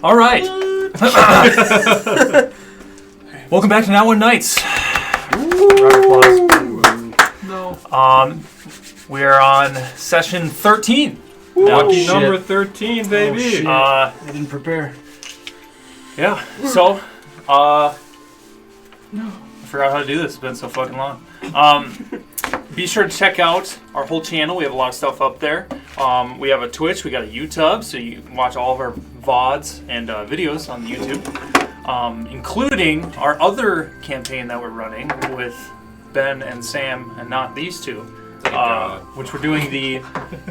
All right. Welcome back to Now One Nights. Round of applause. No. We're on session 13. Lucky number 13, baby. Oh, shit. I didn't prepare. Yeah. So, I forgot how to do this. It's been so fucking long. Be sure to check out our whole channel. We have a lot of stuff up there. We have a Twitch. We got a YouTube, so you can watch all of our VODs and videos on YouTube, including our other campaign that we're running with Ben and Sam, and not these two, which we're doing the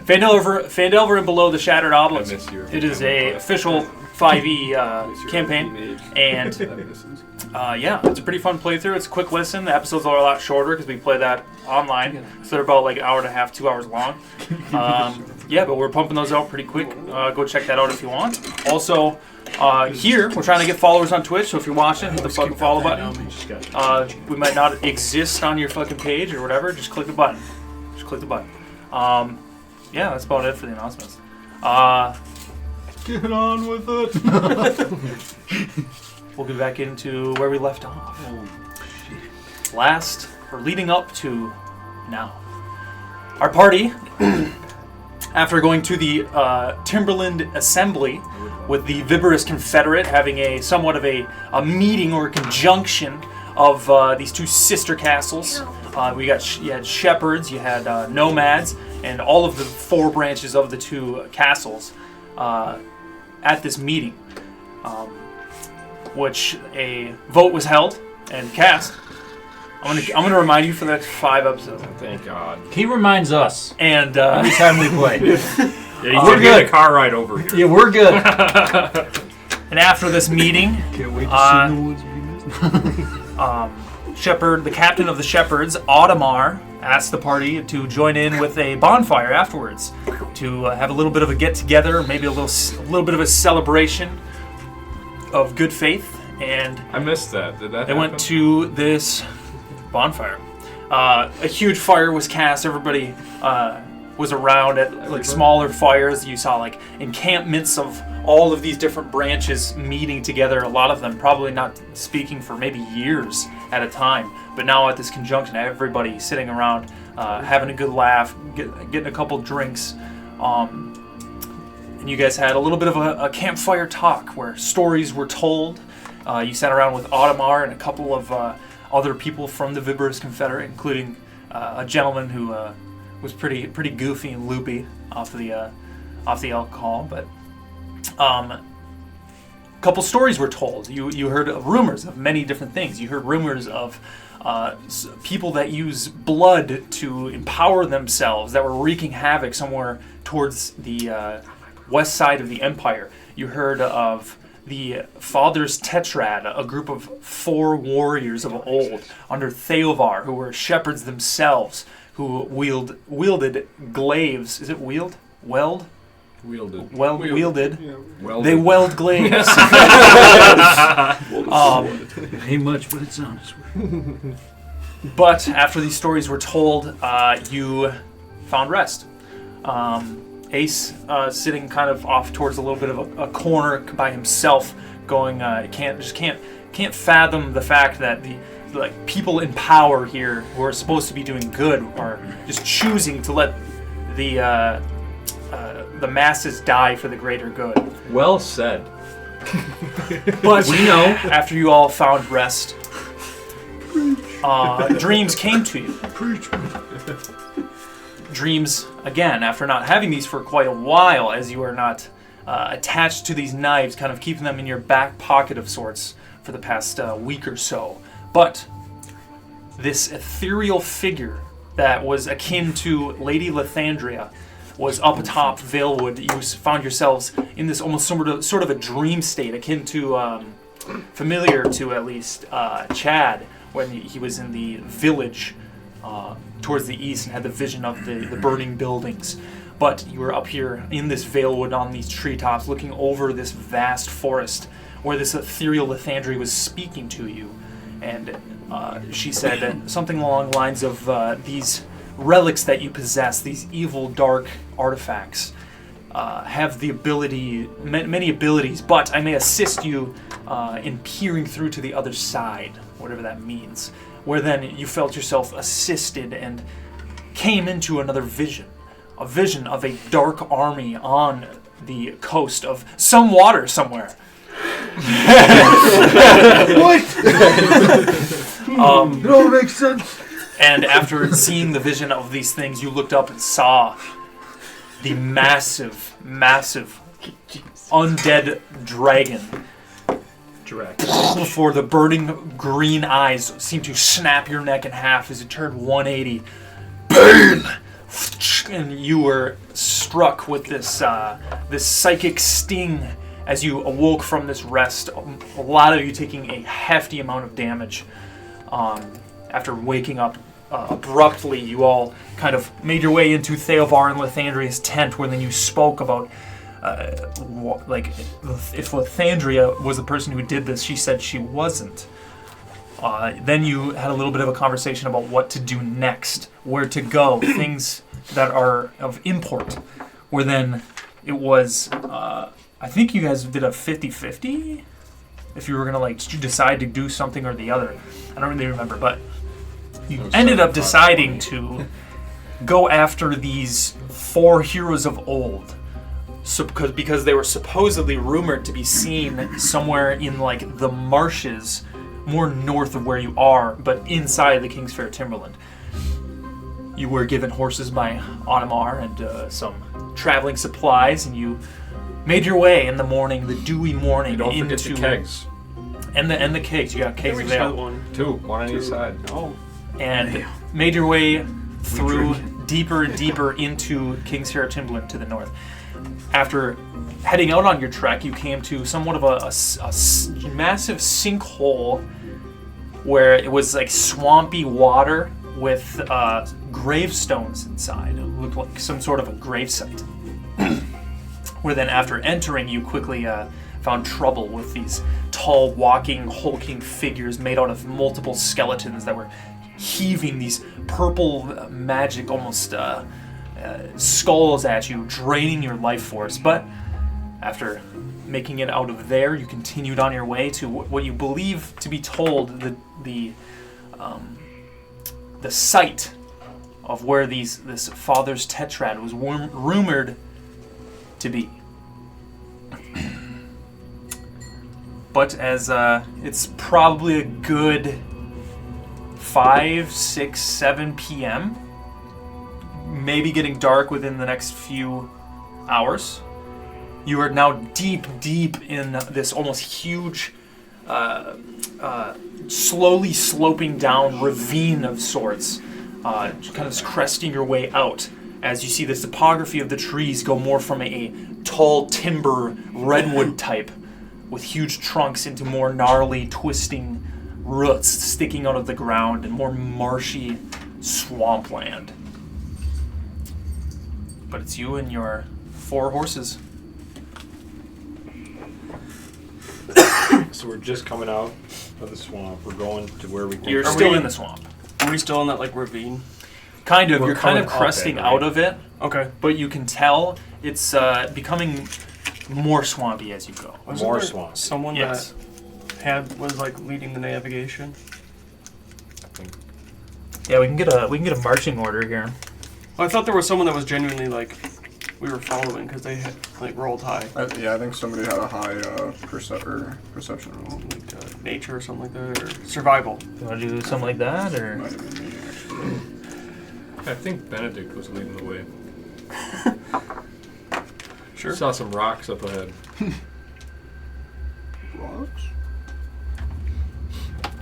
Phandelver and Below the Shattered Obelisk. It is a official 5e campaign, and yeah, it's a pretty fun playthrough. It's a quick listen. The episodes are a lot shorter because we play that online, so they're about like an hour and a half, 2 hours long. Yeah, but we're pumping those out pretty quick. Go check that out if you want. Also, here we're trying to get followers on Twitch, so if you're watching, hit the fucking follow button. We might not exist on your fucking page or whatever. Just click the button. Just click the button. Yeah, that's about it for the announcements. Get on with it. We'll get back into where we left off. Leading up to now. Our party, after going to the Timberland Assembly with the Viberous Confederate, having a somewhat of a meeting or a conjunction of these two sister castles. You had shepherds, you had nomads, and all of the four branches of the two castles at this meeting, which a vote was held and cast. I'm gonna remind you for the next 5 episodes. Thank God. He reminds us. And every time we play. Yeah, we're good. A car ride over here. Yeah, we're good. And after this meeting, can't wait to see no Shepherd, the captain of the shepherds, Audemars, asked the party to join in with a bonfire afterwards to have a little bit of a get-together, maybe a little bit of a celebration of good faith. And I missed that. Did that they happen? went to this bonfire. A huge fire was cast. Everybody was around at like smaller fires. You saw like encampments of all of these different branches meeting together. A lot of them probably not speaking for maybe years at a time. But now at this conjunction, everybody sitting around, having a good laugh, getting a couple drinks. And you guys had a little bit of a campfire talk where stories were told. You sat around with Audemars and a couple of other people from the Viberous Confederate, including a gentleman who was pretty goofy and loopy off the alcohol. But a couple stories were told. You heard rumors of many different things. You heard rumors of people that use blood to empower themselves that were wreaking havoc somewhere towards the west side of the empire. You heard of the Fathers Tetrad, a group of 4 warriors of old under Theovar, who were shepherds themselves, who wielded glaives. Is it wield? Weld? Wielded. Wielded. Yeah. They weld glaives. Ain't much, but it sounds sweet. But after these stories were told, you found rest. Ace sitting kind of off towards a little bit of a corner by himself, going can't fathom the fact that the people in power here who are supposed to be doing good are just choosing to let the masses die for the greater good. Well said. But we know after you all found rest, dreams came to you. Dreams, again, after not having these for quite a while, as you are not attached to these knives, kind of keeping them in your back pocket of sorts for the past week or so. But this ethereal figure that was akin to Lady Lathandria was up atop Valewood. You found yourselves in this almost sort of a dream state, akin to, familiar to at least Chad, when he was in the village towards the east and had the vision of the burning buildings. But you were up here in this Valewood on these treetops looking over this vast forest where this ethereal Lathandria was speaking to you. And she said something along the lines of these relics that you possess, these evil, dark artifacts. have the ability, many abilities, but I may assist you in peering through to the other side, whatever that means. Where then you felt yourself assisted and came into another vision. A vision of a dark army on the coast of some water somewhere. What? It all makes sense. And after seeing the vision of these things, you looked up and saw the massive undead dragon. Before the burning green eyes seemed to snap your neck in half as it turned 180. Bane! And you were struck with this this psychic sting as you awoke from this rest. A lot of you taking a hefty amount of damage. After waking up abruptly, you all kind of made your way into Theovar and Lithandria's tent, where then you spoke about, if Lithandria was the person who did this, she said she wasn't. Then you had a little bit of a conversation about what to do next, where to go, things that are of import. Where then it was, I think you guys did a 50-50? If you were going to decide to do something or the other. I don't really remember, but you ended up deciding to go after these 4 heroes of old. Because they were supposedly rumored to be seen somewhere in the marshes more north of where you are, but inside the King's Fair Timberland. You were given horses by Autumar and some traveling supplies, and you made your way in the morning, the dewy morning, Don't into forget the kegs. And the kegs. You got kegs We of just got ale. One on each side. Oh. And made your way through deeper and deeper into King's Fair Timberland to the north. After heading out on your trek, you came to somewhat of a massive sinkhole where it was swampy water with gravestones inside. It looked like some sort of a gravesite. Where then after entering, you quickly found trouble with these tall, walking, hulking figures made out of multiple skeletons that were heaving these purple magic almost skulls at you, draining your life force. But after making it out of there, you continued on your way to what you believe to be told the site of where this father's Tetrad was rumored to be. But as it's probably a good 5, 6, 7 p.m., maybe getting dark within the next few hours, you are now deep in this almost huge, slowly sloping down ravine of sorts, kind of cresting your way out as you see the topography of the trees go more from a tall timber redwood type with huge trunks into more gnarly, twisting roots sticking out of the ground and more marshy swampland. But it's you and your 4 horses. So we're just coming out of the swamp. We're going to where we can. You're still in the swamp. Are we still in that ravine? Kind of. We're You're kind of coming up cresting it, out right? of it, Okay. but you can tell it's becoming more swampy as you go. Wasn't More there swamp. Someone Yes. that was leading the navigation. Yeah, we can get a marching order here. Well, I thought there was someone that was genuinely we were following because they had rolled high, I think somebody had a high perception roll. nature or something like that, or survival. You want to do something like that, or? Might have been me, actually. I think Benedict was leading the way. Sure. Saw some rocks up ahead. Rocks?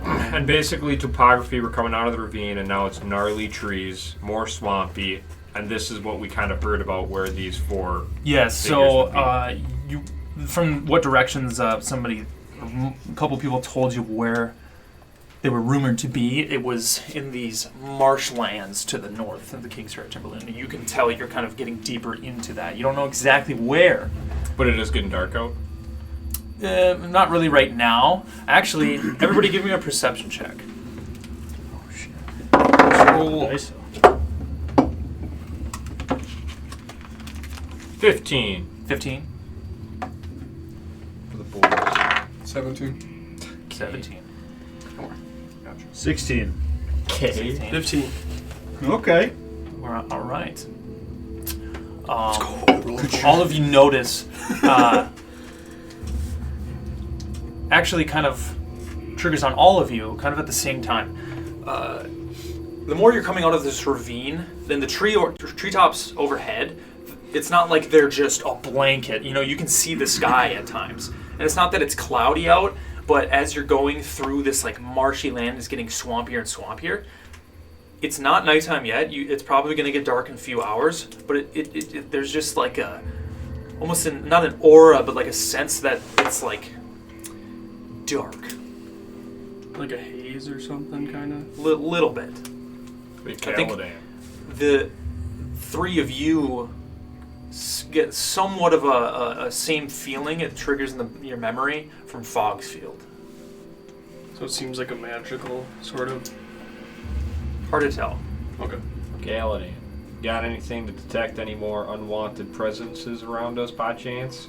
And basically, topography, we're coming out of the ravine, and now it's gnarly trees, more swampy, and this is what we kind of heard about where these 4. Yes. So you, from what directions? A couple people told you where they were rumored to be. It was in these marshlands to the north of the King's Fair Timberland. And you can tell you're kind of getting deeper into that. You don't know exactly where. But it is getting dark out. Not really right now. Actually, everybody give me a perception check. Oh shit. Roll. Nice. 15. 15. For the boys. 17. 17. Oh, gotcha. 16. Okay. 16. 15. Okay. We're all right. Roll. All of you notice, actually kind of triggers on all of you kind of at the same time. The more you're coming out of this ravine, then the treetops overhead, it's not like they're just a blanket. You know, you can see the sky at times. And it's not that it's cloudy out, but as you're going through this like marshy land, it's getting swampier and swampier. It's not nighttime yet. It's probably going to get dark in a few hours, but there's just like a, almost not an aura, but like a sense that it's like dark. Like a haze or something, kind of? Little bit. I think the three of you get somewhat of a same feeling. It triggers in your memory from Fog's Field. So it seems like a magical sort of... Hard to tell. Okay. Galladay, got anything to detect any more unwanted presences around us by chance?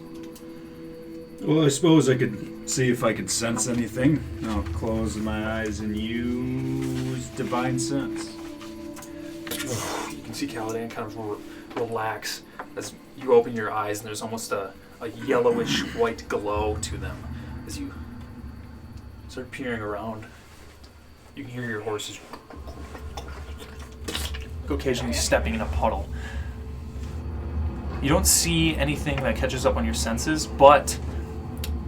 Well, I suppose I could see if I could sense anything. I'll close my eyes and use divine sense. You can see Caladan kind of relax as you open your eyes, and there's almost a yellowish white glow to them as you start peering around. You can hear your horses occasionally stepping in a puddle. You don't see anything that catches up on your senses, but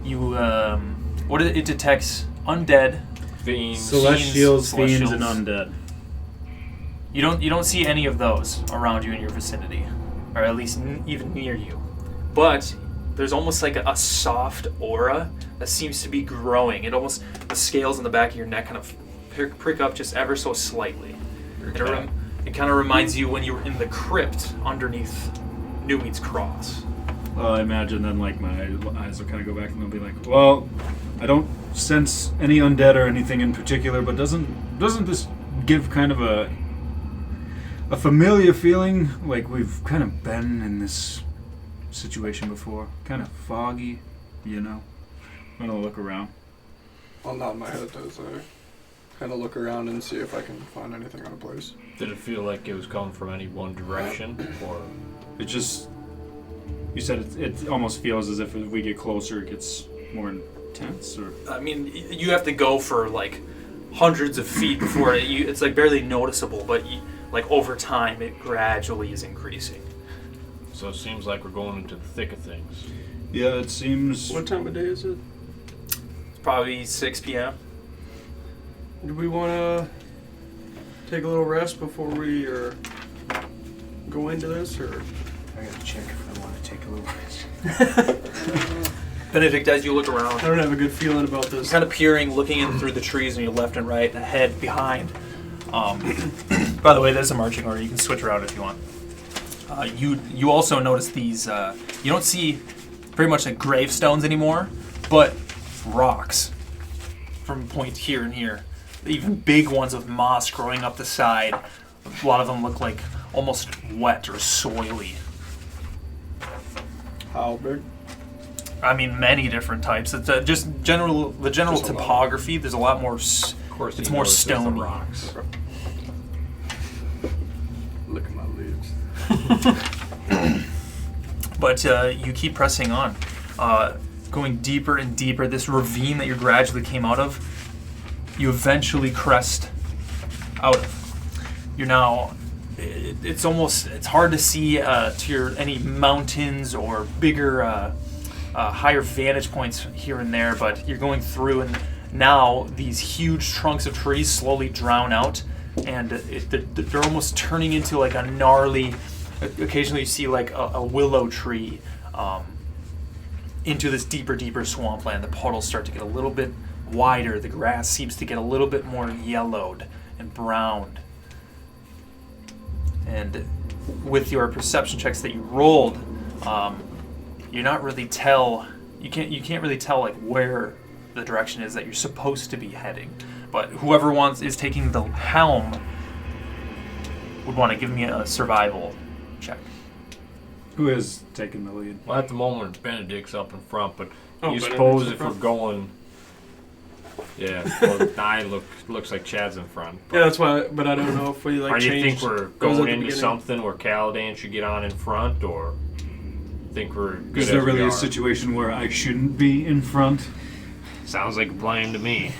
you it detects undead, Fiends. Celestials, fiends, and undead. You don't see any of those around you in your vicinity, or at least even near you. But there's almost like a soft aura that seems to be growing. The scales on the back of your neck kind of prick up just ever so slightly. It kind of reminds you when you were in the crypt underneath Newweed's cross. Well, I imagine then, like, my eyes will kind of go back and they'll be like, well, I don't sense any undead or anything in particular, but doesn't this give kind of a familiar feeling like we've kind of been in this situation before? Kind of foggy, you know? I'm gonna look around. I'll nod my head as I kind of look around and see if I can find anything out of place. Did it feel like it was coming from any one direction, or It just... You said it almost feels as if we get closer, it gets more intense, or... I mean, you have to go for like hundreds of feet before it's like barely noticeable, but like over time it gradually is increasing. so? It seems like we're going into the thick of things. Yeah, it seems... What time of day is it? It's probably 6 p.m. Do we want to take a little rest before we go into this, or? I gotta check if I want to take a little rest. Benedict, as you look I around, don't have a good feeling about this. kind of peering, looking in through the trees on your left and right, ahead, behind. By the way, there's a marching order. You can switch around if you want. You also notice these. You don't see very much like gravestones anymore, but rocks from point here and here. Even big ones with moss growing up the side. A lot of them look like almost wet or soily. How big? I mean, many different types. It's just the general Just a lot. topography. There's a lot more. Of course, It's he more notices the stony. rocks. Look at my leaves. But you keep pressing on, going deeper and deeper. This ravine that you gradually came out of, you eventually crest out of. You're now. It's hard to see to any mountains or bigger, higher vantage points here and there. But you're going through, and now these huge trunks of trees slowly drown out, and they're almost turning into like a gnarly. Occasionally you see like a willow tree into this deeper swampland. The puddles start to get a little bit wider. The grass seems to get a little bit more yellowed and browned. And with your perception checks that you rolled, you're not really you can't really tell like where the direction is that you're supposed to be heading. But whoever is taking the helm would want to give me a survival check. Who is taking the lead? Well, at the moment, Benedict's up in front, but Oh, you Benedict's suppose in if we're front? going... Yeah, well, looks like Chad's in front. Yeah, that's why. But I don't know if we like. Or do you think changed we're those at going the into beginning. something where Caladan should get on in front, or think we're good Is there as we really are? a situation where I shouldn't be in front? Sounds like a plan to me.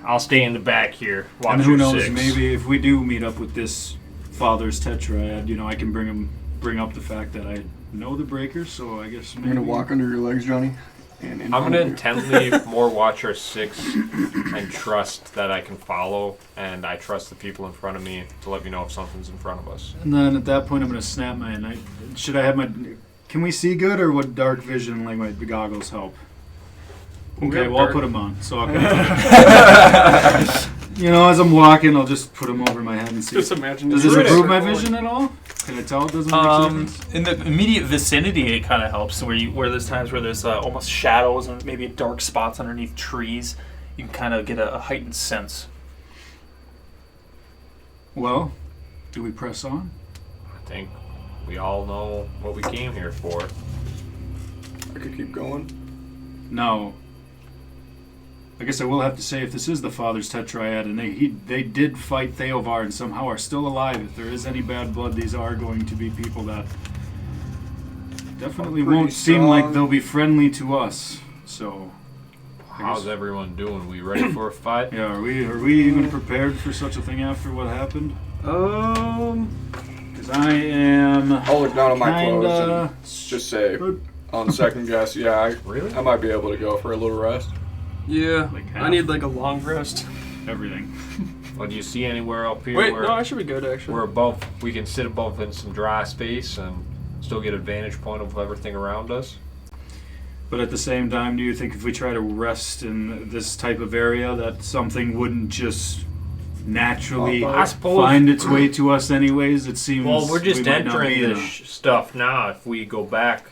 I'll stay in the back here. Watch And who your knows? six. Maybe if we do meet up with this father's tetrad, I can bring up the fact that I know the breakers. So I guess I'm maybe gonna walk under your legs, Johnny. And in I'm front gonna of you. intently more watch our six and trust that I can follow, and I trust the people in front of me to let me know if something's in front of us. And then at that point, I'm gonna snap my. Should I have my? Can we see good, or would dark vision like my goggles help? We Okay, have well I'll dark- put them on. So I'll as I'm walking, I'll just put them over my head and see. Just imagine. Does this this is improve my circling. vision at all? Can I tell it doesn't make a difference? In the immediate vicinity, it kind of helps. Where there's times where there's almost shadows and maybe dark spots underneath trees, you can kind of get a heightened sense. Well, do we press on? I think we all know what we came here for. I could keep going. No. I guess I will have to say, if this is the father's tetrad and they did fight Theovar and somehow are still alive, if there is any bad blood, these are going to be people that definitely Pretty won't seem like strong. they'll be friendly to us. So, How's everyone doing? We ready for a fight? yeah, are we even prepared for such a thing after what happened? Because I am I'll look down at my clothes kinda and just say, good. on second guess, yeah, Really? I might be able to go for a little rest. Yeah, Like I half. need like a long rest. everything. Well, do you see anywhere up here Wait, where no, I should be good actually. we're above? We can sit above in some dry space and still get a vantage point of everything around us. But at the same time, do you think if we try to rest in this type of area, that something wouldn't just naturally I suppose- find its way to us anyways? It seems. Well, we're just we might not entering be in this stuff now. If we go back,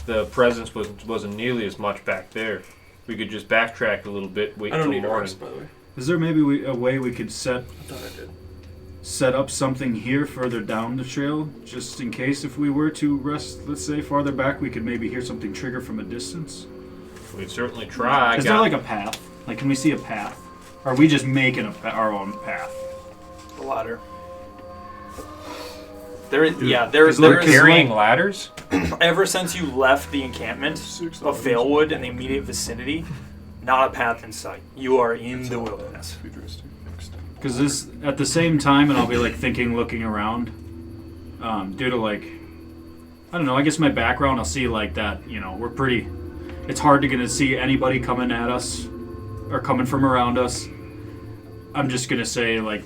the presence wasn't nearly as much back there. We could just backtrack a little bit, wait I don't till need a morning. rest, by the way. Is there maybe a way we could set I thought I did. up something here further down the trail, just in case if we were to rest, let's say farther back, we could maybe hear something trigger from a distance? We'd certainly try. Is there like a path? Like, can we see a path? Or are we just making our own path? The ladder. There is, yeah, Because there look, is. carrying ladders? Ever since you left the encampment of Valewood in the immediate vicinity, not a path in sight. You are in the wilderness. Because this, at the same time, and I'll be like thinking, looking around, due to like, I don't know, I guess my background, I'll see like that, we're pretty, it's hard to get to see anybody coming at us, or coming from around us. I'm just going to say, like,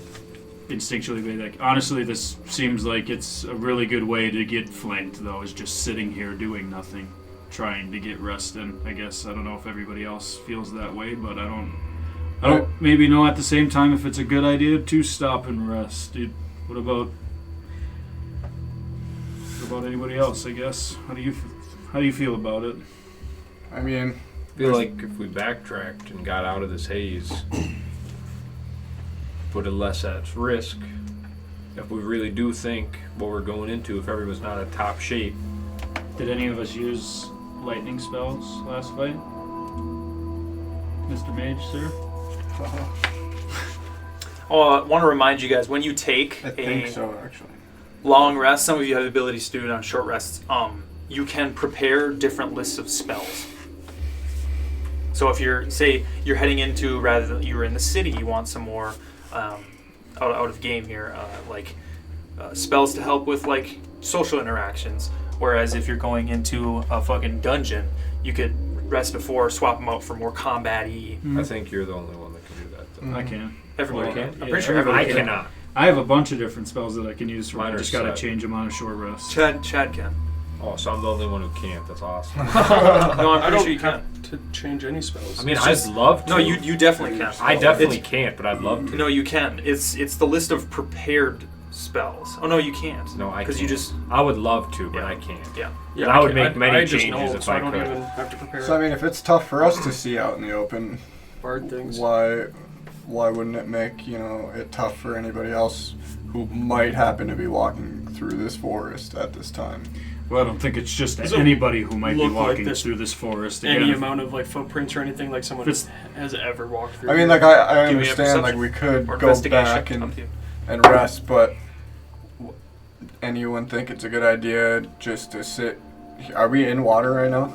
instinctually, like, honestly, this seems like it's a really good way to get flanked, though, is just sitting here doing nothing, trying to get rest in, I guess. I don't know if everybody else feels that way, but I don't maybe know at the same time if it's a good idea to stop and rest. Dude, what about anybody else, I guess? How do you feel about it? I mean, I feel like if we backtracked and got out of this haze, put it less at risk. If we really do think what we're going into, if everyone's not in top shape. Did any of us use lightning spells last fight? Mr. Mage, sir? I want to remind you guys, when you take I think so, actually. long rest, some of you have the ability to do it on short rests, you can prepare different lists of spells. So if you're heading into, rather than you were in the city, you want some more out of game here, spells to help with like social interactions. Whereas if you're going into a fucking dungeon, you could rest before, swap them out for more combat-y. I think you're the only one that can do that, though. I can. Everybody Well, can. yeah, I'm pretty sure everybody everybody I can. cannot. I have a bunch of different spells that I can use for. Mine I are just gotta set. change them on a short rest. Chad can. Oh, so I'm the only one who can't. That's awesome. No, I'm I pretty don't sure you can. have to change any spells. I mean, It's I'd just- love to. No, you definitely can. I definitely can't, but I'd love to. No, you can. It's the list of prepared spells. Oh no, you can't. No, I because can't. you just I would love to, but Yeah. I can't. yeah. And I would make can't. many I just changes know, if so I don't could. even have to prepare So, I mean, if it's tough for us to see out in the open, bard things. why wouldn't it make, it tough for anybody else who who might happen to be walking through this forest at this time. Well, I don't think it's just Does it anybody who might be look like walking this- through this forest. Any Again, amount of like footprints or anything like someone It's- has ever walked through. I mean, here? like I Give me a understand, like perception we could or go investigation. back Up to you. and rest, but anyone think it's a good idea just to sit? Are we in water right now?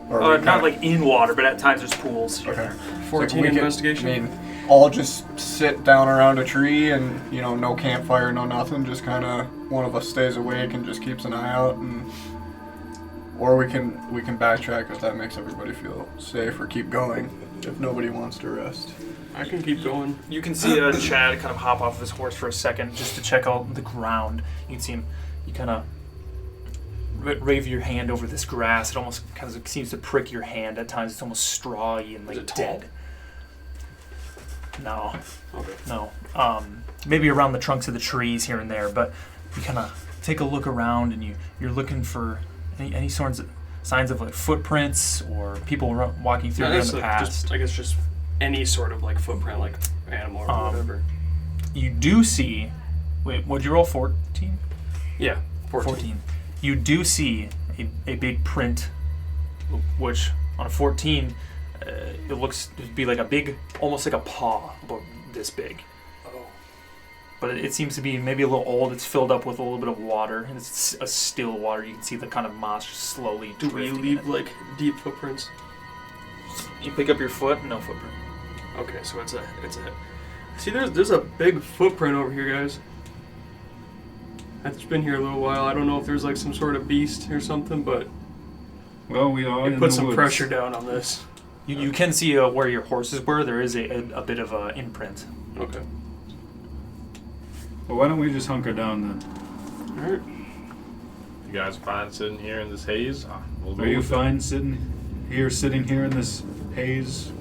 Or are we Not kinda- like in water, but at times there's pools here and Okay. there. 14 we could- investigation. I mean, all just sit down around a tree and no campfire, no nothing. Just kind of one of us stays awake and just keeps an eye out, or we can backtrack if that makes everybody feel safe, or keep going if nobody wants to rest. I can keep going. You can see Chad kind of hop off of his horse for a second just to check out the ground. You can see him. You kind of rave your hand over this grass. It almost kind of seems to prick your hand at times. It's almost strawy and Is like it tall? dead. No, Okay. no. Maybe around the trunks of the trees here and there, but you kind of take a look around and you're looking for any sorts of signs of like footprints or people walking through here in the past. I guess just any sort of like footprint, like animal or whatever. You do see. Wait, what'd you roll? 14? Yeah, 14. You do see a big print, which on a 14, it looks to be like a big, almost like a paw, about this big. Oh. But it seems to be maybe a little old. It's filled up with a little bit of water, and it's a still water. You can see the kind of moss just slowly Do we drifting leave in it. like deep footprints? You pick up your foot, no footprint. Okay, so it's a. See, there's a big footprint over here, guys. It's been here a little while. I don't know if there's like some sort of beast or something, but well, we are it in put the some woods. pressure down on this. You can see where your horses were. There is a bit of an imprint. Okay. Well, why don't we just hunker down then? All right. You guys fine sitting here in this haze? We'll go Are you with it. fine sitting here in this haze?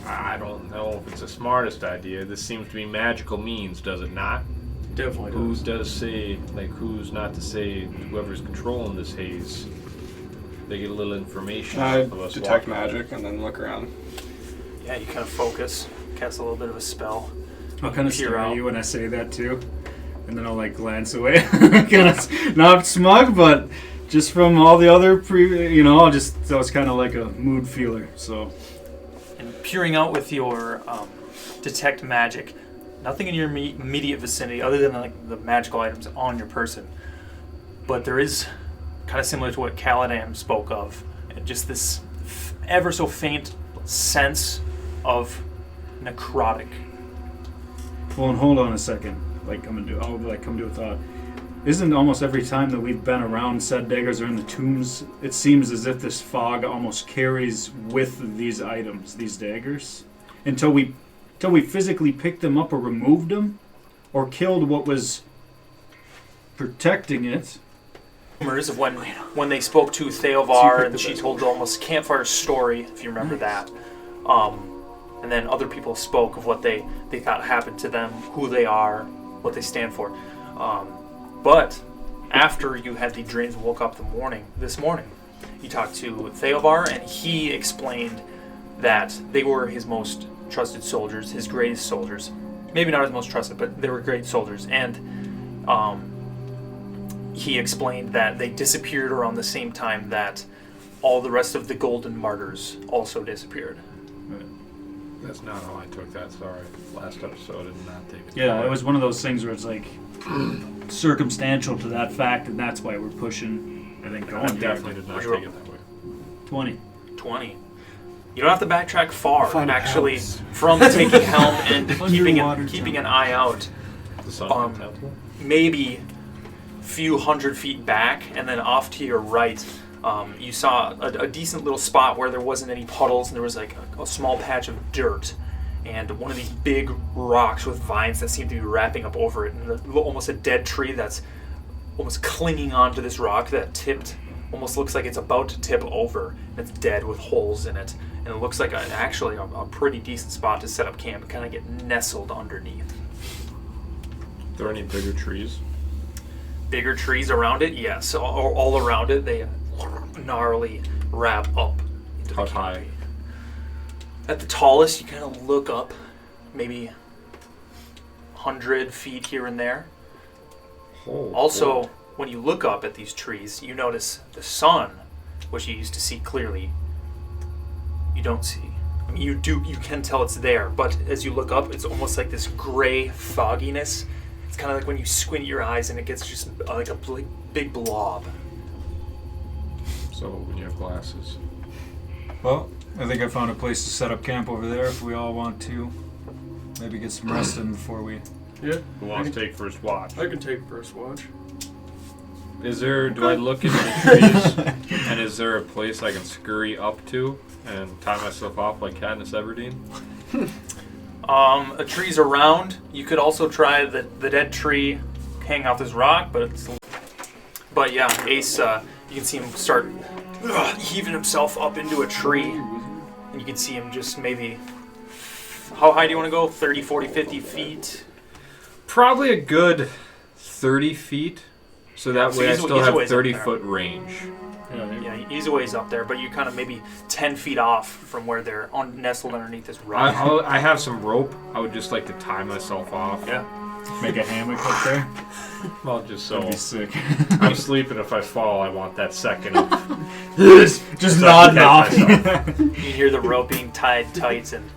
I don't know if it's the smartest idea. This seems to be magical means, does it not? Definitely Who does. does say, like, who's not to say whoever's controlling this haze? They get a little information I of us detect walking. magic and then look around. Yeah, you kind of focus, cast a little bit of a spell. I'll kind of Peer stare out. at you when I say that too, and then I'll like glance away. Kind of not smug, but just from all the other that was kind of like a mood feeler. So And peering out with your detect magic, nothing in your immediate vicinity other than like the magical items on your person. But there is kind of similar to what Caladan spoke of, just this ever so faint sense of necrotic. well, and hold on a second. I'll come to a thought. Isn't almost every time that we've been around said daggers or in the tombs, it seems as if this fog almost carries with these items, these daggers, until we physically picked them up or removed them, or killed what was protecting it. Rumors of when they spoke to Theovar and she told the almost campfire story, if you remember that. And then other people spoke of what they thought happened to them, who they are, what they stand for. But after you had the dreams and woke up this morning, you talked to Theovar and he explained that they were his most trusted soldiers, his greatest soldiers. Maybe not his most trusted, but they were great soldiers. And he explained that they disappeared around the same time that all the rest of the Golden Martyrs also disappeared. That's not how I took that, sorry. Last episode I did not take it. Yeah, it was one of those things where it's like circumstantial to that fact, and that's why we're pushing. I think I going here. definitely did not You're- take it that way. 20. 20. You don't have to backtrack far, Find a actually, house. from taking helm and Underwater keeping an eye out. The Sun Temple? Maybe a few hundred feet back, and then off to your right, you saw a decent little spot where there wasn't any puddles, and there was like a small patch of dirt, and one of these big rocks with vines that seem to be wrapping up over it, and almost a dead tree that's almost clinging onto this rock that tipped, almost looks like it's about to tip over, and it's dead with holes in it, and it looks like actually a pretty decent spot to set up camp and kind of get nestled underneath. Are there any bigger trees? Bigger trees around it, yes. All around it, they gnarly wrap up into How the high? canopy. At the tallest, you kind of look up, maybe 100 feet here and there. Oh, Also, cool. when you look up at these trees, you notice the sun, which you used to see clearly, you don't see. I mean, you can tell it's there, but as you look up, it's almost like this gray fogginess. It's kind of like when you squint your eyes and it gets just like a big blob. So when you have glasses. Well, I think I found a place to set up camp over there if we all want to. Maybe get some rest in before we... Yeah. Who wants to take first watch? I can take first watch. Is there, do I look into the trees, and is there a place I can scurry up to and tie myself off like Katniss Everdeen? A tree's around. You could also try the dead tree hanging off this rock, but yeah, Ace, you can see him start heaving himself up into a tree, and you can see him just maybe, how high do you want to go? 30, 40, 50 feet? Probably a good 30 feet, so that So way I he's- still he's a have ways up 30-foot range. Yeah, he's a ways up there, but you're kind of maybe 10 feet off from where they're nestled underneath this rock. I have some rope. I would just like to tie myself off. Yeah. Make a hammock up there. Well, just so That'd be sick. I'm sleeping. If I fall, I want that second of just so I can nodding off. catch myself. You hear the rope being tied tight, and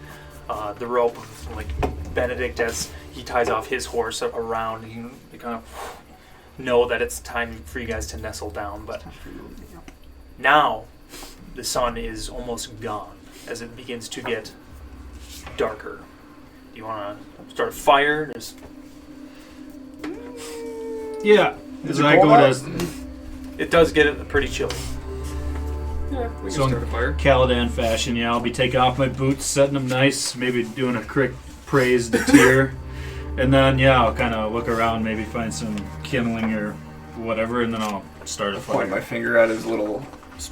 the rope, like Benedict, as he ties off his horse around, you kind of know that it's time for you guys to nestle down. But now the sun is almost gone as it begins to get darker. Do you want to start a fire? Just Yeah. Is As it I cold go out? to it does get pretty chilly. Yeah, we can So- start a fire. Caladan fashion, yeah, I'll be taking off my boots, setting them nice, maybe doing a quick praise to Tyr. And then, yeah, I'll kind of look around, maybe find some kindling or whatever, and then I'll start a Point my fire. finger at his little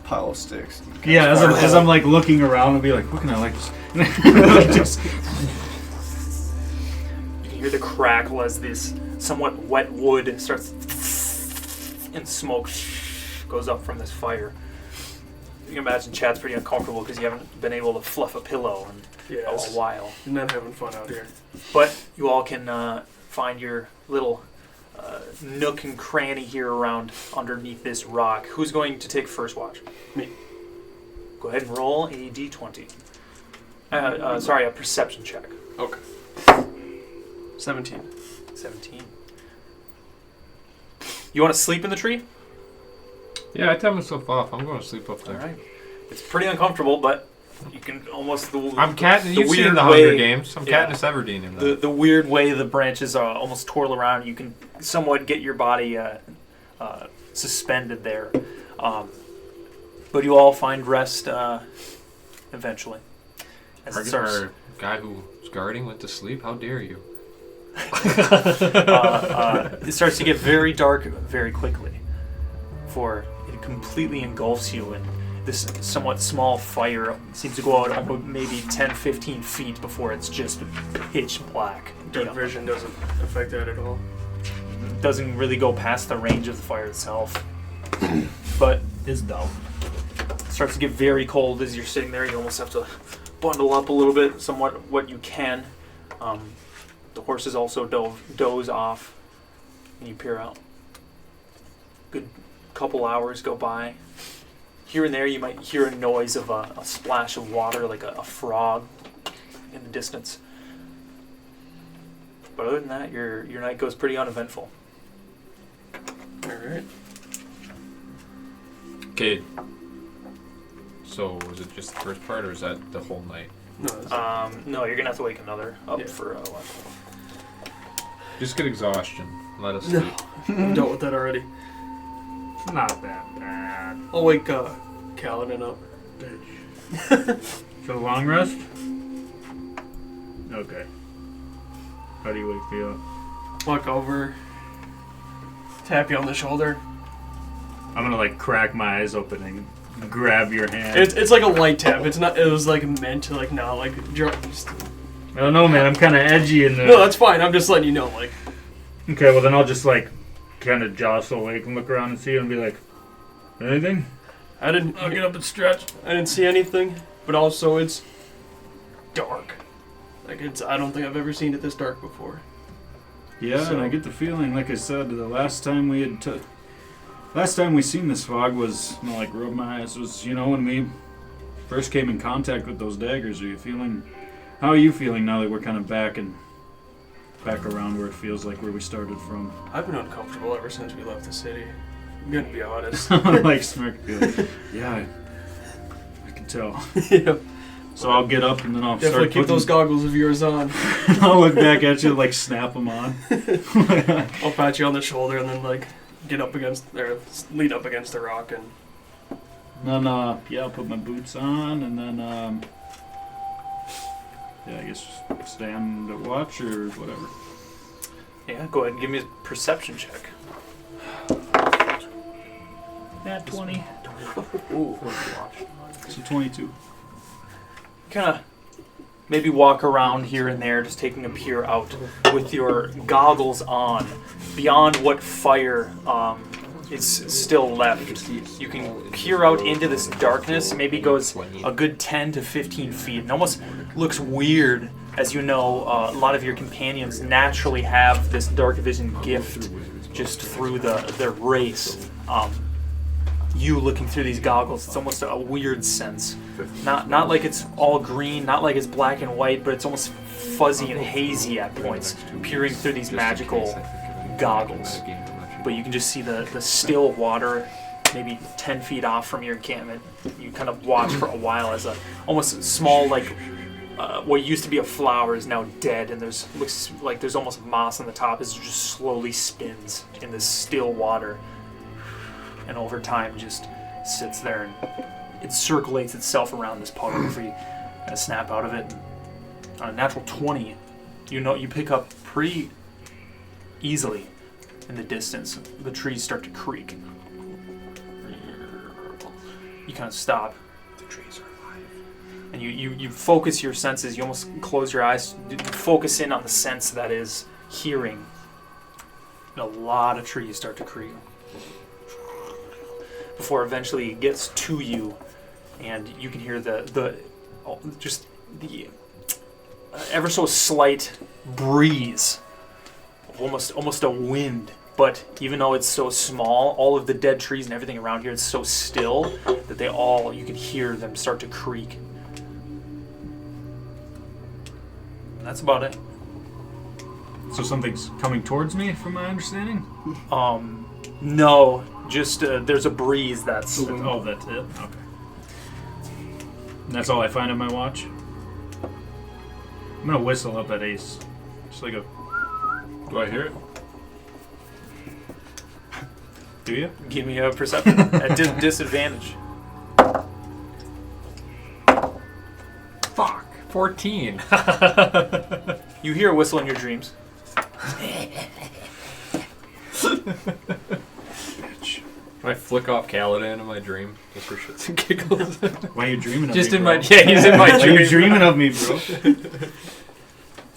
pile of sticks. Yeah, as I'm like looking around, I'll be like, what can I like this? Just, You can hear the crackle as this somewhat wet wood starts, and smoke goes up from this fire. You can imagine Chad's pretty uncomfortable because you haven't been able to fluff a pillow in a Yes. while. I'm not having fun out here. But you all can find your little nook and cranny here around underneath this rock. Who's going to take first watch? Me. Go ahead and roll a d20. Sorry, a perception check. Okay. 17. 17. You want to sleep in the tree? Yeah, I tie myself off. I'm going to sleep up All there. right. It's pretty uncomfortable, but you can almost... I'm Katniss. You've seen weird the way- Hunger Games. I'm yeah. Katniss Everdeen in The, that. the weird way the branches almost twirl around, you can somewhat get your body suspended there. But you all find rest eventually. As it starts, Our guy who's guarding went to sleep. How dare you? it starts to get very dark very quickly, for it completely engulfs you, and this somewhat small fire seems to go out almost maybe 10-15 feet before it's just pitch black. Dark vision doesn't affect that at all. Doesn't really go past the range of the fire itself, but is dull. it starts to get very cold as you're sitting there. You almost have to bundle up a little bit, somewhat what you can. The horses also doze off, and you peer out. Good couple hours go by. Here and there, you might hear a noise of a splash of water, like a frog in the distance. But other than that, your night goes pretty uneventful. Alright. Okay. So, was it just the first part, or is that the whole night? No, that's No, you're gonna have to wake another up Yeah. for a while. Just get exhaustion. Let us No. sleep. I've dealt with that already. It's not that bad. I'll wake Kaladin up. For the long rest? Okay. How do you wake me up? Walk over. Tap you on the shoulder. I'm gonna like crack my eyes open and grab your hand. It's like a light tap. It's not. It was like meant to like not like. I don't know, man. I'm kind of edgy in the. No, that's fine. I'm just letting you know. Like, Okay, well then I'll just like kind of jostle awake and look around and see and be like, anything? I didn't. I'll get up and stretch. I didn't see anything. But also, it's dark. Like it's. I don't think I've ever seen it this dark before. Yeah, So- and I get the feeling, like I said, the last time we seen this fog was, like, rub my eyes, was, when we first came in contact with those daggers. How are you feeling now that we're kind of back around where it feels like where we started from? I've been uncomfortable ever since we left the city. I'm gonna be honest. Like, smirk, yeah, I can tell. Yeah. So I'll get up and then I'll Definitely start keep those putting, goggles of yours on. I'll look back at you, like, snap them on. I'll pat you on the shoulder and then like lean up against the rock and. And then, yeah, I'll put my boots on, and then, I guess stand at watch or whatever. Yeah, go ahead and give me a perception check. Nat 20. Ooh. So 22. Kind of maybe walk around here and there, just taking a peer out with your goggles on. Beyond what fire is still left, you can peer out into this darkness. Maybe goes a good 10 to 15 feet. It almost looks weird, as you know. A lot of your companions naturally have this dark vision gift just through their race. You looking through these goggles, it's almost a weird sense. Not like it's all green, not like it's black and white, but it's almost fuzzy and hazy at points, peering through these magical goggles. But you can just see the still water, maybe 10 feet off from your encampment. You kind of watch for a while as a almost small, like, what used to be a flower is now dead, and looks like there's almost moss on the top as it just slowly spins in this still water. And over time just sits there and it circulates itself around this puddle before you kind of snap out of it. On a natural 20, you pick up pretty easily in the distance. The trees start to creak. You kind of stop. The trees are alive. And you focus your senses. You almost close your eyes, focus in on the sense that is hearing. And a lot of trees start to creak. Before eventually it gets to you, and you can hear the ever so slight breeze, almost a wind. But even though it's so small, all of the dead trees and everything around here is so still that you can hear them start to creak. And that's about it. So something's coming towards me, from my understanding? No, just there's a breeze that's... Oh, that's it? Okay. And that's all I find on my watch? I'm gonna whistle up at Ace. Just like a... Do I hear it? Do you? Give me a perception at disadvantage. Fuck. 14. You hear a whistle in your dreams. Bitch. Can I flick off Kaladin in my dream? Just for shits and giggles. Why are you dreaming of Just me, in bro? my... Yeah, he's in my Why are dream. you dreaming of me, bro?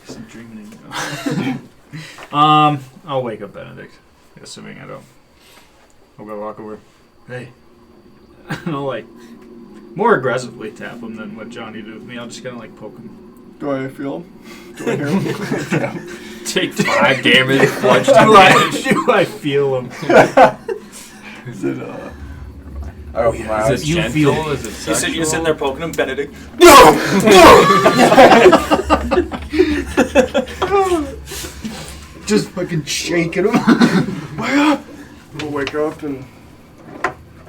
I'm dreaming of you. I'll wake up Benedict. Assuming I don't. I'll go walk over. Hey. And I'll, like, more aggressively tap him than what Johnny did with me. I'll just kind of, like, poke him. Do I feel him? Do I hear him? Yeah. Take 5 damage. Punch Do I feel him? Is it, I open my Is eyes. it You gentle? feel- Is it sexual? You're sitting there poking him, Benedict. Just fucking shaking him. Wake up! We'll wake up and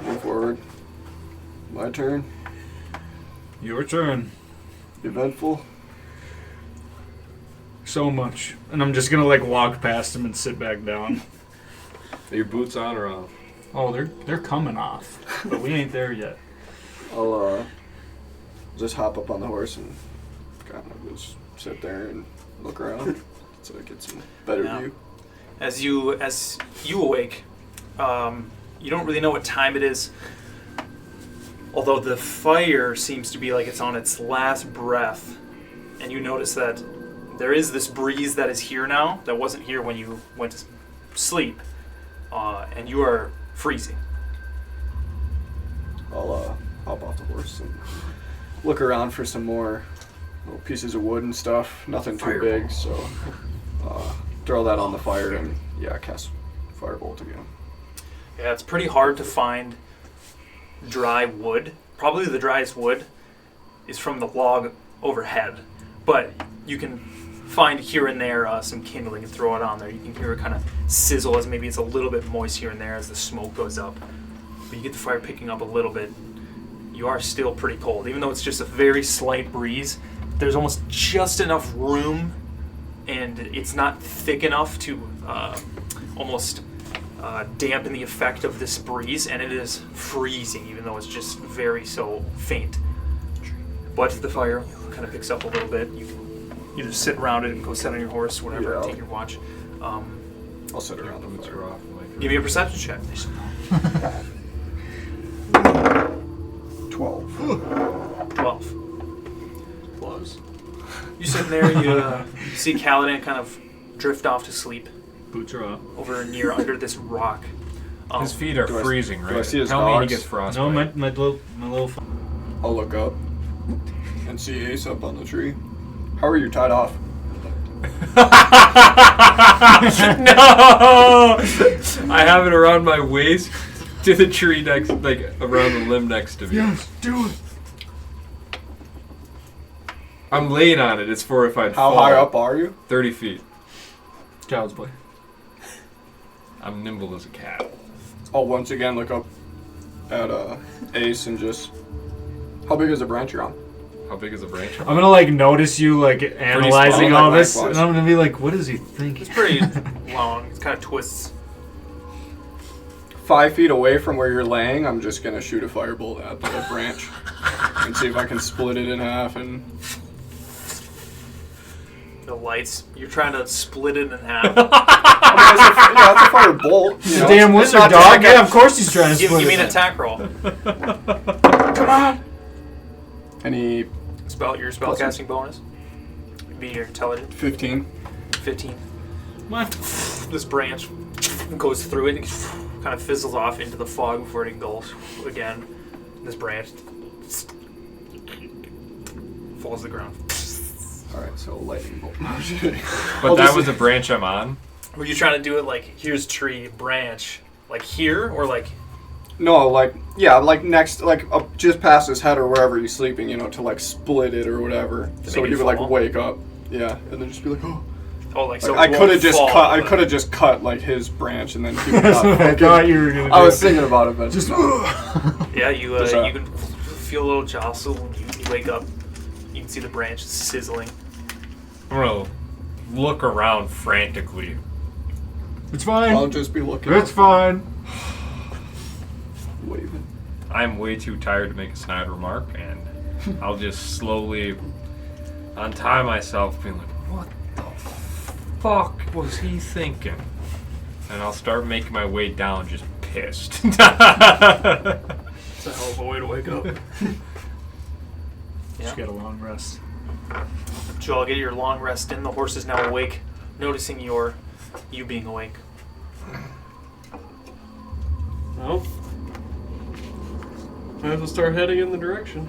move forward. My turn. Your turn. Eventful. So much. And I'm just gonna, like, walk past him and sit back down. Are your boots on or off? Oh, they're coming off. But we ain't there yet. I'll just hop up on the horse and kind of just sit there and look around so I get some better Yeah. view. As you awake, you don't really know what time it is. Although the fire seems to be like it's on its last breath, and you notice that there is this breeze that is here now that wasn't here when you went to sleep, and you are freezing. I'll hop off the horse and look around for some more little pieces of wood and stuff. Nothing too Fireball. big, so throw that on the fire and cast firebolt again. Yeah, it's pretty hard to find dry wood. Probably the driest wood is from the log overhead, but you can find here and there some kindling and throw it on there. You can hear it kind of sizzle as maybe it's a little bit moist here and there as the smoke goes up. But you get the fire picking up a little bit. You are still pretty cold. Even though it's just a very slight breeze, there's almost just enough room, and it's not thick enough to almost dampen the effect of this breeze, and it is freezing, even though it's just very so faint. But the fire kind of picks up a little bit. You can either sit around it and go sit on your horse, whatever, take your watch. I'll sit around the fire. Give me a perception check. 12. 12. Close. You sit there, you see Kaladin kind of drift off to sleep. Boots are off. Over near under this rock. His feet are freezing, right? Do I see his Tell me he dogs? gets frostbite. No, my little. I'll look up and see Ace up on the tree. How are you tied off? No! I have it around my waist to the tree next, like around the limb next to me. Yes, do it. I'm laying on it. It's for if I How fall. high up are you? 30 feet. Child's play. I'm nimble as a cat. I'll once again look up at Ace and just... How big is the branch you're on? How big is a branch? I'm gonna like notice you like analyzing small, all like, this, likewise. and I'm gonna be like, "What is he thinking?" It's pretty long. It kind of twists. 5 feet away from where you're laying, I'm just gonna shoot a firebolt at the branch and see if I can split it in half. And The lights. You're trying to split it in half. it's a firebolt. You know, Damn it's wizard not dog! just like Yeah, of course he's trying to give split me it. an attack roll. Come on. Any Your spellcasting bonus. Be your intelligence. 15? 15. What? This branch goes through it and kind of fizzles off into the fog before it engulfs again. This branch falls to the ground. Alright, so lightning bolt. But that was a branch I'm on. Were you trying to do it like, here's tree, branch, like here, or like... No, like next, just past his head or wherever he's sleeping, you know, to like split it or whatever. So make he it would like fall? wake up. Yeah, and then just be like, oh. Oh, like, so Like, it I could have won't just fall, cut. I but- could have just cut like his branch and then he would not I fucking- thought you were gonna. Do I was it. thinking about it, but Just. no. Yeah, you Just, you can feel a little jostle when you wake up. You can see the branch sizzling. I'm gonna look around frantically. It's fine. I'll just be looking. It's fine. Waving. I'm way too tired to make a snide remark, and I'll just slowly untie myself, being like, "What the fuck was he thinking?" And I'll start making my way down, just pissed. It's a hell of a way to wake up. Just get a long rest. So I'll get your long rest in. The horse is now awake, noticing you being awake. Well, might as well start heading in the direction.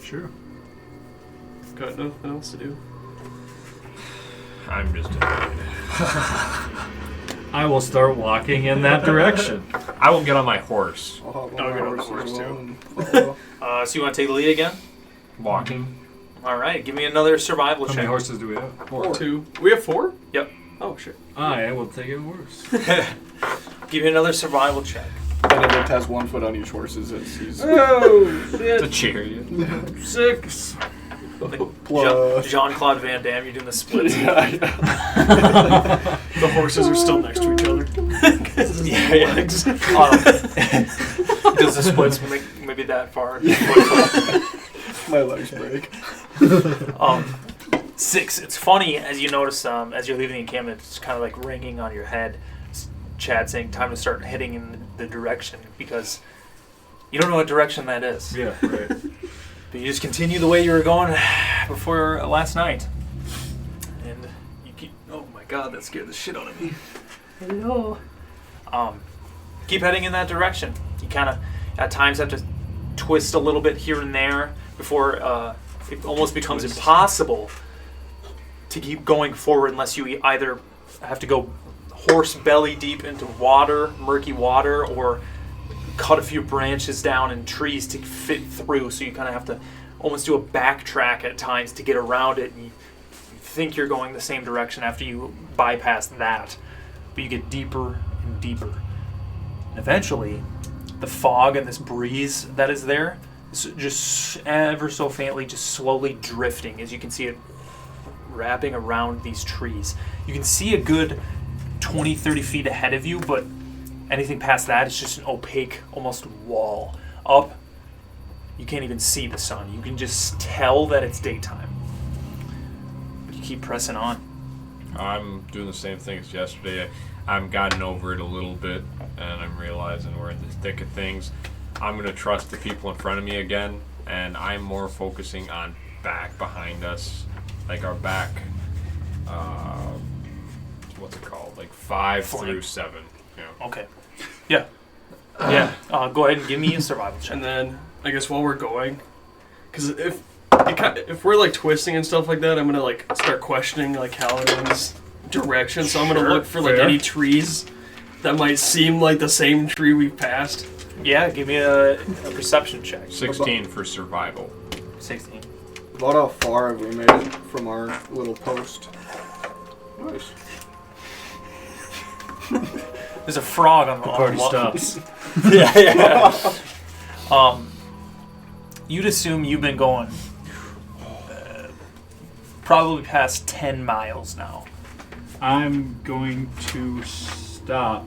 Sure. Got nothing else to do. I'm just annoyed. I will start walking in that direction. I will get on my horse. I'll hop on I'll my get on the horse as horse, well too. and follow. So you want to take the lead again? Walking. All right. Give me another survival How check. many horses do we have? Or 2. We have 4? Yep. Oh, shit. I will take it worse. Give me another survival check. Benedict has 1 foot on each horse as he's Oh, It's a chariot. 6. plus. Jean-Claude Van Damme, you're doing the splits. the horses are still next to each other. Yeah. Does the splits make maybe that far? My legs break. 6. It's funny as you notice as you're leaving the encampment, it's kind of like ringing on your head. It's Chad saying time to start heading in the direction because you don't know what direction that is. Yeah, right. But you just continue the way you were going before last night. And you keep... Oh my god, that scared the shit out of me. Hello. Keep heading in that direction. You kind of, at times, have to twist a little bit here and there before it almost becomes impossible to keep going forward unless you either have to go horse belly deep into water, murky water, or cut a few branches down in trees to fit through. So you kind of have to almost do a backtrack at times to get around it. And you think you're going the same direction after you bypass that, but you get deeper and deeper. And eventually, the fog and this breeze that is there is just ever so faintly, just slowly drifting, as you can see it wrapping around these trees. You can see a good 20, 30 feet ahead of you, but anything past that is just an opaque, almost wall. Up, you can't even see the sun. You can just tell that it's daytime. But you keep pressing on. I'm doing the same thing as yesterday. I've gotten over it a little bit, and I'm realizing we're in the thick of things. I'm going to trust the people in front of me again, and I'm more focusing on back behind us, like our back, what's it called, like 5 through 7. Yeah. Okay. Yeah. Yeah. Go ahead and give me a survival check. And then, I guess while we're going, because if we're like twisting and stuff like that, I'm gonna like start questioning like Kaladin's direction. So I'm gonna look for like any trees that might seem like the same tree we've passed. Yeah, give me a perception check. 16 for survival. 16. About how far have we made it from our little post? Nice. There's a frog on the Party wall. stops. yeah. You'd assume you've been going probably past 10 miles now. I'm going to stop,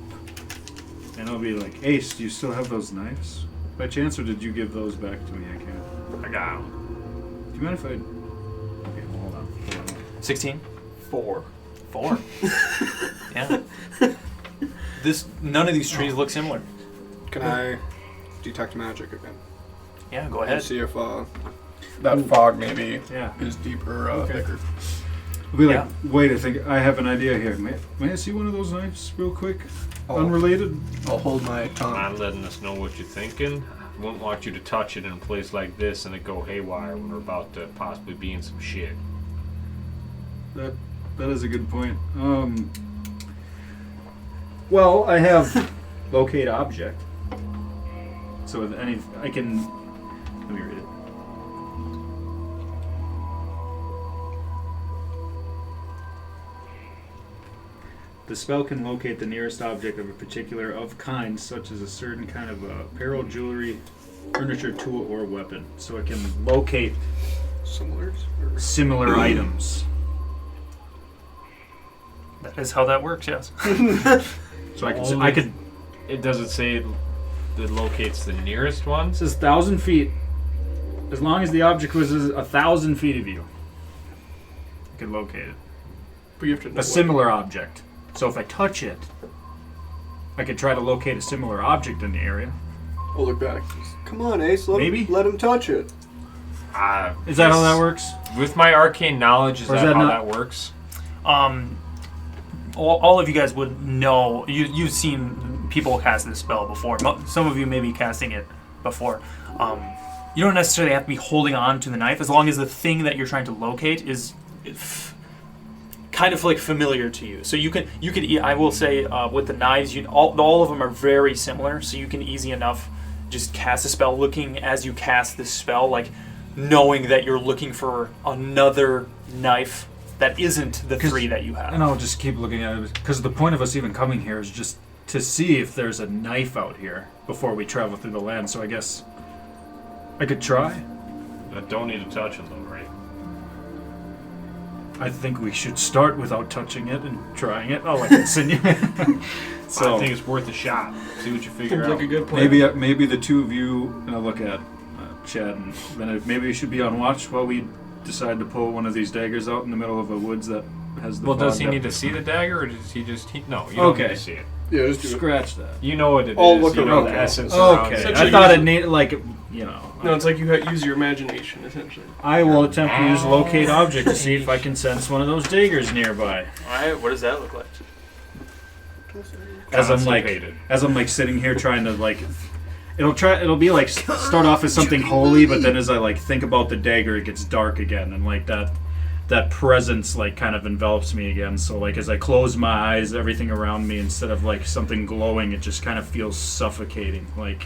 and I'll be like, Ace, do you still have those knives? By chance, or did you give those back to me? I can't. I got him. Do you mind if I... Okay, hold on. 16? 4. 4. Yeah. None of these trees look similar. Can I detect magic again? Yeah, go And ahead. see if that fog maybe Yeah. is deeper, thicker. I'll be like, wait, I think I have an idea here. May I see one of those knives real quick? Unrelated? I'll hold my tongue. I'm letting us know what you're thinking. I wouldn't want you to touch it in a place like this and it go haywire when we're about to possibly be in some shit. That is a good point. Well, I have locate object. So with any, I can. Let me read it. The spell can locate the nearest object of a particular of kind, such as a certain kind of apparel, jewelry, furniture, tool, or weapon. So it can locate similar items. That is how that works, yes. So I could. It doesn't say it locates the nearest one. It says 1,000 feet. As long as the object was 1,000 feet of you, you could locate it. But you have to know A similar object. So if I touch it, I could try to locate a similar object in the area. Oh, look back. Come on, Ace. Let him touch it. Is that how that works? With my arcane knowledge, is Or is that that how not- that works? All of you guys would know. You've seen people cast this spell before. Some of you may be casting it before. You don't necessarily have to be holding on to the knife as long as the thing that you're trying to locate is kind of like familiar to you. So you can. I will say with the knives, all of them are very similar. So you can easy enough just cast a spell, looking as you cast this spell, like knowing that you're looking for another knife that isn't the 3 that you have. And I'll just keep looking at it, because the point of us even coming here is just to see if there's a knife out here before we travel through the land. So I guess I could try. I don't need to touch them though, right? I think we should start without touching it and trying it. I'll insinuate. So I think it's worth a shot. See what you figure Seems out. like a good plan. Maybe the two of you, and I'll look at Chad, and then maybe we should be on watch while we decide to pull one of these daggers out in the middle of a woods that has the. Well, does he fog need to see the dagger, or does he just? No, you don't need to see it. Yeah, just do it. Scratch that. You know what it Oh, is. look You know around. the essence around Okay, it. I Essentially thought use- it needed No, it's like you use your imagination, essentially. I will attempt to use locate object to see if I can sense one of those daggers nearby. Alright, what does that look like? As I'm Constipated. sitting here trying to it'll be like start off as something holy, but then as I think about the dagger, it gets dark again, and that that presence like kind of envelops me again. So like as I close my eyes, everything around me, instead of like something glowing, it just kind of feels suffocating, like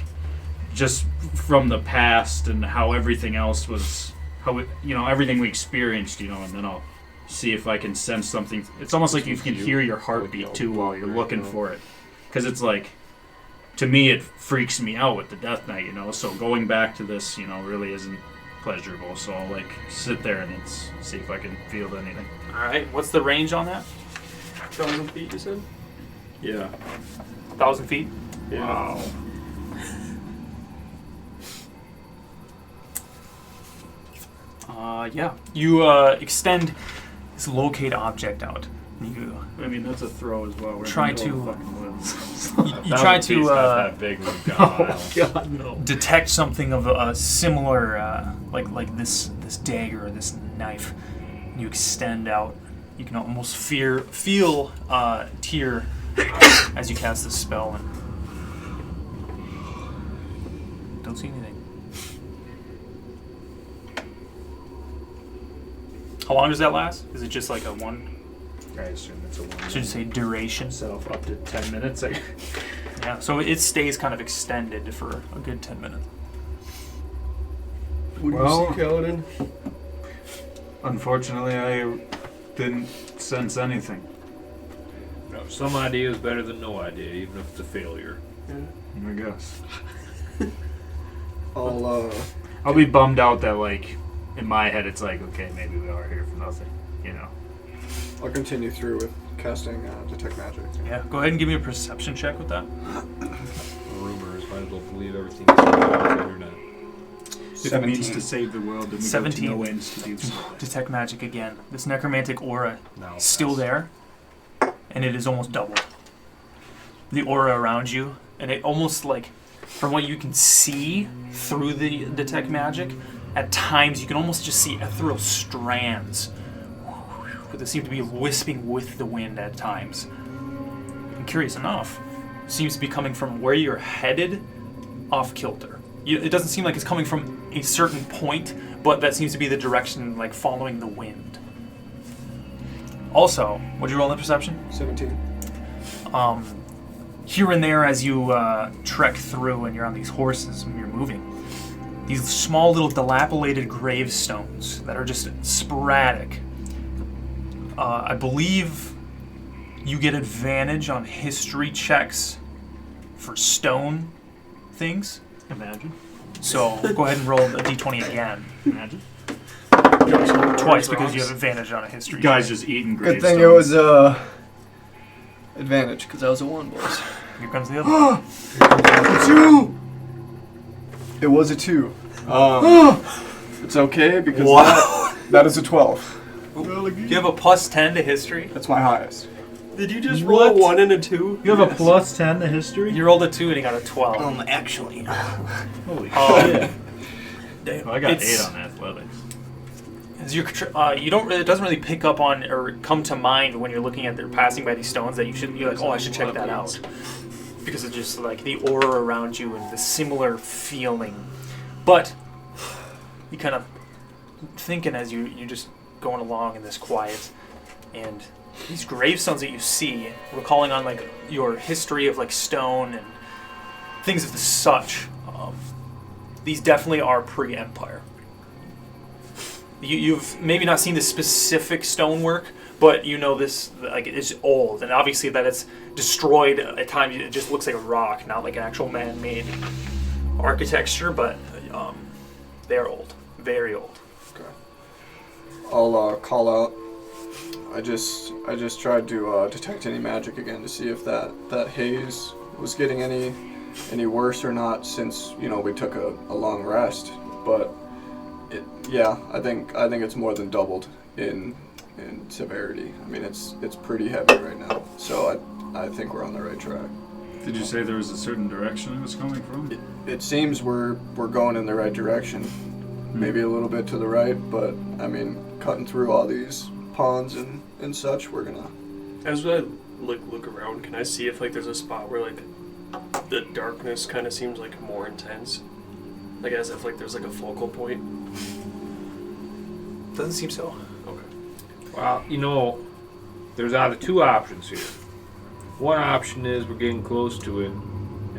just from the past and how everything else was, everything we experienced, and then I'll see if I can sense something. It's almost like you can hear your heartbeat too while you're looking for it, because it's like, to me, it freaks me out with the Death Knight, so going back to this, really isn't pleasurable. So I'll like sit there and see if I can feel anything. All right, what's the range on that? 1,000 feet, you said? Yeah. 1,000 feet? Yeah. Wow. Yeah. You extend this locate object out. I mean, that's a throw as well. We're Try in the middle to- of fucking woods. You try to Not that big when we've got miles. God, no. detect something of a similar, like this dagger or this knife. You extend out. You can almost feel tear as you cast this spell, and don't see anything. How long does that last? Is it just like a one? I assume it's a one. Should you say duration? Itself up to 10 minutes. Yeah, so it stays kind of extended for a good 10 minutes. What do Well- you see, Kaladin? Unfortunately, I didn't sense anything. No, some idea is better than no idea, even if it's a failure. I guess. I'll I'll be bummed out that, like, in my head, it's like, okay, maybe we are here for nothing, I'll continue through with casting detect magic. Yeah, go ahead and give me a perception check with that. Rumors, might as well believe everything you see on the internet. If it means to save the world, then we 17. go to no ends to do so. Detect magic again. This necromantic aura Now is still there, and it is almost doubled. The aura around you, and it almost like, from what you can see through the detect magic, at times you can almost just see ethereal strands that seem to be wisping with the wind at times. And curious enough, seems to be coming from where you're headed off kilter. It doesn't seem like it's coming from a certain point, but that seems to be the direction, like following the wind. Also, what'd you roll in perception? 17. Here and there, as you trek through and you're on these horses and you're moving, these small little dilapidated gravestones that are just sporadic. I believe you get advantage on history checks for stone things. Imagine. So go ahead and roll a d20 again. Imagine. Twice because you have advantage on a history Guys check. just eating Good gravestones. thing it was advantage, because that was a 1, boys. Here comes the other. A 2! It was a 2. It's okay, because that is a 12. Do you have a plus 10 to history? That's my highest. Did you just roll a 1 and a 2? You have a plus 10 to history? You rolled a 2 and you got a 12. Actually. Holy Um, shit. Well, I got it's- 8 on athletics. As you it doesn't really pick up on or come to mind when you're looking at they're passing by these stones that you should be like, oh, I should check that out, because it's just like the aura around you and the similar feeling. But you kind of thinking as you're just going along in this quiet, and these gravestones that you see, recalling on like your history of like stone and things of the such. These definitely are pre-Empire. You've maybe not seen the specific stonework, but you know this, like, it's old, and obviously that it's destroyed at times. It just looks like a rock, not like an actual man-made architecture, but they're old, very old. Okay. I'll call out. I just tried to detect any magic again to see if that haze was getting any worse or not, since we took a long rest, but. I think it's more than doubled in severity. I mean, it's pretty heavy right now. So I think we're on the right track. Did you say there was a certain direction it was coming from? It seems we're going in the right direction. Maybe a little bit to the right, but I mean, cutting through all these ponds and such, we're gonna. As I look around, can I see if like there's a spot where like the darkness kind of seems like more intense? Like as if like there's like a focal point. Doesn't seem so. Okay. Well, you know, there's either two options here. One option is we're getting close to it,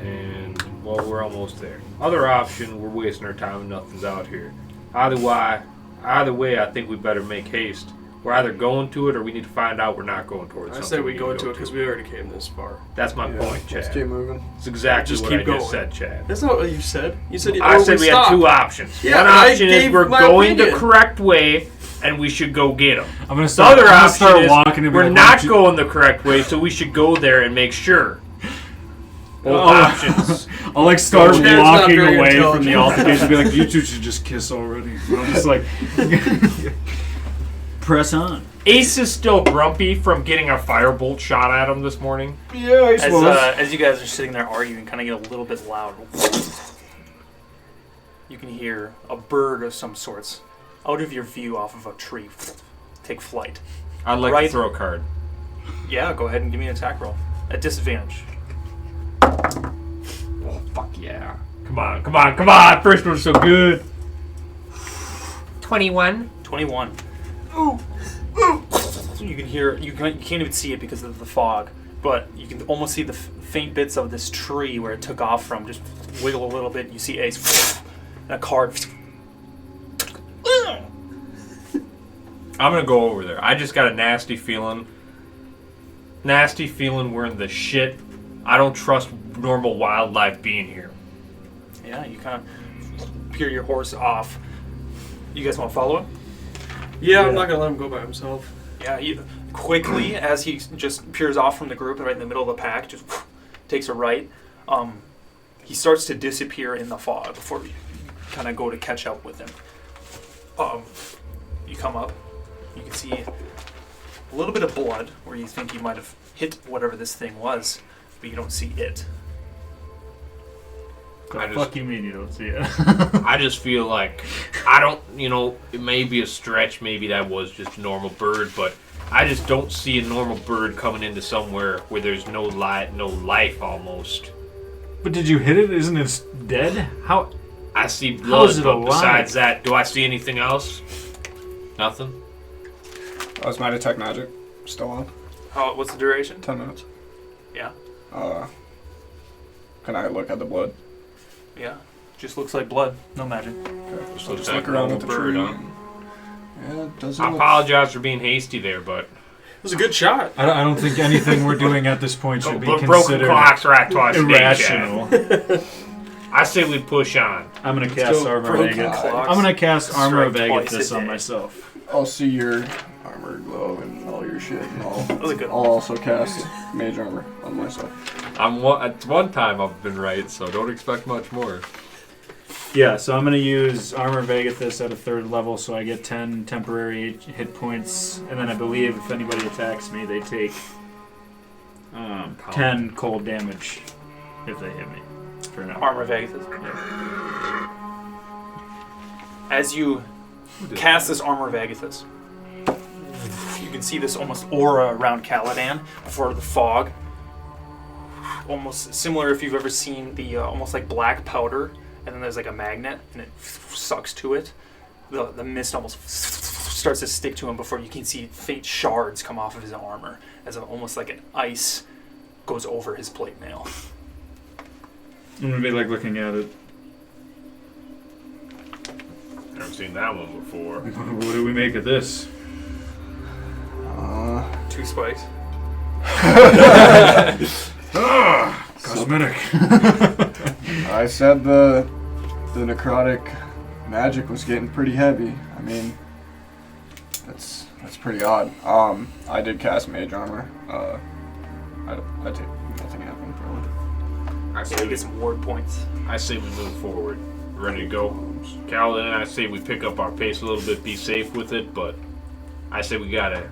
and, well, we're almost there. Other option, we're wasting our time and nothing's out here. Either way, I think we better make haste. We're either going to it or we need to find out we're not going towards I something. say we go to it because we already came this far. That's my point, Chad. Let's keep moving. It's exactly Just what keep I going. just said, Chad. That's not what you said. You said I said we had two options. Yeah, One I option is gave we're my going the opinion. correct way and we should go get them. I'm gonna The start. other I'm gonna option start is walking and be we're like, not "Why don't going the correct way, so we should go there and make sure. Both Oh. options. I'll like start Chad's not walking very away from the intelligent. altercation and be like, you two should just kiss already. And I'm just like, press on. Ace is still grumpy from getting a firebolt shot at him this morning. Yeah, I suppose. As you guys are sitting there arguing, kind of get a little bit loud. You can hear a bird of some sorts out of your view off of a tree take flight. I'd like Right. to throw a card. Yeah, go ahead and give me an attack roll. At disadvantage. Oh, fuck yeah. Come on. First one's so good. 21. 21. You can hear, you can't even see it because of the fog, but you can almost see the faint bits of this tree where it took off from. Just wiggle a little bit, and you see Ace and a card. I'm gonna go over there. I just got a nasty feeling. Nasty feeling we're in the shit. I don't trust normal wildlife being here. Yeah, you kind of peer your horse off. You guys want to follow him? Yeah, I'm not gonna let him go by himself. Yeah, you quickly, as he just peers off from the group and right in the middle of the pack, just takes a right. He starts to disappear in the fog before you kind of go to catch up with him. You come up, you can see a little bit of blood where you think you might have hit whatever this thing was, but you don't see it. The fuck you mean you don't see it? I just feel like, I don't, it may be a stretch, maybe that was just a normal bird, but I just don't see a normal bird coming into somewhere where there's no light, no life almost. But did you hit it? Isn't it dead? How? I see How blood, is it but alive? besides that, do I see anything else? Nothing? Is my detect magic still on? What's the duration? 10 minutes. Yeah. Can I look at the blood? Yeah. Just looks like blood. No magic. Okay. So Just that look around normal at the bird, tree. huh? Yeah, it doesn't I look... apologize for being hasty there, but It was a good shot. I don't think anything we're doing at this point should be broken considered clocks right twice a day, irrational. Chad. I say we push on. I'm gonna cast Still Armor broken Vega. clocks. I'm gonna cast Armor Strike Vega twice this a on day. myself. I'll see your armor glove and all your shit, and That was a good I'll one. also cast mage armor on myself. At one time I've been right, so don't expect much more. Yeah, so I'm gonna use Armor Vegathis at a 3rd level, so I get 10 temporary hit points, and then I believe if anybody attacks me, they take 10 cold damage if they hit me. For now. Armor Vegathis. As you cast this Armor Vegathis, you can see this almost aura around Caladan before the fog. Almost similar if you've ever seen the almost like black powder, and then there's like a magnet, and it sucks to it. The mist almost starts to stick to him before you can see faint shards come off of his armor, as almost like an ice goes over his plate mail. I'm gonna be like looking at it. Never seen that one before. What do we make of this? 2 spikes. Cosmetic. I said the necrotic magic was getting pretty heavy. I mean, that's pretty odd. I did cast mage armor. I take nothing happened probably. I So say, you get some ward points. I say we move forward. Ready to go. Calvin and I say we pick up our pace a little bit, be safe with it, but I say we gotta,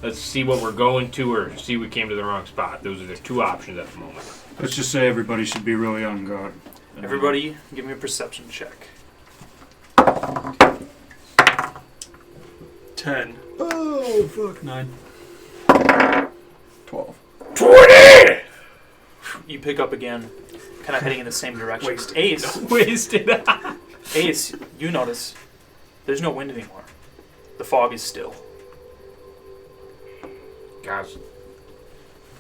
let's see what we're going to or see we came to the wrong spot. Those are the 2 options at the moment. Let's just say everybody should be really on guard. Everybody, give me a perception check. 10. Oh, fuck. 9. 12. 20! You pick up again, kind of heading in the same direction. Wasted. Ace, Wasted. Ace, you notice there's no wind anymore. The fog is still. Guys,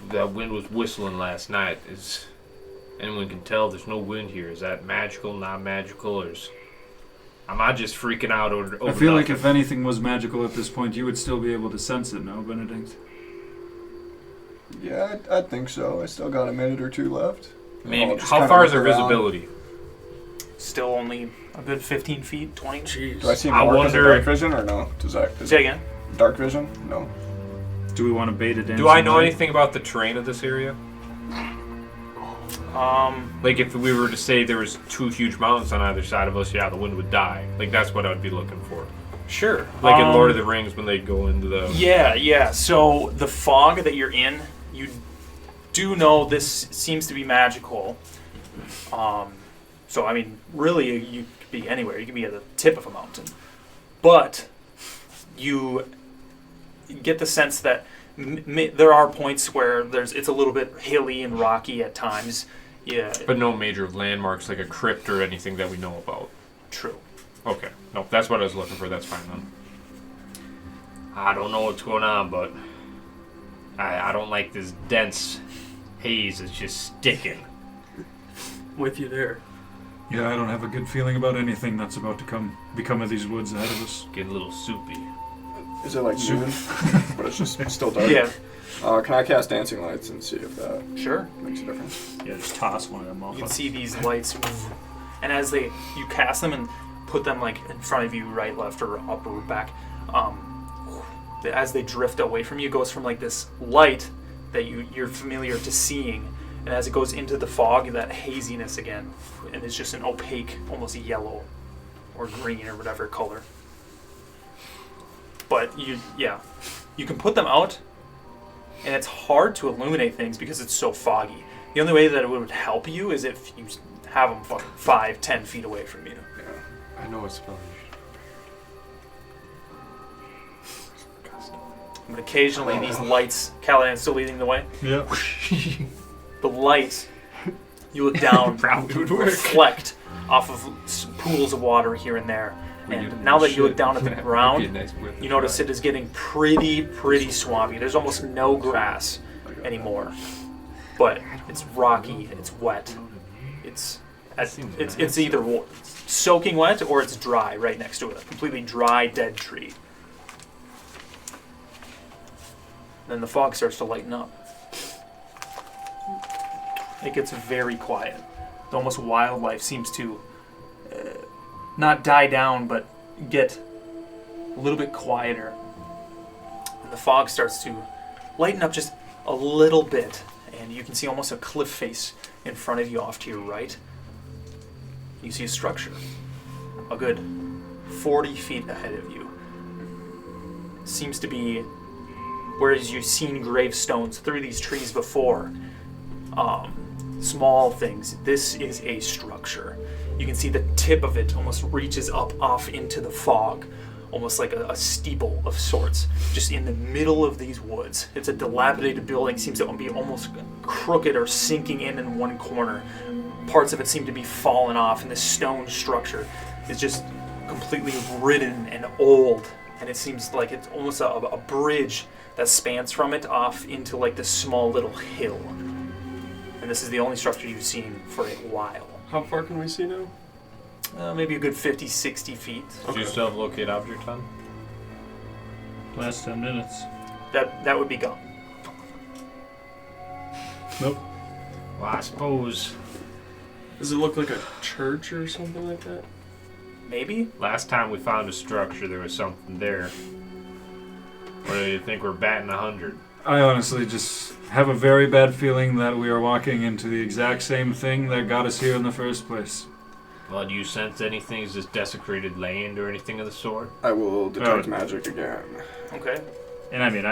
that wind was whistling last night. Is anyone can tell there's no wind here? Is that magical, not magical, or am I just freaking out over I feel like nothing? if anything was magical at this point, you would still be able to sense it, no, Benedict? Yeah, I think so. I still got a minute or two left. Maybe. I'll just How kinda far is look our around. visibility? Still only a good 15 feet, 20. Jeez. Do I see I more because of wonder- dark vision or no? Does that is Say it again. dark vision? No. Do we want to bait it in? Do I some know way? anything about the terrain of this area? Like if we were to say there was 2 huge mountains on either side of us, yeah, the wind would die. Like that's what I would be looking for. Sure. Like in Lord of the Rings when they go into the... Yeah. So the fog that you're in, you do know this seems to be magical. So I mean, really, you could be anywhere. You could be at the tip of a mountain, but you get the sense that there are points where it's a little bit hilly and rocky at times. Yeah. But no major landmarks like a crypt or anything that we know about. True. Okay. No, that's what I was looking for. That's fine then. I don't know what's going on, but I don't like this dense haze that's just sticking. With you there. Yeah, I don't have a good feeling about anything that's about to become of these woods ahead of us. Getting a little soupy. Is it like noon? But it's just still dark. Yeah. Can I cast dancing lights and see if that Sure. makes a difference? Yeah, just toss one of them off. You can see these lights, and as you cast them and put them like in front of you, right, left, or up or back, as they drift away from you, it goes from like this light that you're familiar to seeing, and as it goes into the fog, that haziness again, and it's just an opaque, almost yellow or green or whatever color. But you can put them out, and it's hard to illuminate things because it's so foggy. The only way that it would help you is if you have them fucking 5-10 feet away from you. I know it's spelling. But occasionally these lights, Callahan's still leading the way. Yeah. The lights, you look down, Probably would work. reflect off of pools of water here and there. And now that you look down at the ground, you notice it is getting pretty swampy. There's almost no grass anymore. But it's rocky, it's wet. It's either soaking wet or it's dry right next to it. A completely dry, dead tree. Then the fog starts to lighten up. It gets very quiet. The almost wildlife seems to not die down, but get a little bit quieter. And the fog starts to lighten up just a little bit, and you can see almost a cliff face in front of you off to your right. You see a structure, a good 40 feet ahead of you. Seems to be, whereas you've seen gravestones through these trees before, small things, this is a structure. You can see the tip of it almost reaches up off into the fog, almost like a steeple of sorts, just in the middle of these woods. It's a dilapidated building, seems to be almost crooked or sinking in one corner. Parts of it seem to be fallen off, and this stone structure is just completely ridden and old, and it seems like it's almost a bridge that spans from it off into like this small little hill. And this is the only structure you've seen for a while. How far can we see now? Maybe a good 50, 60 feet. Do you still have locate object on? Last 10 minutes. That would be gone. Nope. Well, I suppose Does it look like a church or something like that? Maybe? last time we found a structure, there was something there. Or do you think we're batting 100? I honestly just have a very bad feeling that we are walking into the exact same thing that got us here in the first place. Well, do you sense anything? Is this desecrated land or anything of the sort? I will detect Oh. magic again. Okay. And I mean, How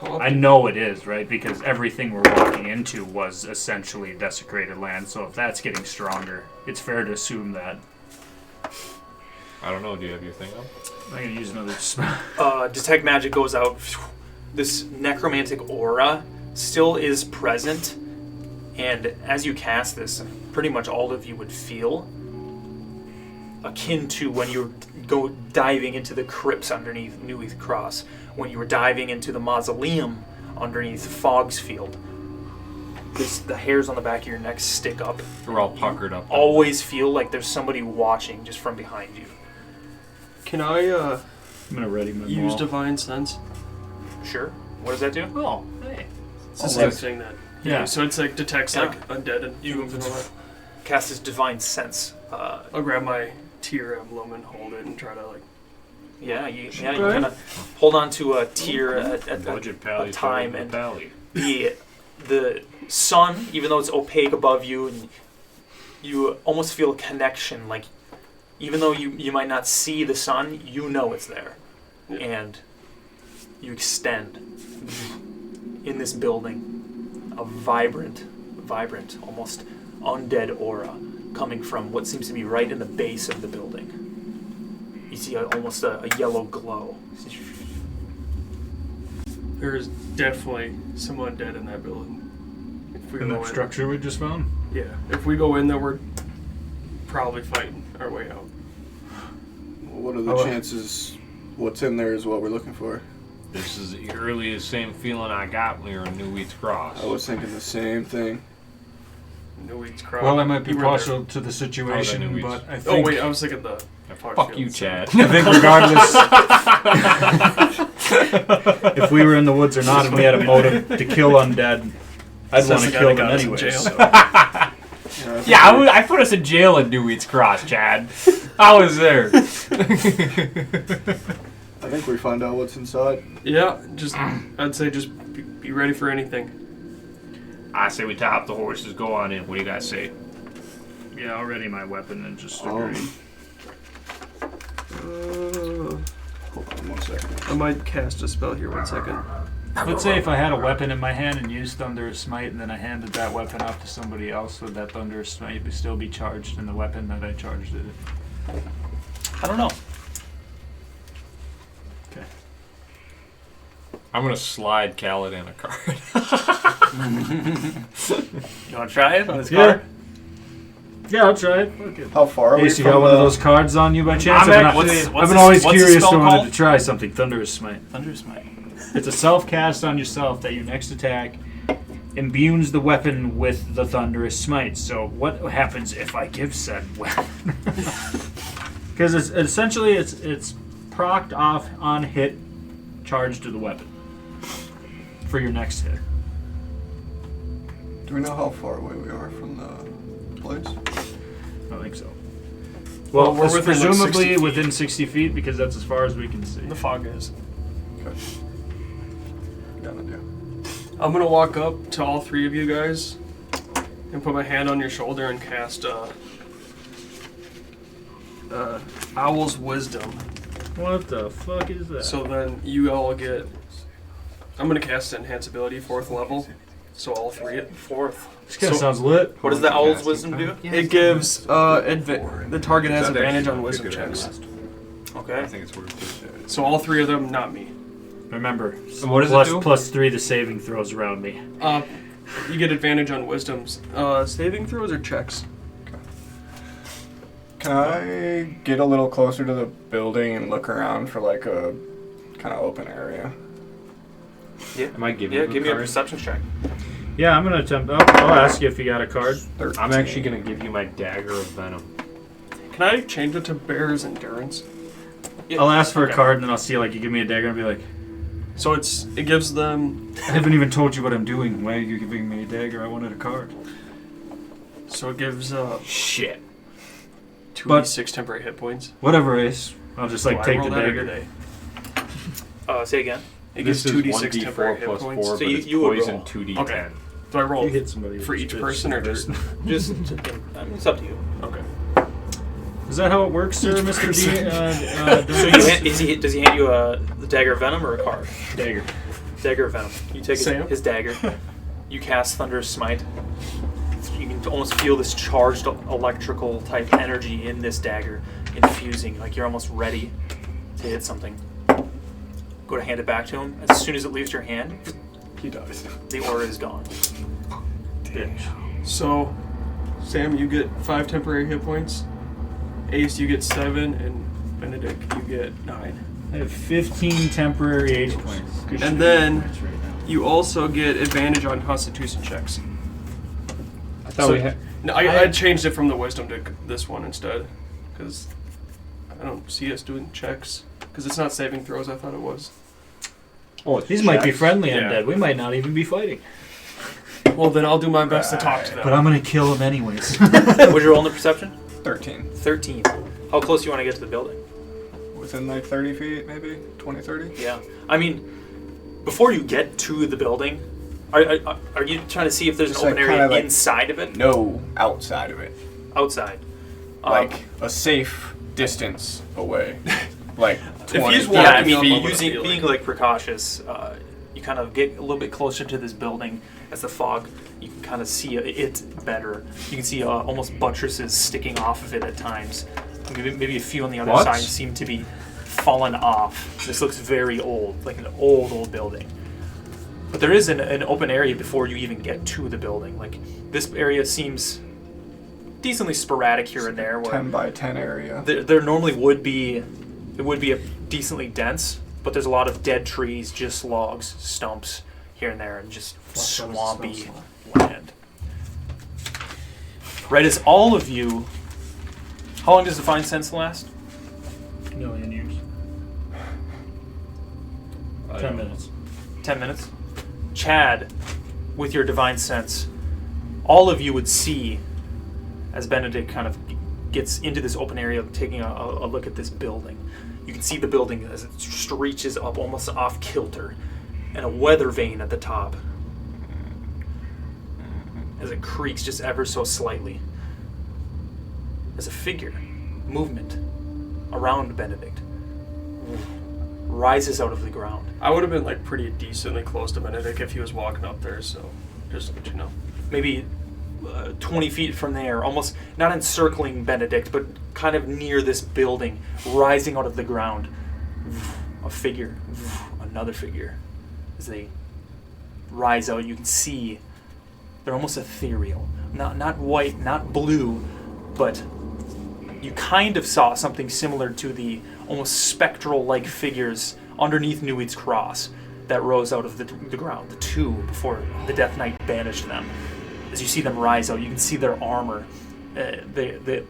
I often- know it is, right? Because everything we're walking into was essentially desecrated land. So if that's getting stronger, it's fair to assume that. I don't know. Do you have your thing up? I'm going to use another spell. Detect magic goes out. This necromantic aura still is present, and as you cast this, pretty much all of you would feel akin to when you go diving into the crypts underneath Newith Cross, when you were diving into the mausoleum underneath Fog's field. The hairs on the back of your neck stick up. We're all puckered up. Always feel like there's somebody watching just from behind you. Can I I'm gonna ready my use ball. divine sense? Sure. What does that do? Oh, hey. It's the same thing that. Yeah. So it's like detects Yeah. like undead and You and all that. cast this divine sense. I'll grab my tier emblem and hold it and try to like. You kind of hold on to a tier at Budget a pally, time, and pally. the sun, even though it's opaque above you, and you almost feel a connection. Like even though you might not see the sun, you know it's there, and you extend in this building a vibrant, almost undead aura coming from what seems to be right in the base of the building. You see almost a yellow glow. There's definitely some undead in that building. If we In go that in, structure we just found? yeah. If we go in there, we're probably fighting our way out. What are the chances what's in there is what we're looking for? This is eerily the same feeling I got when we were in New Wheats Cross. I was thinking the same thing. No weeds crop. Well, I might be You were there. partial to the situation, Oh, then but I Oh think... wait, I was thinking the. Fuck you, Chad. I think regardless if we were in the woods or not and we had a motive to kill undead, I'd want to kill them anyway. So. Yeah, I put us in jail in New Wheats Cross, Chad. I was there. I think we find out what's inside. Yeah, just I'd say just be ready for anything. I say we tie up the horses, go on in. What do you guys say? Yeah, I'll ready my weapon and just Um, agree. Hold on 1 second. I might cast a spell here. 1 second. Let's say if I had a weapon in my hand and used Thunderous Smite and then I handed that weapon off to somebody else, would that Thunderous Smite still be charged in the weapon that I charged it? I don't know. Okay. I'm going to slide Kaladin a card. You want to try it on this Yeah. card? Yeah, I'll try it. Fuck it. How far are we Ace, you from got one of the- those cards on you by chance? I'm I've what's been this- always what's the curious spell and wanted called? to try something. Thunderous Smite. Thunder Smite. It's a self-cast on yourself that your next attack imbues the weapon with the Thunderous Smite. So what happens if I give said weapon? Because it's essentially it's procced off on hit, charge to the weapon for your next hit. Do we know how far away we are from the place? I think so. Well, Well, we're it's within, like, 60 presumably feet. within 60 feet because that's as far as we can see. The fog is. Okay. Got an idea. I'm gonna walk up to all three of you guys and put my hand on your shoulder and cast Owl's Wisdom. What the fuck is that? So then you all get. I'm gonna cast Enhance Ability, 4th level. So all three. Fourth. This kind of so- sounds lit. What does the Owl's Wisdom do? It gives the target has advantage on Wisdom checks. Okay. think it's worth it. So all three of them, not me. Remember, And what does it plus, do? +3 to saving throws around me. You get advantage on Wisdom's saving throws or checks. Can I get a little closer to the building and look around for like a kind of open area? Am I giving Yeah, you give me a card? perception check. Yeah, I'm gonna attempt. I'll ask you if you got a card. 13. I'm actually going to give you my Dagger of Venom. Can I change it to Bear's Endurance? I'll ask for Okay. a card and then I'll see like you give me a dagger and be like, So it gives them. I haven't even told you what I'm doing. Why are you giving me a dagger? I wanted a card. So it gives Shit. 2d6 temporary hit points. Whatever, Ace. I'll just like Do I take roll the that or dagger. do they? Say again. It gives 2d6 temporary hit points. So but you- it's you would poison roll. 2d10. Okay. Do I roll You hit somebody for with each spit, person or just- just? It's up to you. Okay. Is that how it works, sir, Mr. D? So does he hand you the dagger of venom or a card? dagger. Dagger of venom. You take Sam? his dagger. You cast Thunderous Smite. You can almost feel this charged electrical type energy in this dagger infusing, like you're almost ready to hit something. Go to hand it back to him. As soon as it leaves your hand, He dies. the aura is gone. So, Sam, you get 5 temporary hit points. Ace, you get 7, and Benedict, you get 9. I have 15 temporary H points. And then You also get advantage on Constitution checks. I thought we had. No, I changed it from the Wisdom to this one instead, because I don't see us doing checks. Because it's not saving throws. I thought it was. Oh, These might be checks? friendly Yeah. undead. We might not even be fighting. Well, then I'll do my best to talk to them. But I'm gonna kill him anyways. What's your roll in the perception? 13. 13. How close do you want to get to the building? Within like 30 feet, maybe 20, 30. Yeah. I mean, before you get to the building, are you trying to see if there's Just an open like area kinda like- inside of it? No, outside of it, Outside. like a safe distance away, like 20. he's Yeah, I walking up, mean, I'm gonna feel being like- like precautious, you kind of get a little bit closer to this building as the fog. You can kind of see it better. You can see almost buttresses sticking off of it at times. Maybe a few on the other What? side seem to be fallen off. This looks very old, like an old building. But there is an open area before you even get to the building. Like this area seems decently sporadic here and there. Where 10 by 10 area. there normally would be, it would be a decently dense, but there's a lot of dead trees, just logs, stumps here and there, and just swampy land. Right as all of you, how long does Divine Sense last? A million years. 10 minutes. 10 minutes. Chad, with your Divine Sense, all of you would see as Benedict kind of gets into this open area, taking a look at this building. You can see the building as it reaches up almost off kilter, and a weather vane at the top as it creaks just ever so slightly. There's a figure, movement around Benedict, rises out of the ground. I would have been like pretty decently close to Benedict if he was walking up there. So just to let you know. Maybe 20 feet from there, almost not encircling Benedict, but kind of near this building, rising out of the ground. A figure, another figure. As they rise out, you can see they're almost ethereal. Not white, not blue, but you kind of saw something similar to the almost spectral-like figures underneath Nuid's cross that rose out of the ground, the two before the Death Knight banished them. As you see them rise out, you can see their armor,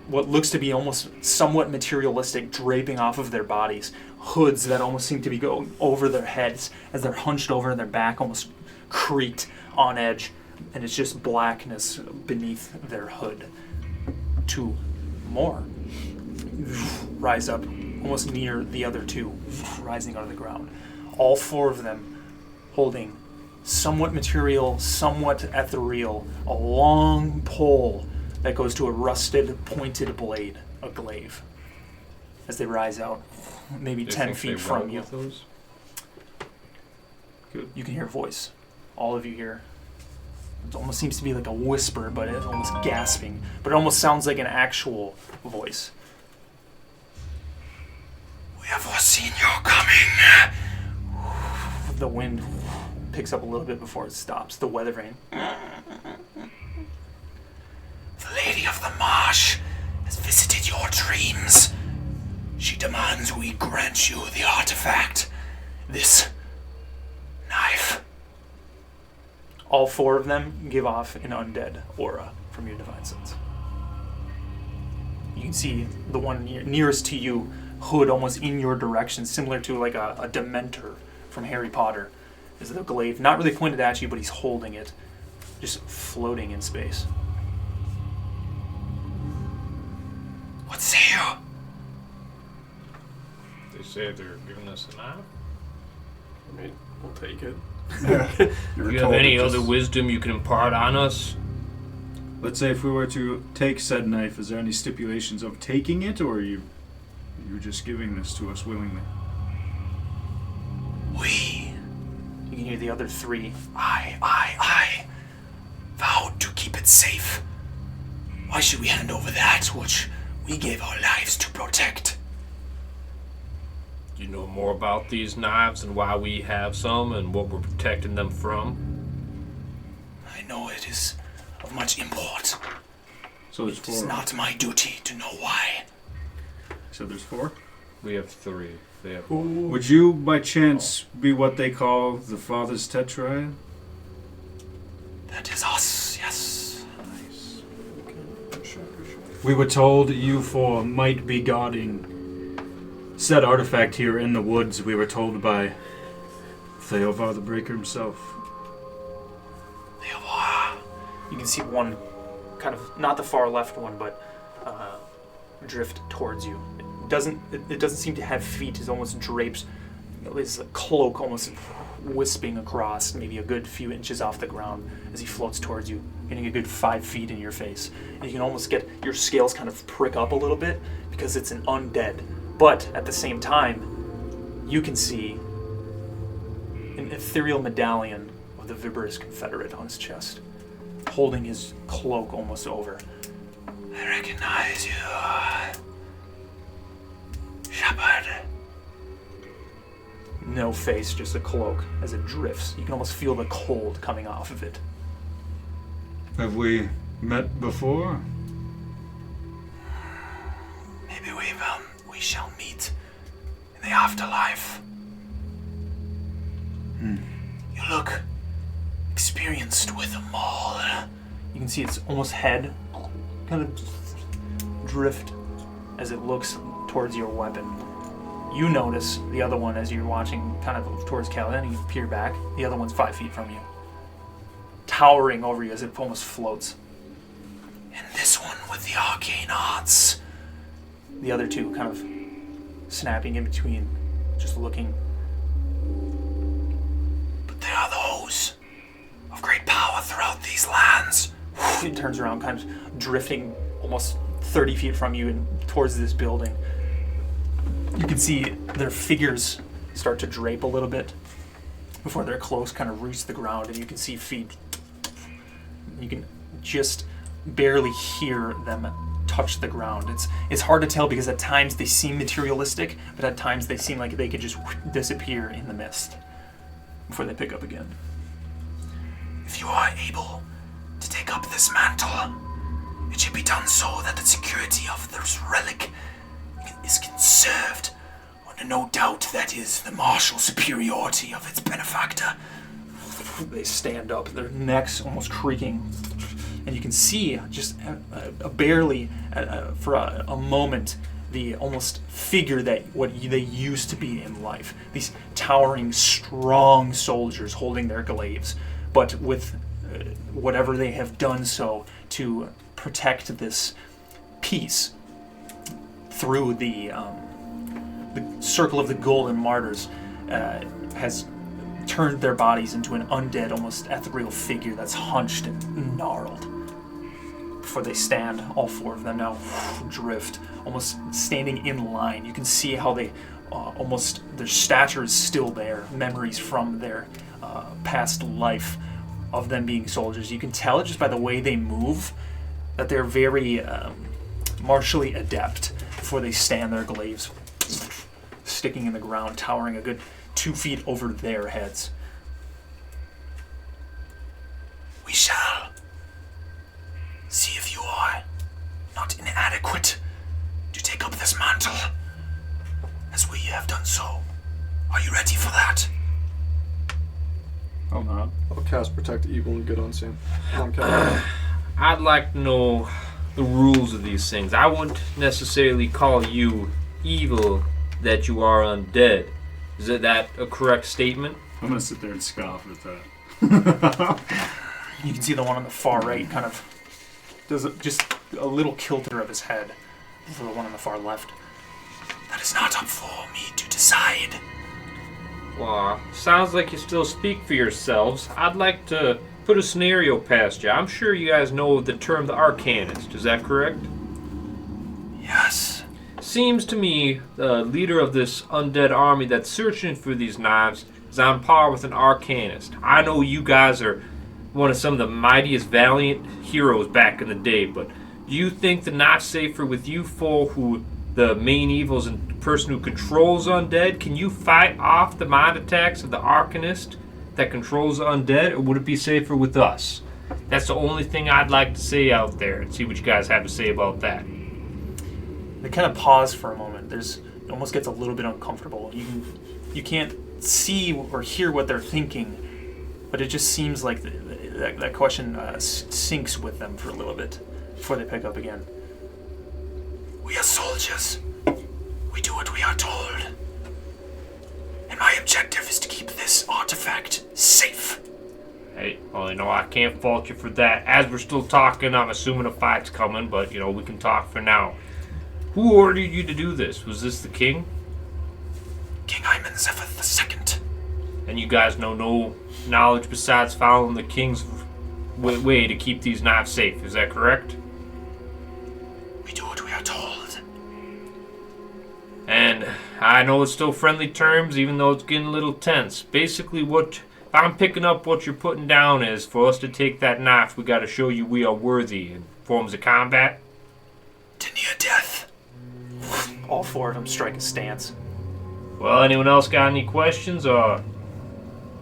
what looks to be almost somewhat materialistic, draping off of their bodies, hoods that almost seem to be going over their heads as they're hunched over and their back almost creaked on edge, and it's just blackness beneath their hood. Two more rise up almost near the other two, rising out of the ground. All four of them holding somewhat material, somewhat ethereal, a long pole that goes to a rusted, pointed blade, a glaive. As they rise out, maybe Do you 10 think feet they from roll you. with those? You can hear a voice. All of you hear. It almost seems to be like a whisper, but it's almost gasping. But it almost sounds like an actual voice. We have foreseen your coming. The wind picks up a little bit before it stops. The weather vane. The Lady of the Marsh has visited your dreams. She demands we grant you the artifact. This knife. All four of them give off an undead aura from your Divine Sense. You can see the one nearest to you, hood almost in your direction, similar to like a Dementor from Harry Potter. Is the glaive not really pointed at you, but he's holding it, just floating in space. What say you? They say they're giving us a knife. I mean, we'll take it. You were Do you have told any to just- other wisdom you can impart on us? Let's say if we were to take said knife, is there any stipulations of taking it, or are you just giving this to us willingly? You can hear the other three. I vowed to keep it safe. Why should we hand over that which we gave our lives to protect? Do you know more about these knives and why we have some and what we're protecting them from? I know it is of much import. So there's It is four. not my duty to know why. So there's four. We have 3. They have Would you, by chance, be what they call the Father's Tetrad? That is us, yes. nice. We were told you four might be guarding said artifact here in the woods. We were told by Theovar the Breaker himself. You can see one, kind of not the far left one, but drift towards you. It doesn't seem to have feet. It almost drapes his cloak, almost wisping across, maybe a good few inches off the ground as he floats towards you, getting a good 5 feet in your face. And you can almost get your scales kind of prick up a little bit because it's an undead. But at the same time, you can see an ethereal medallion of the Viberous Confederate on his chest, holding his cloak almost over. I recognize you, Shepherd. No face, just a cloak as it drifts. You can almost feel the cold coming off of it. Have we met before? Maybe we shall meet in the afterlife. You look experienced with them all. You can see its almost head kind of drift as it looks towards your weapon. You notice the other one as you're watching kind of towards Kaladin, you peer back. The other one's 5 feet from you, towering over you as it almost floats. And this one with the arcane arts. The other two kind of snapping in between, just looking. But they are those of great power throughout these lands. He turns around, kind of drifting almost 30 feet from you and towards this building. You can see their figures start to drape a little bit before their clothes kind of reach the ground, and you can see feet. You can just barely hear them touch the ground. It's hard to tell because at times they seem materialistic, but at times they seem like they could just disappear in the mist before they pick up again. If you are able to take up this mantle, it should be done so that the security of this relic is conserved, under no doubt that is the martial superiority of its benefactor. They stand up, their necks almost creaking, and you can see just barely for a moment the almost figure that what they used to be in life. These towering, strong soldiers holding their glaives, but with whatever they have done so to protect this peace through the circle of the golden martyrs has turned their bodies into an undead, almost ethereal figure that's hunched and gnarled. Before they stand, all 4 of them now drift, almost standing in line. You can see how they almost, their stature is still there, memories from their past life of them being soldiers. You can tell just by the way they move that they're very martially adept before they stand their glaives sticking in the ground, towering a good 2 feet over their heads. We shall see if you are not inadequate to take up this mantle, as we have done so. Are you ready for that? Oh, not. I'll cast Protect Evil and Good on Sam. On Kaladin. I'd like to know the rules of these things. I wouldn't necessarily call you evil that you are undead. Is that a correct statement? I'm gonna sit there and scoff at that. You can see the one on the far right kind of does just a little kilter of his head for the one on the far left. That is not up for me to decide. Well, sounds like you still speak for yourselves. I'd like to put a scenario past you. I'm sure you guys know the term the Arcanist. Is that correct? Yes. Seems to me the leader of this undead army that's searching for these knives is on par with an Arcanist. I know you guys are one of some of the mightiest valiant heroes back in the day, but do you think the knife's safer with you four, who the main evil is the person who controls undead? Can you fight off the mind attacks of the Arcanist that controls the undead, or would it be safer with us? That's the only thing I'd like to say out there, and see what you guys have to say about that. They kind of pause for a moment. There's almost gets a little bit uncomfortable. You can't see or hear what they're thinking, but it just seems like that question sinks with them for a little bit before they pick up again. We are soldiers. We do what we are told. And my objective is to keep this artifact safe. Hey, well, I can't fault you for that. As we're still talking, I'm assuming a fight's coming, but, we can talk for now. Who ordered you to do this? Was this the king? King Hyman Zephyr II. And you guys know no knowledge besides following the king's way to keep these knives safe. Is that correct? We do what we are told. And I know it's still friendly terms, even though it's getting a little tense. Basically, if I'm picking up what you're putting down is, for us to take that knife, we got to show you we are worthy in forms of combat. To near death. All 4 of them strike a stance. Well, anyone else got any questions, or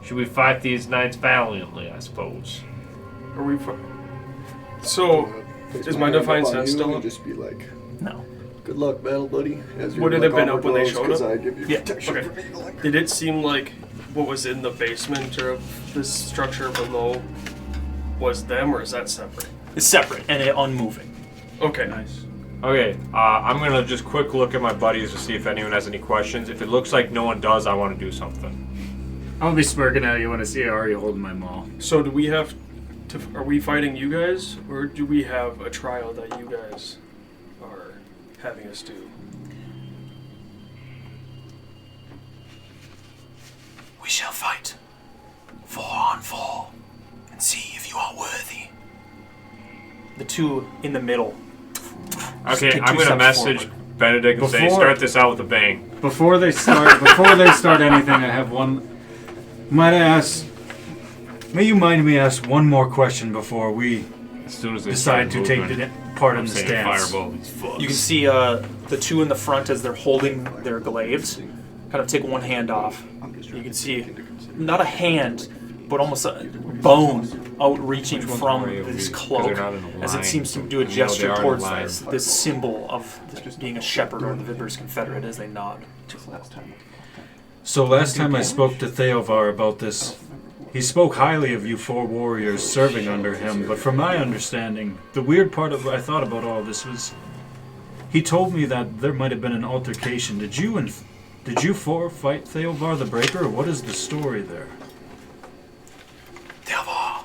should we fight these knights valiantly, I suppose? Are we? So, is my divine sense still up? Just be like, No. good luck, battle buddy. As Would it have been up when they showed up? I give you Yeah, protection okay. for me, like- Did it seem like what was in the basement or this structure below was them, or is that separate? It's separate and unmoving. Okay. Nice. Okay, I'm going to just quick look at my buddies to see if anyone has any questions. If it looks like no one does, I want to do something. I'll be smirking at you when I see you already holding my maul. So do we have to? Are we fighting you guys, or do we have a trial that you guys are having us do? We shall fight 4 on 4 and see if you are worthy. The 2 in the middle. Okay, Take I'm 2 going to steps message forward. Benedict and say, start this out with a bang. Before they start anything, I have one. May you mind me ask one more question before we As soon as they decide to start take moving, part in I'm the saying stance? fireball these fucks. You can see the 2 in the front as they're holding their glaives kind of take one hand off. You can see not a hand, but almost a bone outreaching from this cloak as it seems to do a gesture towards this symbol of being a shepherd or the Vipers Confederate as they nod. So last time I spoke to Theovar about this, he spoke highly of you 4 warriors serving under him, but from my understanding, the weird part of what I thought about all this was he told me that there might have been an altercation. Did you 4 fight Theovar the Breaker, or what is the story there? Theovar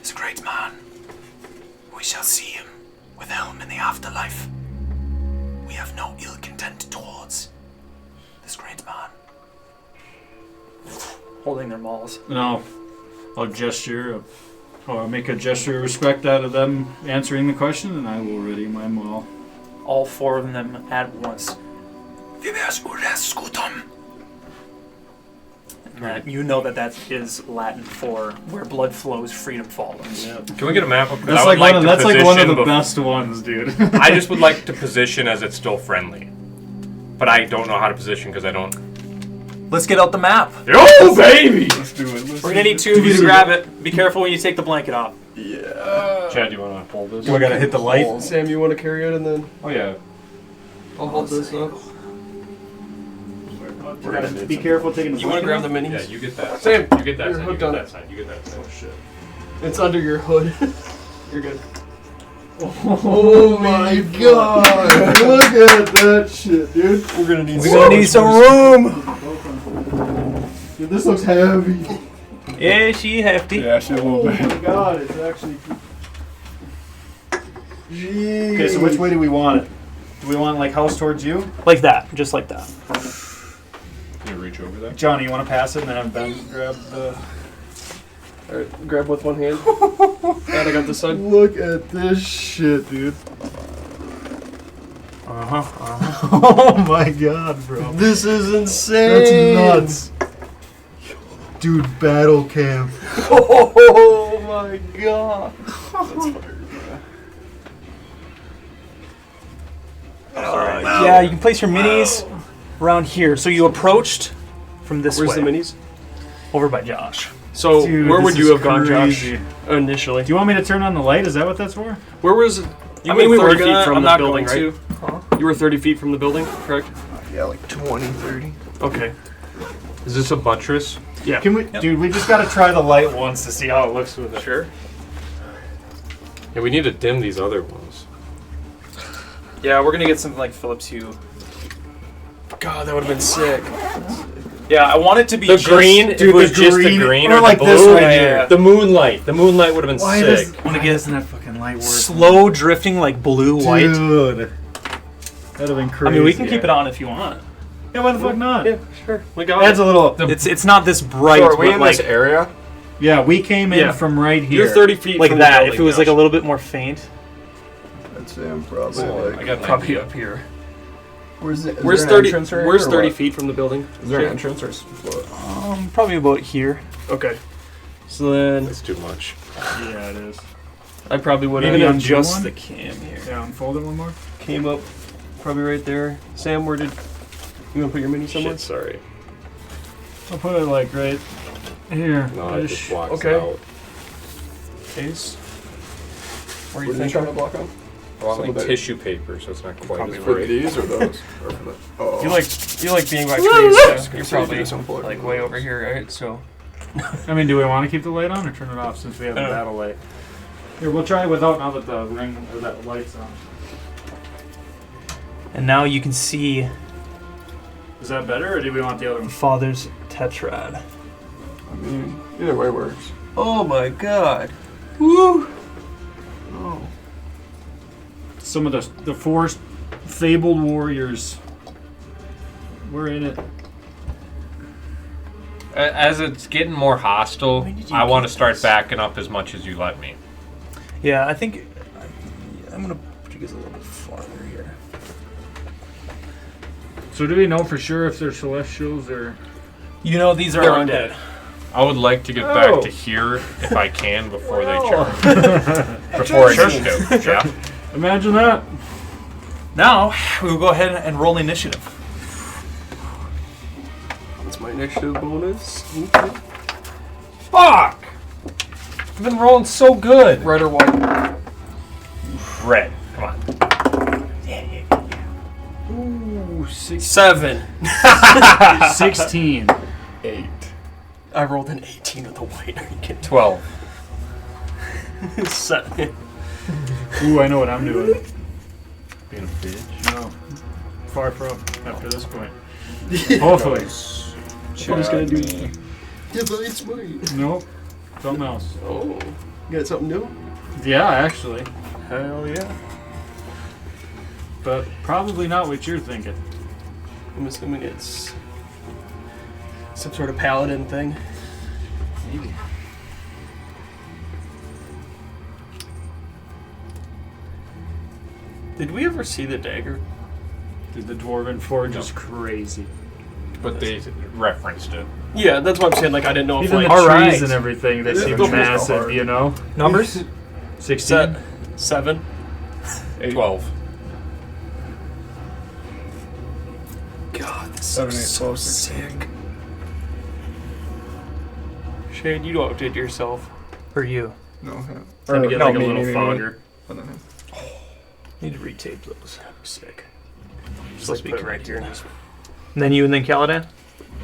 is a great man. We shall see him with Helm in the afterlife. We have no ill content towards this great man. Holding their mauls. No, I'll make a gesture of respect out of them answering the question, and I will ready my maul. All 4 of them at once. Vibers ures scutum. You know that is Latin for where blood flows, freedom follows. Yeah. Can we get a map? That's like one of the best ones, dude. I just would like to position as it's still friendly. But I don't know how to position because I don't... Let's get out the map. Oh, baby! Let's do it. We're gonna need 2 of you to grab it. Be careful when you take the blanket off. Yeah. Chad, do you want to hold this? I gotta hit the light. Sam, you want to carry it, and then Oh, yeah. I'll hold this up. Be careful taking the You want to grab the minis? Yeah, you get that. Sam, You get that you're side. You hooked get on that it. side. You get that side. Oh, shit. It's under your hood. You're good. Oh my god! Look at that shit, dude. We're gonna need. We're gonna need some room. Dude, this looks heavy. Yeah, she hefty. Yeah, she a little Oh bit. my god, it's actually. Jeez. Okay, so which way do we want it? Do we want like house towards you? Like that, just like that. Can you reach over there? Johnny, you want to pass it and then have Ben grab the... Alright, grab with one hand. And I got this side. Look at this shit, dude. Oh my god, bro. This is insane. That's nuts. Dude, battle camp. Oh my god. Yeah, you can place your minis around here. So you approached from this Where's way. the minis? Over by Josh. So Dude, where this would is you have gone, crazy. Josh? Initially. Do you want me to turn on the light? Is that what that's for? Where was it? You I mean, were we were 30 feet gonna- from I'm the not building, going right? You were 30 feet from the building, correct? Yeah, like 20, 30. Okay. Is this a buttress? Yeah. Can we, dude? We just gotta try the light once to see how it looks with it. Sure. Yeah, we need to dim these other ones. Yeah, we're gonna get something like Philips Hue. God, that would have been sick. Yeah, I want it to be The just, green, if it was just the green or like the this blue. right here. The moonlight. The moonlight would have been sick. I want to get us in that fucking light work. slow drifting like blue white. Dude. That'd have been I crazy. mean, we can keep it on if you want. Yeah, why the fuck not? Yeah, sure. We got Adds it. a little. It's not this bright, So are we but in like this area? Yeah, we came in Yeah. from right here. You're 30 feet like from that. the If building, it was like a Josh. little bit more faint. I'd say I'm probably I got an Probably idea. up here. Where's it? Where's 30? Where's 30 feet from the building? Is there an Shane? entrance or what? Probably about here. Okay. So then That's too much. Yeah, it is. I probably would Maybe have undo Adjust one? the cam here. Yeah, unfold it one more. came up probably right there. Sam, where did you want to put your mini somewhere? Shit, sorry. I'll put it like right here. No, I just blocked Okay. it out. Case. Where What you are you think? trying to block on? I want Some like of that- tissue paper, so it's not quite Probably as for bright. these or those? Or for the, oh. You like being by trees. So you're probably like way over here, right? So I mean, do we want to keep the light on or turn it off since we have the battle light? Here, we'll try it without now that the ring or that light's on. And now you can see Is that better, or do we want the other one? Father's Tetrad. I mean, either way works. oh my god. Woo! Oh. Some of the four fabled warriors. We're in it. As it's getting more hostile, When did you I want to get start this? backing up as much as you let me. Yeah, I think I'm gonna put you guys a little bit farther here. So do we know for sure if they're celestials or? You know these are They're undead. I would like to get Oh. back to here if I can before they charge. Oh. Before I do. Yeah. Imagine that. Now we will go ahead and roll initiative. That's my initiative bonus. Fuck! I've been rolling so good. Red or white? Red. Come on. Ooh, 7. 16. 8. I rolled an 18 with a white. Are you kidding? 12. 7. Ooh, I know what I'm doing. Being a bitch. No. Far from after this point. Hopefully. I'm just gonna do. Yeah, but it's mine. Nope. Something else. Oh, you got something new? Yeah, actually. Hell yeah. But probably not what you're thinking. I'm assuming it's some sort of paladin thing. Maybe. Did we ever see the dagger? Dude, the Dwarven Forge is crazy. But they referenced it. Yeah, that's what I'm saying. Like I didn't know if Even like the trees Alright. and everything, they Yeah, seem those are massive, hard. you know? Numbers? 16? 7. 12. God, this 7, 8, is so 12, 16. sick. Shane, you outdid yourself. For you. No, him. Trying to get no, like a me, little me, me. fogger. But then him. Need to retape those. Sick. Just Let's put it right here. And then you and then Caladan?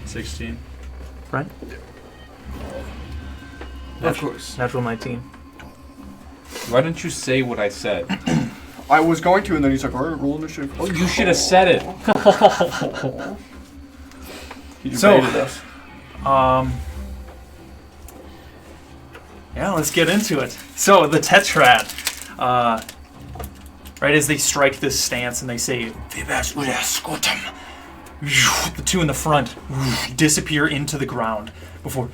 16. Right? Of course. Natural 19. Why didn't you say what I said? I was going to, and then he's like, alright, roll initiative. Oh, you should have said it. He So- baited us. Yeah, let's get into it. So the Tetrad, right as they strike this stance and they say, "Vibas Scotum," the two in the front disappear into the ground before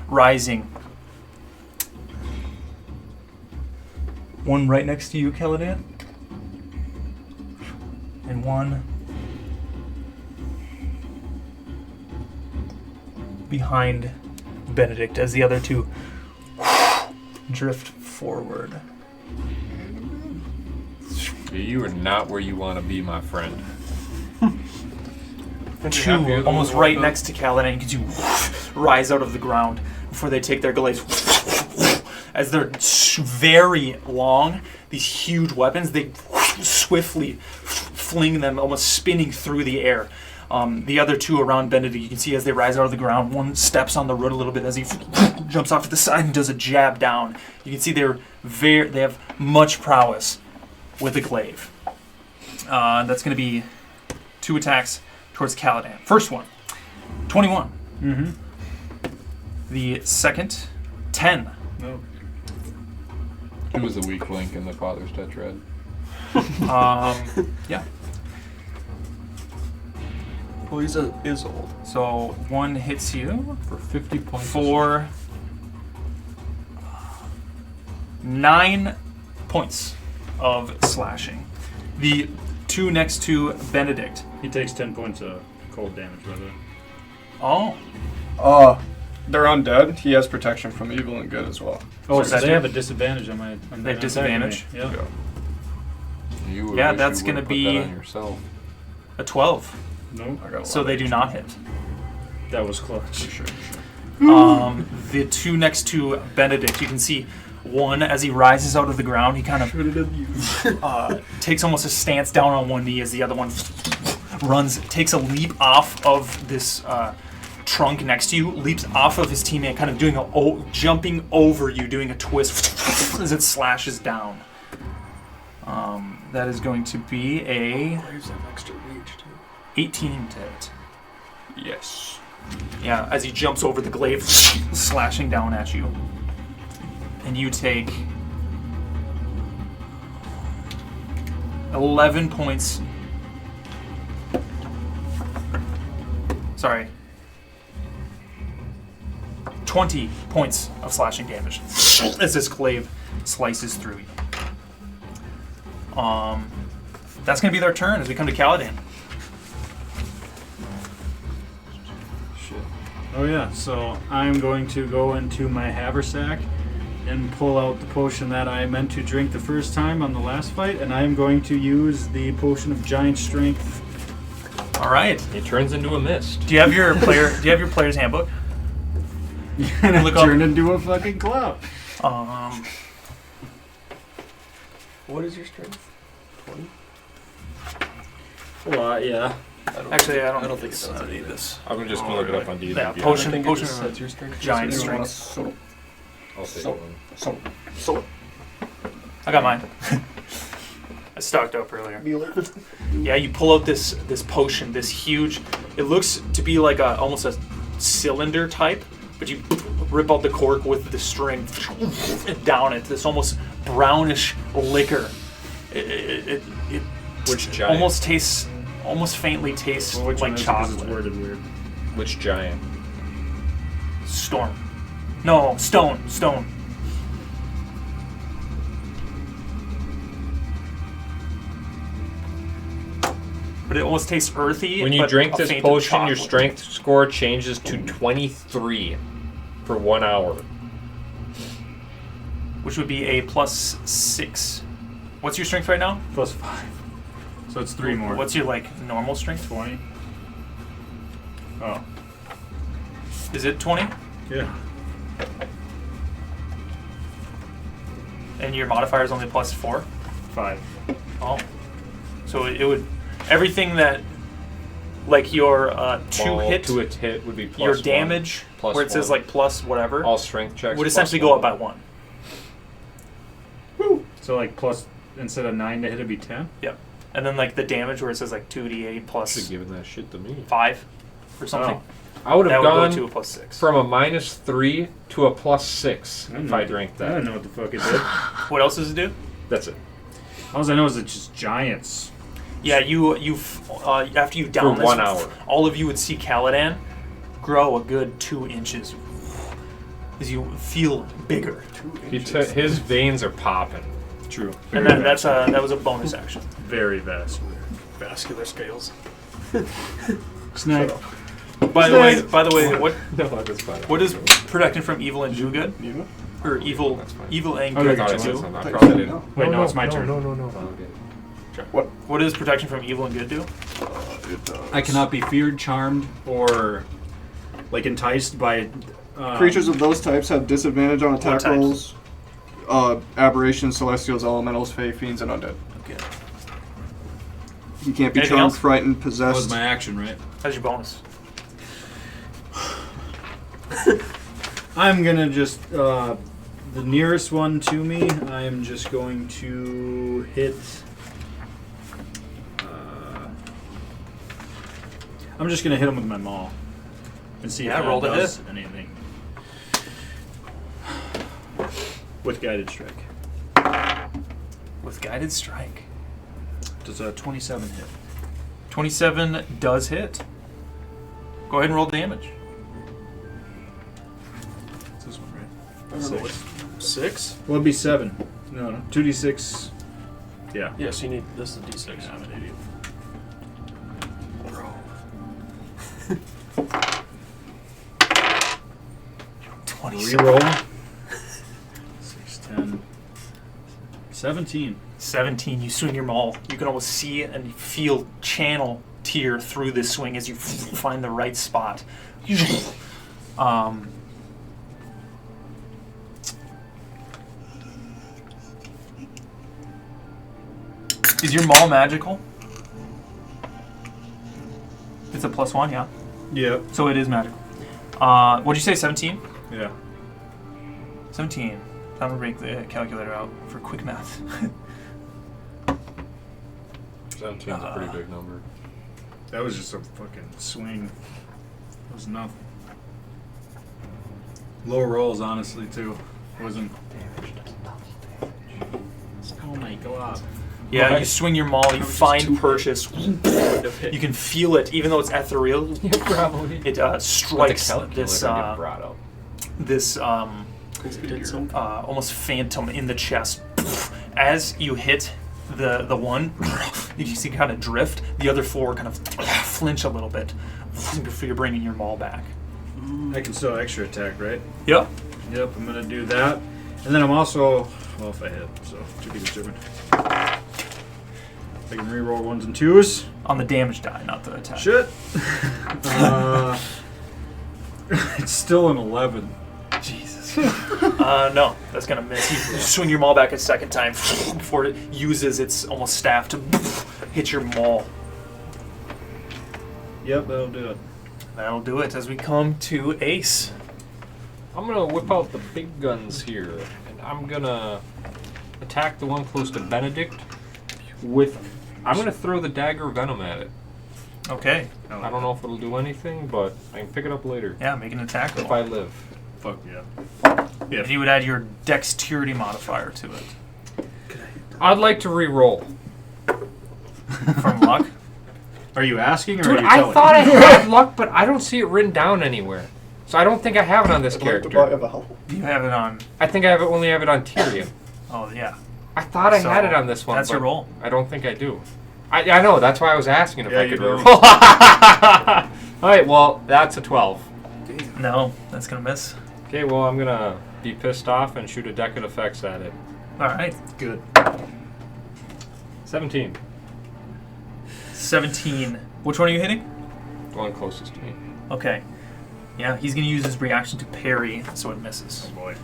rising. One right next to you, Caladan, and one behind Benedict as the other two drift forward. You are not where you want to be, my friend. Two almost right next to Caladan. You can see rise out of the ground before they take their glaives. As they're very long, these huge weapons, they swiftly fling them, almost spinning through the air. The other two around Benedict, you can see as they rise out of the ground, one steps on the root a little bit as he jumps off to the side and does a jab down. You can see they have much prowess with the glaive. That's going to be 2 attacks towards Caladan. First one, 21. Mm-hmm. The second, 10. No. He was the weak link in the father's Tetrad. Yeah. Well, he's old. So 1 hits you For 50 points. for 9 points of slashing. The 2 next to Benedict. He takes 10 points of cold damage, by the way. Oh, They're undead. He has protection from evil and good as well. Oh, So so that's they it? have a disadvantage on my. On They have disadvantage? Yeah. You Yeah, wish that's you gonna would've put be- that on yourself. a 12. No, I got a So lot they of do HP. not hit. that was clutch. Sure. The 2 next to Benedict, you can see one as he rises out of the ground, he kind of takes almost a stance down on one knee as the other one takes a leap off of this trunk next to you, leaps off of his teammate, kind of doing jumping over you, doing a twist as it slashes down. That is going to be a Glaives have extra reach too. 18 to hit. Yes. Yeah, as he jumps over the glaive, slashing down at you. And you take 11 points. Sorry. 20 points of slashing damage as this glaive slices through you. That's going to be their turn as we come to Caladan. Oh yeah, so I'm going to go into my haversack and pull out the potion that I meant to drink the first time on the last fight, and I'm going to use the potion of giant strength. All right. He turns into a mist. Do you have your player's handbook? And I Look up- turn into a fucking cloud. What is your strength? 20? Yeah. Actually, I don't think it's, it does need this. I'm just gonna look it up on D&D. Yeah, I potion think it potion just sets your strength. giant You wanna strength. I'll take So- one. So. I got mine. I stocked up earlier. Yeah, you pull out this potion, this huge. It looks to be like almost a cylinder type, but you rip out the cork with the string and down it. This almost brownish liquor. It Which giant? almost faintly tastes Well, which like one is it? 'Cause chocolate. It's worded weird. Which giant? Storm. No, stone. But it almost tastes earthy. When you but drink a this faint of potion, your chocolate. strength score changes to 23 for 1 hour. Which would be a +6. What's your strength right now? Plus 5. So it's 3 more. What's your normal strength? 20? Oh. Is it 20? Yeah. And your modifier is only +4? 5. Oh. So it would everything that your Well, hit to hit would be plus your 1. damage Plus where it says one. plus whatever All strength checks would plus essentially go 1. up by 1. So plus, instead of 9 to hit, it'd be 10? Yep. And then the damage where it says 2d8 Should plus have given that shit to me. 5 or something. Oh. I would That have would gone go to a +6. from a -3 to a +6 if I drank I that. don't know what the fuck it did. What else does it do? That's it. All I know is it's just giants. Yeah, you after you down For this, 1 hour. all of you would see Caladan grow a good 2 inches as you feel bigger. His veins are popping. True. And that was a bonus action. Very vascular. Vascular scales. Snipe. By the way, what No, that's fine. what is protecting from evil and do good? You know? Or evil That's fine. evil and Okay, good got I it. do? said something. I Thought you probably said didn't. Wait, no, it's my turn. No. Okay. What is protection from evil and good do? I cannot be feared, charmed, or enticed by Creatures of those types have disadvantage on attack types? rolls. Aberrations, celestials, elementals, fae, fiends, and undead. Okay. He can't be Anything charmed, else? frightened, That was possessed. my action, right? That's your bonus. I'm gonna just the nearest one to me. I am just going to hit. I'm just gonna hit him with my maul and see if Yeah, that roll to does hit. anything. With guided strike. With guided strike. Does a 27 hit? 27 does hit. Go ahead and roll damage. It's this one, right? I don't know, what's 6? Well, it'd be 7. No, 2d6. Yeah. Yes, you need this is D6. I'm an idiot. Bro. 27. Reroll. 6, 10. 17. 17. You swing your maul. You can almost see and feel channel tear through this swing as you find the right spot. Is your maul magical? It's a +1, yeah. Yep. So it is magical. What'd you say, 17? Yeah. 17. Time to break the calculator out for quick math. 17's a pretty big number. That was just a fucking swing. It was nothing. Low rolls, honestly, too. It wasn't. Oh my god. Yeah, Okay. you swing your maul, you find purchase. You can feel it, even though it's ethereal. Yeah, probably. It strikes this almost phantom in the chest. As you hit the one, you see kind of drift. The other four kind of flinch a little bit before you're bringing your maul back. I can still extra attack, right? Yep. Yep, I'm gonna do that. And then I'm also. Well, if I hit, so to be determined. I can reroll 1s and 2s. On the damage die, not the attack. Shit. It's still an 11. Jesus. No, that's gonna miss. You swing your maul back a second time before it uses its almost staff to hit your maul. Yep, that'll do it. That'll do it as we come to Ace. I'm gonna whip out the big guns here, and I'm gonna attack the one close to Benedict with. I'm gonna throw the dagger of venom at it. Okay. I don't know if it'll do anything, but I can pick it up later Yeah, make an attack if roll. I live. Fuck yeah. If you would add your dexterity modifier to it. I'd like to re-roll. From luck. Are you asking or Dude, are you I telling? thought I had luck, but I don't see it written down anywhere. So I don't think I have it on this character. You have it on. I think I only have it on Tyrion. Oh, yeah. I thought I So, had it on this one. that's your but roll. I don't think I do. I know, that's why I was asking if Yeah, I you could don't. re-roll. Alright, well, that's a 12. No, that's going to miss. Okay, well, I'm gonna be pissed off and shoot a deck of effects at it. Alright. Good. 17. 17. Which one are you hitting? The one closest to me. Okay. Yeah, he's going to use his reaction to parry, so it misses. Oh boy.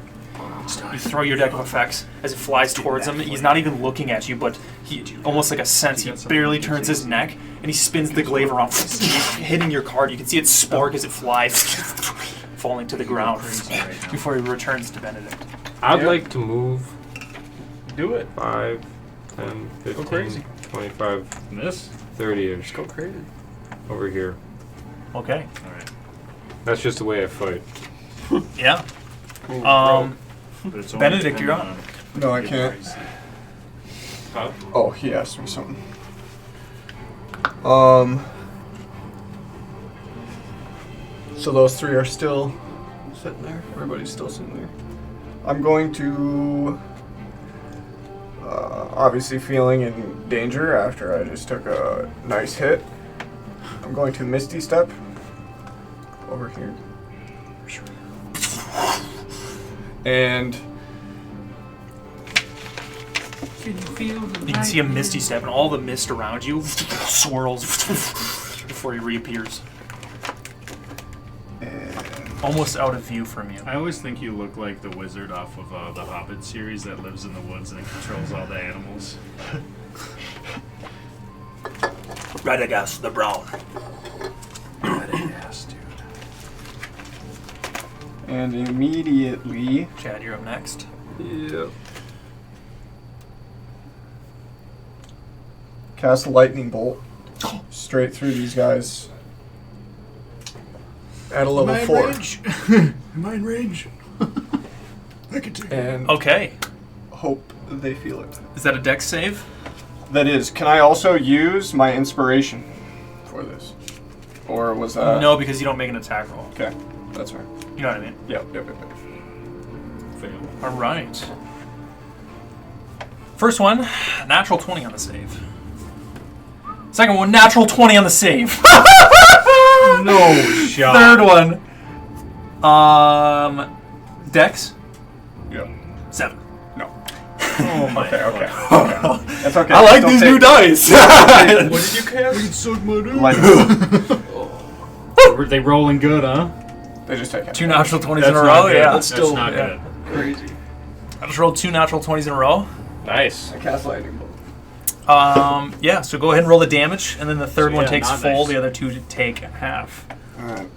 You throw your deck of effects as it flies towards him. He's not even looking at you, but he almost like a sense. He barely turns his neck, and he spins the glaive around, hitting your card. You can see it spark as it flies, falling to the ground before he returns to Benedict. I'd like to move Do it. 5, 10, 15, crazy. 25, Miss? 30-ish Go crazy. over here. Okay. Alright. That's just the way I fight. Yeah. But it's only Benedict, you're dependent on. No, I can't. Huh? Oh, he asked me something. So those three are still sitting there. Everybody's still sitting there. I'm going to, obviously feeling in danger after I just took a nice hit. I'm going to Misty Step over here. And You can see a misty step, and all the mist around you swirls before he reappears. Almost out of view from you. I always think you look like the wizard off of the Hobbit series that lives in the woods and controls all the animals. Radagast the Brown. Yes, dude. And immediately. Chad, you're up next. Yep. Cast a lightning bolt straight through these guys. At a level 4. Am I in range? I can take it. And Okay. hope they feel it. Is that a dex save? That is. Can I also use my inspiration for this? Or was that... No, because you don't make an attack roll. Okay, that's right. You know what I mean? Yep. Fail. All right. First one, natural 20 on the save. Second one, natural 20 on the save. No shot. Third one, dex Yep. 7. No. Oh my Okay. god. That's okay. I like Don't these take new dice. What did you cast? Suck my dick. lightning. Were they rolling good, huh? They just take it. 2 natural 20s in That's a not row. good. Yeah, That's still not yeah, good. crazy. I just rolled 2 natural 20s in a row. Nice. I cast lightning bolt. Yeah. So go ahead and roll the damage, and then the third So, one yeah, takes not full. nice. The other 2 take half. Alright.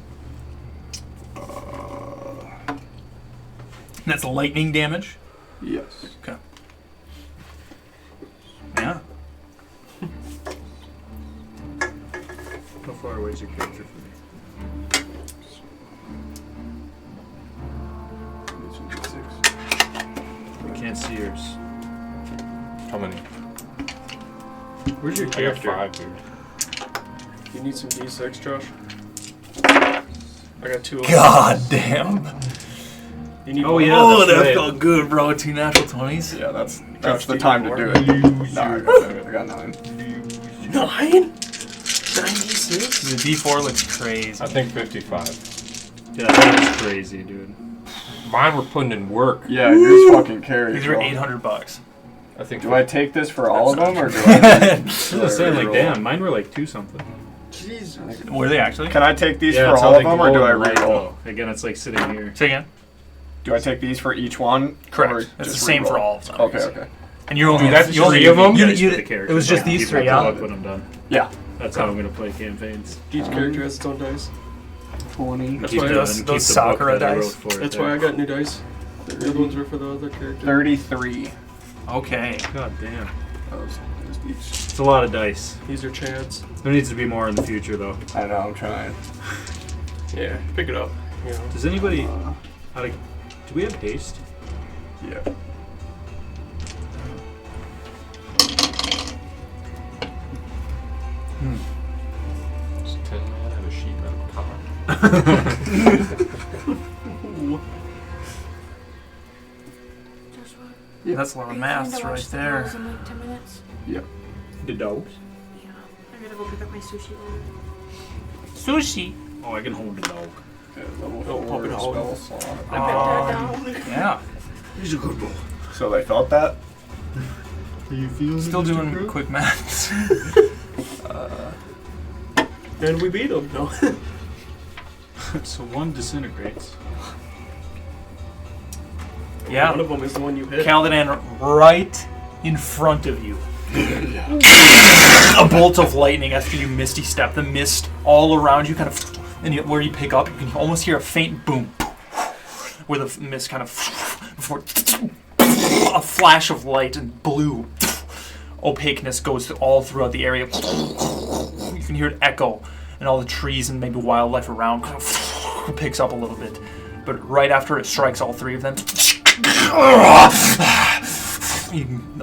And that's lightning damage. Yes. Okay. Yeah. How far away is your character from me? I can't see yours. How many? Where's your I got character? 5, dude. You need some D6, Josh? I got 2 of them. God damn. You need Oh, one? yeah. Oh, that's that right. felt good, bro. 2 natural 20s. Yeah, that's Josh, the do time to more. do it. No, I got 9. 9? 96? The D4 looks crazy. I think 55. Yeah, that was crazy, dude. Mine were putting in work. Yeah, yours fucking carries. These are bro. $800. I think. Do I take this for all of them, or do I? I was saying, like, damn, mine were like 2 something. Jesus. Were they actually? Can I take these Yeah, for it's how all of they them, or do roll I in the reroll? light, though. Again, it's like sitting here. Say again. Do I take these for each one? Correct. or It's the just same for reroll? all of them. Okay. And you're only Dude, that's you only- 3 of them? You, Nice you, for the characters. it was just Like, these keep 3, up yeah? the luck when I'm done. Yeah. That's how I'm gonna play campaigns. Each character has its own dice. 20. That's Keep why the- those- keep those the book Sakura that I dice. wrote for it That's there. why I got new dice. The other ones were for the other character. 33. Okay. God damn. Those these. It's a lot of dice. These are Chad's. There needs to be more in the future, though. I know. I'm trying. Yeah, pick it up. You know. Does anybody... do we have haste? Yeah. Does 10 man have a sheet metal car? Joshua, That's a lot are of you math planning to right watch the there. girls in like 10 minutes? The dogs? Yeah. I gotta go pick up my sushi order. Sushi. Oh, I can hold the dog. Okay, level Oh, 4 pop it out. spell slot. I put that down. Yeah. He's a good boy. So they felt that? Are you feeling Still it, Mr. doing Crow? quick maths. And we beat them. No. So one disintegrates. Yeah. One of them is the one you hit. Caldedan right in front of you. A bolt of lightning after you misty step. The mist all around you kind of, and where you pick up, you can almost hear a faint boom. Where the mist kind of, before a flash of light and blue opaqueness goes all throughout the area. You can hear it echo, and all the trees and maybe wildlife around kind of picks up a little bit. But right after it strikes all 3 of them,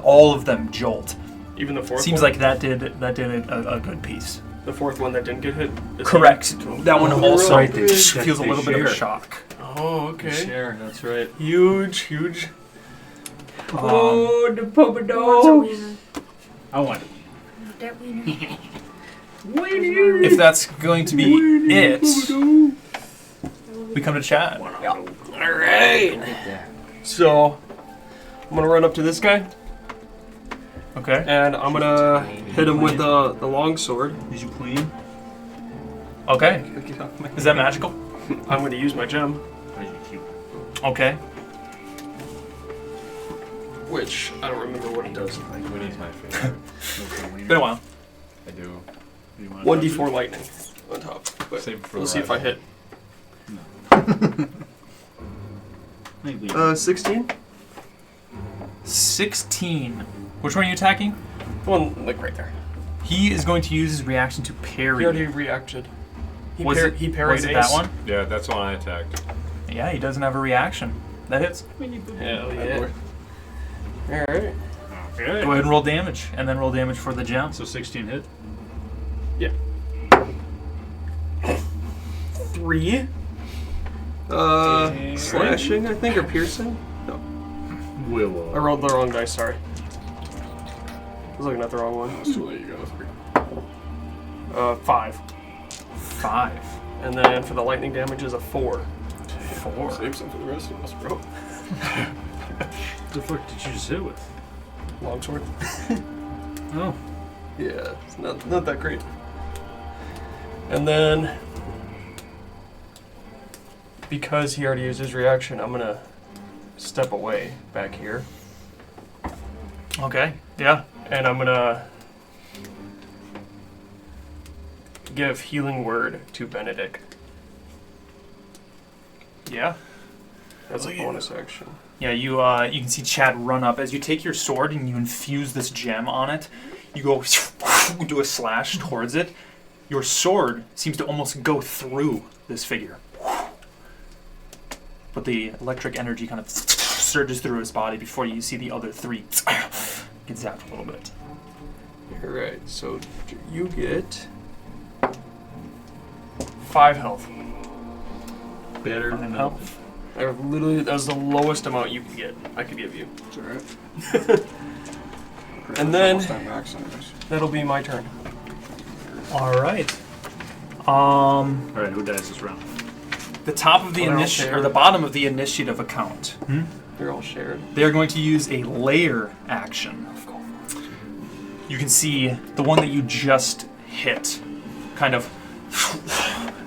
all of them jolt. Even the fourth Seems one? like that did a good piece. The fourth one that didn't get hit? is Correct. That one also right, they feels a they little bit of a share. shock. Oh, okay. Share, that's right. Huge. Oh, the puppy What's a dog. wiener? I want it. That wiener. if that's going to be it, we come to chat. Alright. So, I'm gonna run up to this guy, Okay. and I'm gonna hit him with the long sword. Did you clean? Okay. Is that magical? I'm gonna use my gem, Okay. which I don't remember what it does. Winnie's my favorite. Been a while. I do. You wanna 1d4 lightning on top. But Save it for we'll the see if I rifle. hit. touch it? 16? 16. Which one are you attacking? One, like right there. He is going to use his reaction to parry. He already reacted. He Was it parried was it Ace. that one? Yeah, that's the one I attacked. Yeah, he doesn't have a reaction. That hits. Hell yeah. Alright. Go ahead and roll damage, and then roll damage for the gem. So 16 hit. 3. Slashing, I think, or piercing? No. I rolled the wrong dice, sorry. I was looking at the wrong one. It's too late, you got a 3. 5. 5. And then for the lightning damage is a 4. 4. Save some for the rest of us, bro. What the fuck did you just hit with? Longsword. Oh. Yeah, it's not that great. And then, because he already used his reaction, I'm gonna step away back here. Okay. Yeah. And I'm gonna give healing word to Benedict. Yeah. As a bonus action. Yeah, you can see Chad run up. As you take your sword and you infuse this gem on it, you go do a slash towards it. Your sword seems to almost go through this figure. But the electric energy kind of surges through his body before you see the other 3 get zapped a little bit. Alright, so you get 5 health. Better than Health. That was the lowest amount you could get. I could give you. It's alright. And then- Almost at max anyways. That'll be my turn. All right. Alright, who dies this round? The top of the Well, they're all initiative, or shared. the bottom of the initiative account. They're all shared. They are going to use a layer action. You can see the one that you just hit, kind of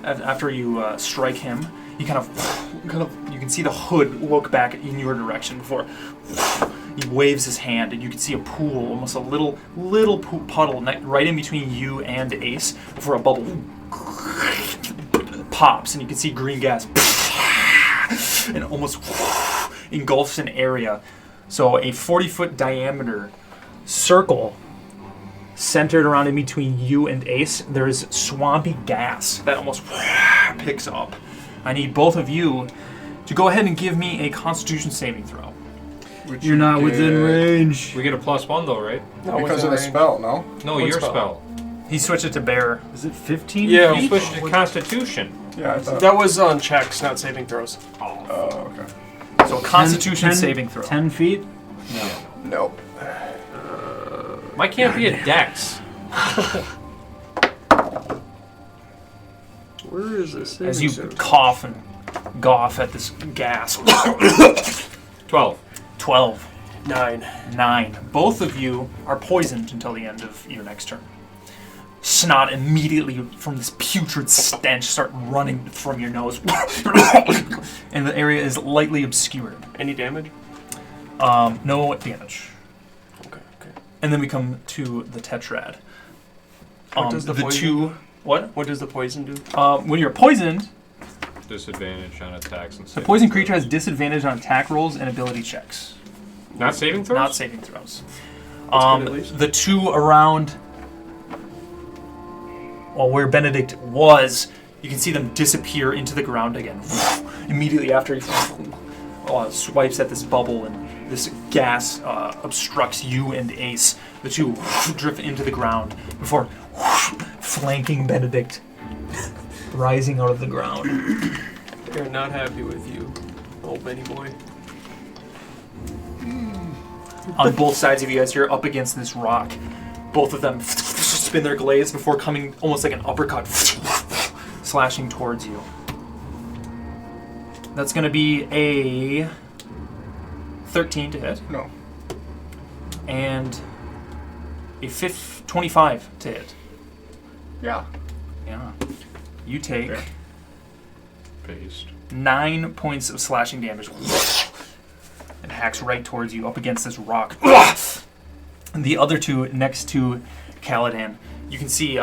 after you strike him. You kind of you can see the hood look back in your direction before he waves his hand, and you can see a pool, almost a little puddle right in between you and Ace, before a bubble pops, and you can see green gas and almost engulfs an area. So a 40-foot diameter circle centered around in between you and Ace. There is swampy gas that almost picks up. I need both of you to go ahead and give me a Constitution saving throw. Which You're not you within get range. We get a +1 though, right? Because of the spell, no? No, What your spell? spell. He switched it to bear. Is it 15? Yeah, You switched to Constitution. Yeah, I thought. That was on checks, not saving throws. Oh, okay. So a Constitution saving throw. 10 feet? Nope. Why can't be a dex? Where is this? As you cough and goff at this gas. 12. 12. 9. 9. Both of you are poisoned until the end of your next turn. Snot immediately from this putrid stench start running from your nose. And the area is lightly obscured. Any damage? No damage. Okay. And then we come to the Tetrad. What does the poison two... What? What does the poison do? When you're poisoned, Disadvantage on attacks and the saving poison throws. creature has disadvantage on attack rolls and ability checks. Not saving throws? Not saving throws. That's good, at least. The two around, well, where Benedict was, you can see them disappear into the ground again. Immediately after he swipes at this bubble and this gas obstructs you and Ace. The two drift into the ground before flanking Benedict, rising out of the ground. They're not happy with you, old Benny boy. On both sides of you guys, you're up against this rock. Both of them spin their glaives before coming almost like an uppercut, slashing towards you. That's going to be a 13 to hit, No. and a 25 to hit. Yeah. Yeah. You take Based. 9 points of slashing damage. And hacks right towards you up against this rock. And the other two next to Caladan, you can see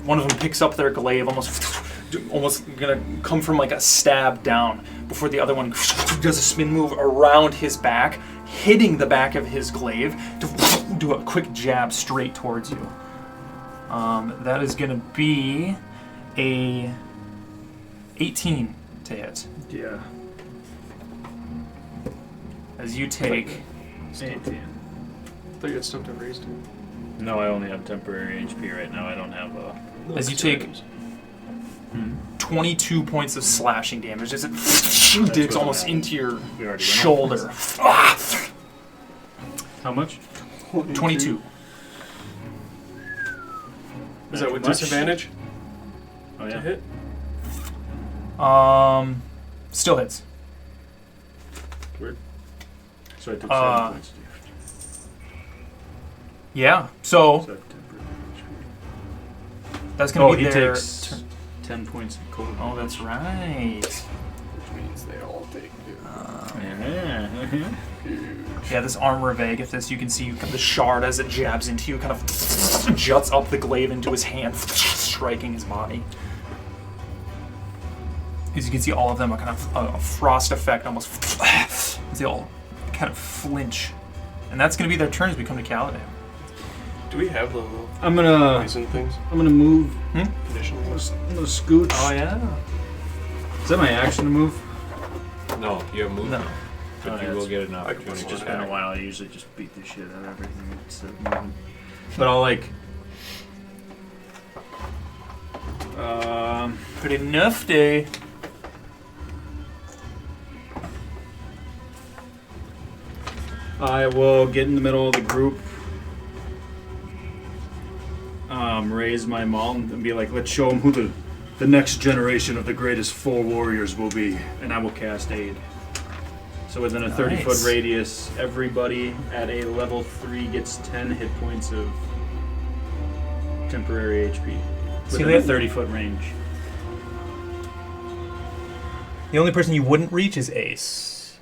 One of them picks up their glaive, almost gonna come from like a stab down, before the other one does a spin move around his back, hitting the back of his glaive to do a quick jab straight towards you. That is gonna be a 18 to hit. Yeah. As you take 18. I thought you had stuff to raise to. No, I only have temporary HP right now. I don't have a... As you take 22 points of slashing damage as it digs almost into your shoulder. How much? 22. Is that with Much? disadvantage Oh, to yeah. hit? Still hits. Weird. So I took 7 points. Yeah, so So I have temporary HP. that's going to Oh, be he their takes 10 points of cold. Oh, that's right. Which means they all take Yeah, this armor of Agathis, you can see the shard as it jabs into you, kind of juts up the glaive into his hand, striking his body. As you can see, all of them are kind of a frost effect, almost. As they all kind of flinch. And that's going to be their turn as we come to Caladan. Do we have the little I'm gonna poison things? move. Conditional I'm ones? gonna scooch. Oh, yeah? Is that my action to move? No, you have movement. No. But you will get an opportunity. It's just to been a attack. while. I usually just beat the shit out of everything instead of moving. But I'll like... Pretty nifty. I will get in the middle of the group, raise my maul and be like, let's show them who the next generation of the greatest 4 warriors will be. And I will cast Aid. So within a 30-foot radius, everybody at a level 3 gets 10 hit points of temporary HP. Within a 30-foot range. The only person you wouldn't reach is Ace.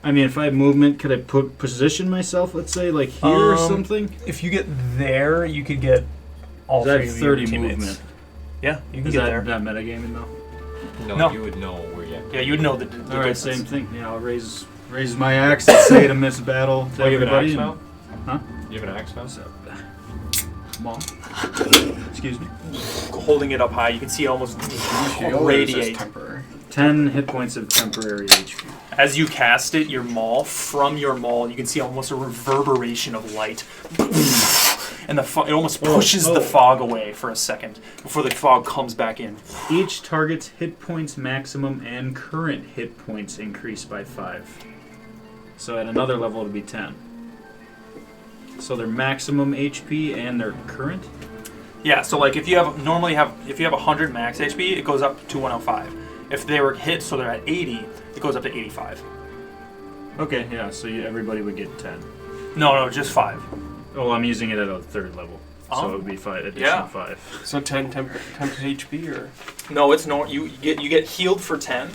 I mean, if I have movement, could I position myself, let's say, like here or something? If you get there, you could get all Is that three of your 30 teammates. movement? Yeah, you can Is get that there. not metagaming though? No, No. you would know where you have to Yeah, you would know the All right, difference. same thing. Yeah, I'll raise my axe and say to miss battle to Oh, you have an everybody. axe now? Huh? You have an axe now? Mom? Excuse me. Holding it up high, you can see it almost radiate. temporary. 10 hit points of temporary HP. As you cast it, from your maul, you can see almost a reverberation of light. And it almost pushes the fog away for a second before the fog comes back in. Each target's hit points maximum and current hit points increase by 5. So at another level it'll be 10. So their maximum HP and their current? Yeah, so like if you have 100 max HP, it goes up to 105. If they were hit so they're at 80, it goes up to 85. Okay, yeah, so everybody would get 10. No, just 5. Oh, I'm using it at a 3rd level. Oh. So it would be 5, additional Yeah. 5. So 10 temp HP or? No, it's no. You get healed for 10,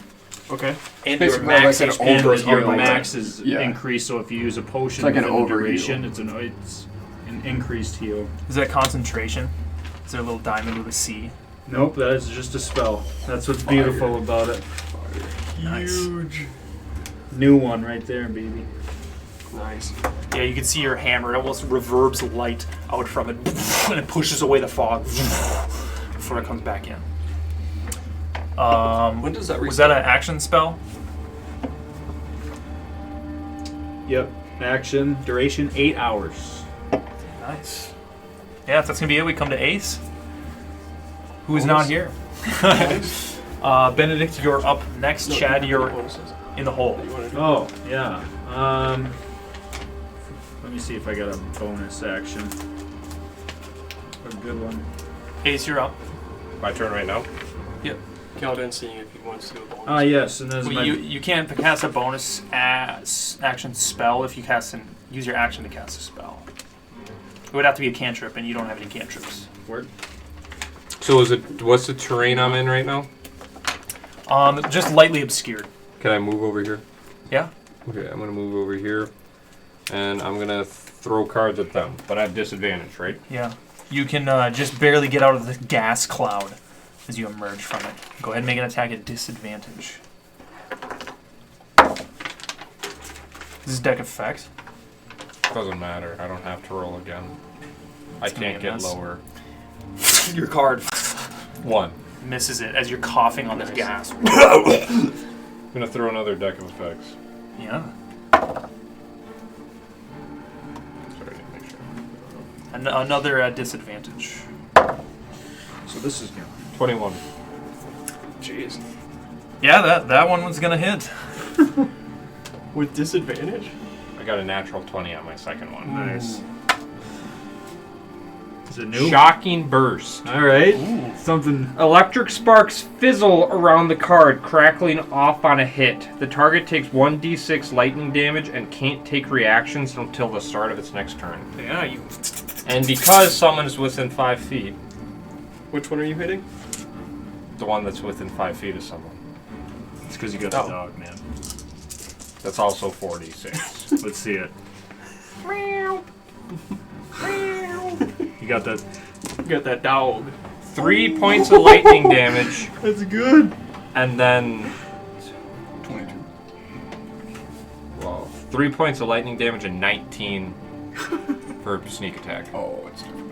Okay. and your Basically max like an HP. And over- your over- max is yeah. increased, so if you use a potion It's like an within the overheal. duration, it's an increased heal. Is that concentration? Is there a little diamond with a C? Nope, that is just a spell. That's what's beautiful about it. Nice. Huge. New one right there, baby. Nice. Yeah, you can see your hammer. It almost reverbs light out from it, and it pushes away the fog before it comes back in. When does that Was that an action spell? Yep. Action, duration 8 hours. Nice. Yeah, if that's gonna be it, we come to Ace, who is not here. Benedict, you're up next. No, Chad, you're bonuses in the hole. that you wanna do? Oh, yeah. Let me see if I got a bonus action. A good one. Ace, you're up. My turn right now? Kaladin seeing if he wants to do a bonus. Ah, yes, and there's Well, my... you can't cast a bonus action spell if you use your action to cast a spell. It would have to be a cantrip, and you don't have any cantrips. Word. So what's the terrain I'm in right now? Just lightly obscured. Can I move over here? Yeah. Okay, I'm gonna move over here. And I'm gonna throw cards at them, but I have disadvantage, right? Yeah. You can just barely get out of the gas cloud as you emerge from it. Go ahead and make an attack at disadvantage. This is deck effect. Doesn't matter. I don't have to roll again. I It's gonna can't be a get mess. lower. Your card 1. misses it as you're coughing on this gas. I'm gonna throw another deck of effects. Yeah. Sorry, I didn't make sure. Another disadvantage. So this is gonna. 21. Jeez. Yeah, that one was gonna hit. With disadvantage? I got a natural 20 on my second one. Nice. Is it new? Shocking burst. All right. Something. Electric sparks fizzle around the card, crackling off on a hit. The target takes 1d6 lightning damage and can't take reactions until the start of its next turn. Yeah, you. And because someone's within 5 feet, Which one are you hitting? the one that's within 5 feet of someone. It's because you got Oh. the dog, man. That's also 4d6. Let's see it. You got that. You got that dog. 3 points of lightning damage, That's good. and then 22. well, 3 points of lightning damage and 19 for sneak attack. Oh, it's difficult.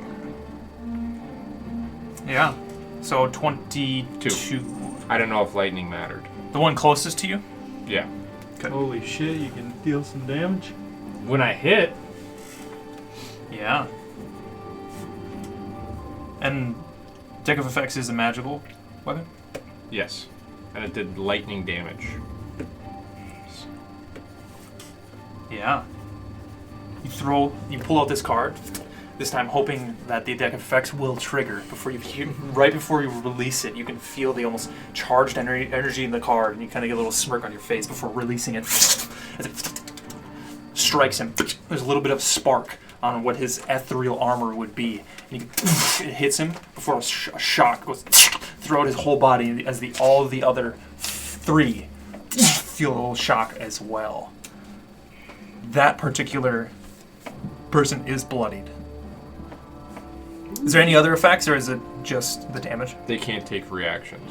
Yeah. So 22. I don't know if lightning mattered. The one closest to you? Yeah. Holy shit! You can deal some damage. When I hit, Yeah. And Deck of Effects is a magical weapon? yes, and it did lightning damage. Yeah. You pull out this card, this time hoping that the Deck of Effects will trigger right before you release it. You can feel the almost charged energy in the card, and you kind of get a little smirk on your face before releasing it. As it strikes him, there's a little bit of spark on what his ethereal armor would be. And it hits him before a shock goes throughout his whole body as all of the other 3 feel a little shock as well. That particular person is bloodied. Is there any other effects, or is it just the damage? They can't take reactions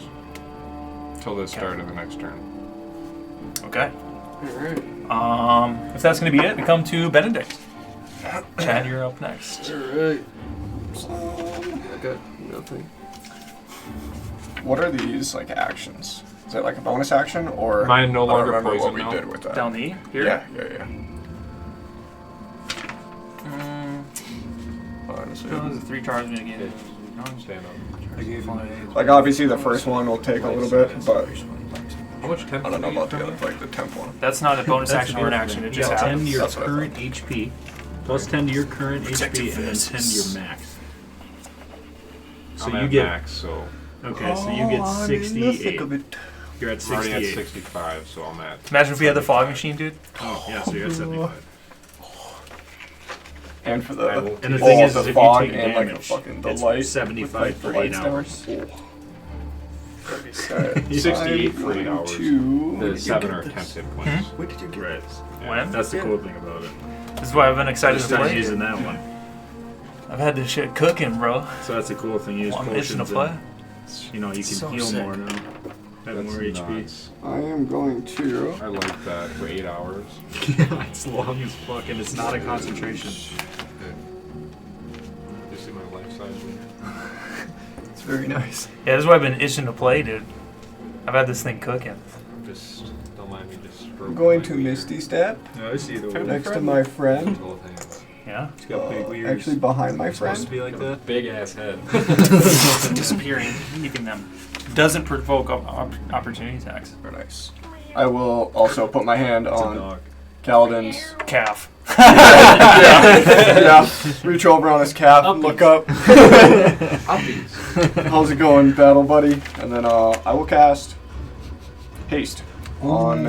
until the start of the next turn. Okay. Alright. If that's going to be it, we come to Benedict. Chad, you're up next. Alright. I got nothing. What are these like actions? Is it like a bonus action or? Mine no I don't longer remember poison what we now. did with that. Down the E? Here? Yeah. Honestly. There's a 3 charge again. Stand up. Like obviously the first one will take a little bit, but How much temp? I don't know about the other, like the temp one. That's not a bonus That's action or an action, it You just got 10 to happens. your That's what I current HP, plus 10 to your current HP, and then 10 to your max. So I'm you at get max, so okay. So you get 68. You're at I'm already at 68. 65, so I'm at. Imagine if we had the fog machine, dude. Oh, yeah. So you're at 75. And for the And the thing is, the if you fog take and like damage, the fucking the it's light, 75 with, for the 8 lights hours. there. Yeah. 68 for 8 hours. The 7 are 10 hit points. Where did you get Right. When? That's the cool thing about it. This is why I've been excited Just to started play. using that one. I've had this shit cooking, bro. So that's the cool thing. You use I'm itching to potions. play. And, you know, you can So heal sick. more now. Have That's more HP. nuts. I am going to. I like that for 8 hours. Yeah, it's long as fuck, and it's not a concentration. You see my life size one? It's very nice. Yeah, this is why I've been itching to play, dude. I've had this thing cooking. Just don't mind me just. I'm going to Misty Step No, I see the Family next to my friend. Both hands. Yeah? It's got big ears. Actually behind my It's supposed to friend. be like that. Big ass head. Disappearing, keeping them. Doesn't provoke opportunity attacks. Very nice. I will also put my hand It's a on dog. Kaladin's. Calf. Yeah. Reach over on his calf and look up. How's it going, battle buddy? And then I will cast haste on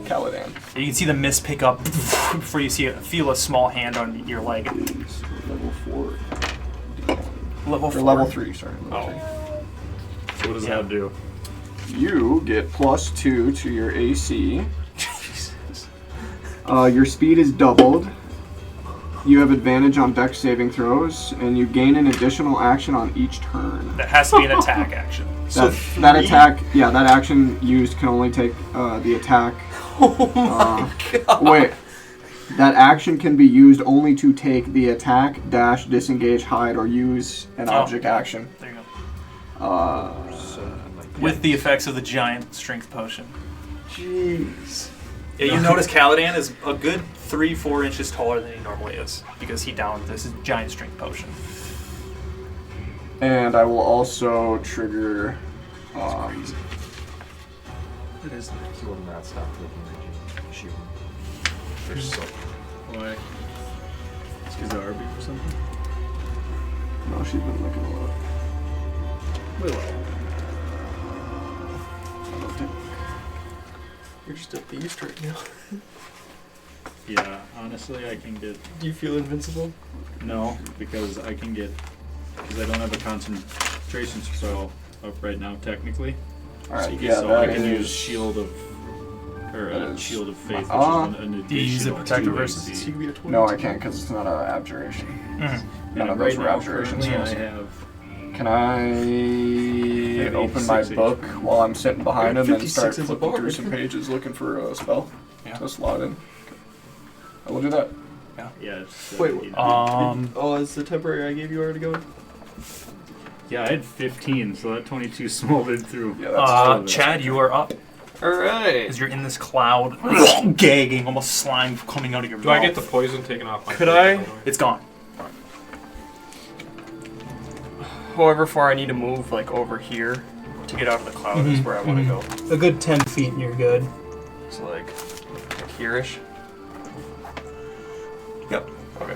Kaladin. You can see the mist pick up before you feel a small hand on your leg. Level 4. Level Or 4. level 3, sorry. Level Oh. So what does Yeah. that do? 3. You get +2 to your AC. Your speed is doubled. You have advantage on dex saving throws, and you gain an additional action on each turn. That has to be an attack action. That attack, yeah, that action used can only take the attack. Oh my god. Wait. That action can be used only to take the attack, dash, disengage, hide, or use an object action. There you go. With the effects of the giant strength potion. Jeez. Yeah, you notice Caladan is a good 3-4 inches taller than he normally is because he downed this giant strength potion. And I will also trigger. It is. He will not stop looking at you. Shoot. They're so. Why? It's because of Arby or something? No, she's been looking a lot. Willow. You're just a beast right now. Yeah, honestly, I can get. Do you feel invincible? No, because I can get. Because I don't have a concentration spell up right now, technically. Alright, So I can use Shield of. Or Shield of Faith, which is an additional. Do you use it protector 2 versus AC. So you can be a 20. No, I can't because it's not an abjuration. None of those were abjuration currently spells. I have. Can I open my 86 book while I'm sitting behind him and start 56 is a flipping through bard. some pages looking for a spell? Yeah. To slot in. I will do that. Yeah, it's. Wait, Oh, is the temporary I gave you already going? yeah, I had 15, so that 22 smoldered through. Yeah, that's Chad, you are up. Alright. As you're in this cloud, gagging, almost slime coming out of your Do mouth. I get the poison taken off my Could face, I? by the way? It's gone. However far I need to move, like over here, to get out of the cloud is where I want to go. A good 10 feet and you're good. So like here-ish. Yep. Okay.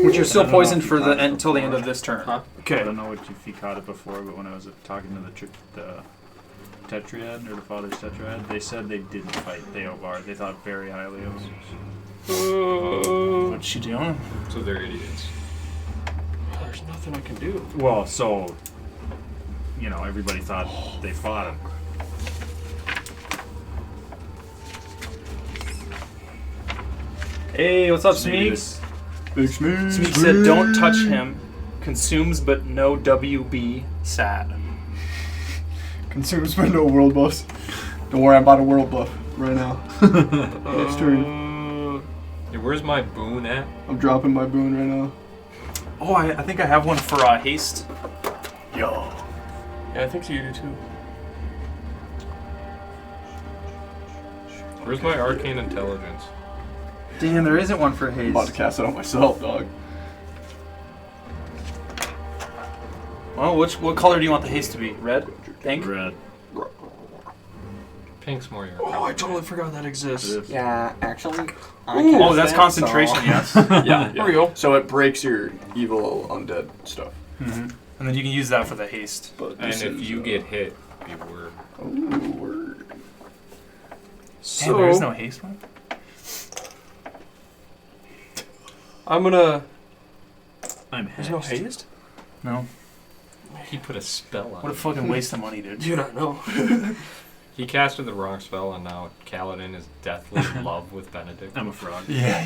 Which you're still I don't know poisoned if for you the caught it until the end of before. this turn. Huh? I Okay. don't know if you caught it before, but when I was talking to the Tetrad, or the Father's Tetrad, they said they didn't fight Theobar. They thought very highly of him. What's she doing? So they're idiots. There's nothing I can do. Well, so, everybody thought they fought him. Hey, what's up, So maybe Smeeks? this- Smeek said, "Don't touch him. Consumes but no WB. Sad." Consumes but no world buffs. Don't worry, I'm about a world buff right now. Next turn. Hey, where's my boon at? I'm dropping my boon right now. Oh, I think I have one for haste. Yo. Yeah, I think so you do too. Where's my arcane intelligence? Damn, there isn't one for I'm haste. about to cast it on myself, dog. Well, what color do you want the haste to be? Red? Pink? Red. Pink's more your. Oh, I totally forgot that exists. Yeah, actually. Oh, that's concentration, yes. Yeah, There we go. So it breaks your evil undead stuff. And then you can use that for the haste. But And this if is, you get hit, be word. Ooh, word. Damn, there is no haste one? I'm gonna. I'm There's no hexed. haste? No. He put a spell on What a it. fucking waste of money, dude. Dude, I know. He casted the wrong spell, and now Kaladin is deathly in love with Benedict. I'm a frog. Yeah.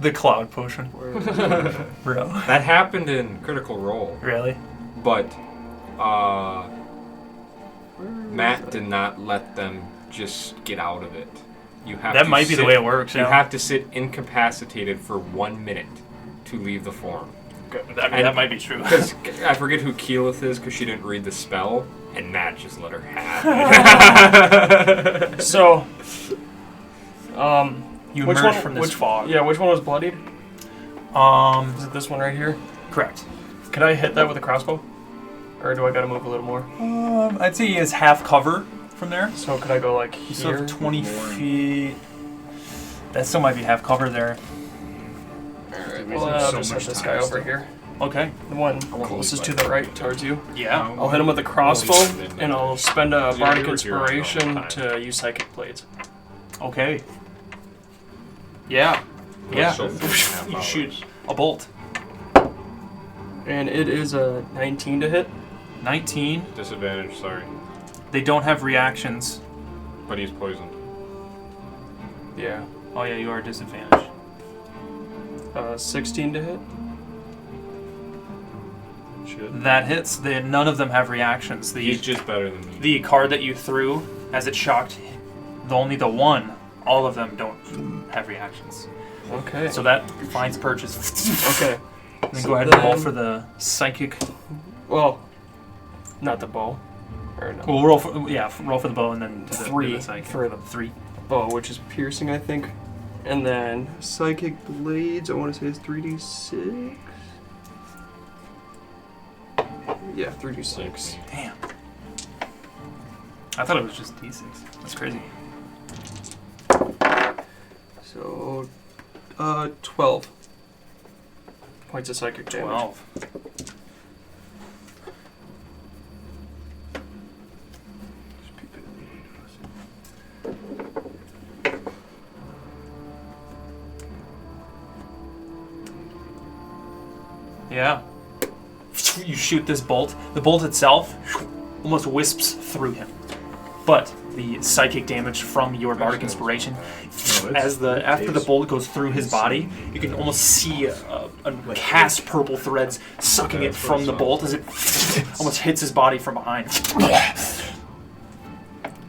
The cloud potion. Bro. That happened in Critical Role, Really? but Matt did not let them just get out of it. You have That to might be the sit- way it works, You yeah. have to sit incapacitated for 1 minute to leave the form. I mean, that might be true. Because I forget who Keyleth is because she didn't read the spell, and Matt just let her have it. So, You which emerge one? from this Which fog. Yeah, which one was bloodied? Is it this one right here? Correct. Could I hit that with a crossbow? Or do I gotta move a little more? I'd say he has half cover from there. So could I go like You still here? have 20 feet. That still might be half cover there. Alright, We well, have I'll so just hit much this time guy over still. here. Okay. The one closest to the right towards you. Yeah. I'll hit him with a crossbow, and I'll spend a Yeah, bardic you were here all the inspiration time. to use psychic blades. Okay. Yeah. Yeah. So 4.5 You hours. shoot a bolt. And it is a 19 to hit. 19. Disadvantage, sorry. They don't have reactions. But he's poisoned. Yeah. Oh yeah, you are disadvantaged. 16 to hit. Shit. That hits. None of them have reactions. He's just better than me. The card that you threw, as it shocked, only the one. All of them don't have reactions. Okay. So that finds purchase. Okay. Then So go ahead and roll then- for the psychic. Well, not the bow. Or no. We'll roll for roll for the bow and then do the, 3 do the psychic. for the 3. bow, which is piercing, I think. And then psychic blades, I want to say is 3d6. Yeah, 3d6. Damn. I thought it was just d6. That's crazy. So, 12 points of psychic damage. 12. Yeah. You shoot this bolt. The bolt itself almost wisps through him. But the psychic damage from your bardic inspiration, after the bolt goes through his body, you can almost see a cast purple threads sucking it from the bolt as it almost hits his body from behind.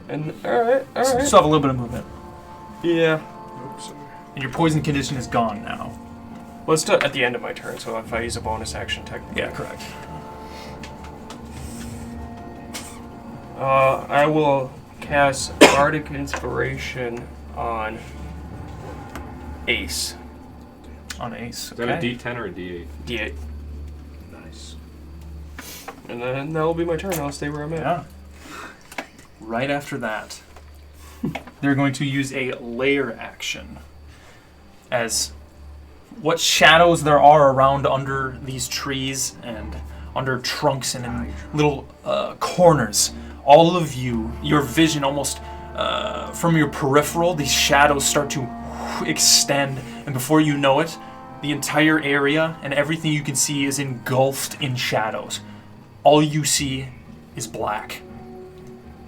And alright. So you still have a little bit of movement. Yeah. And your poison condition is gone now. Well, it's at the end of my turn, so if I use a bonus action, technically. Yeah, correct. I will cast Bardic Inspiration on Ace. On Ace. Is that a D10 or a D8? D8. Nice. And then that will be my turn. I'll stay where I'm at. Yeah. Right after that, they're going to use a layer action. As what shadows there are around under these trees and under trunks and in little corners. All of you, your vision almost from your peripheral, these shadows start to extend, and before you know it, the entire area and everything you can see is engulfed in shadows. All you see is black.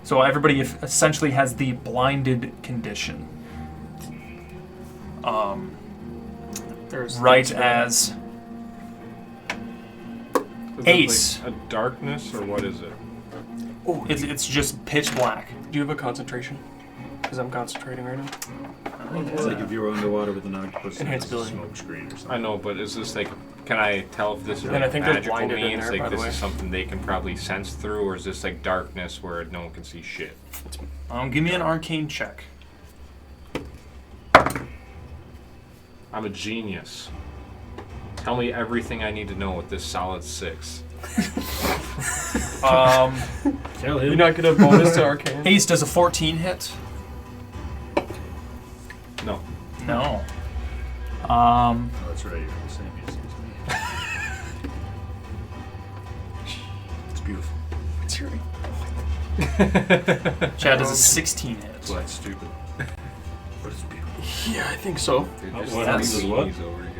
So everybody essentially has the blinded condition. There's Right as Is Ace. it like a darkness or what is it? It's just pitch black. Do you have a concentration? Because I'm concentrating right now. It's like if you were underwater with an octopus and Enhanced it's a ability. smoke screen or something. I know, but is this like, can I tell if this is And like I think there's magical blinded in means? there, Like by the this way. is something they can probably sense through, or is this like darkness where no one can see shit? Give me an arcane check. I'm a genius. Tell me everything I need to know with this solid 6. Tell You're him. not going to have bonus to Arcane? Ace, does a 14 hit? No. No. Oh, that's right. You're the same age as me. It's beautiful. It's your... Chad does a 16 hit. Well, that's stupid. But it's beautiful. Yeah, I think so. They're Oh, just what three happens is what? genies over here.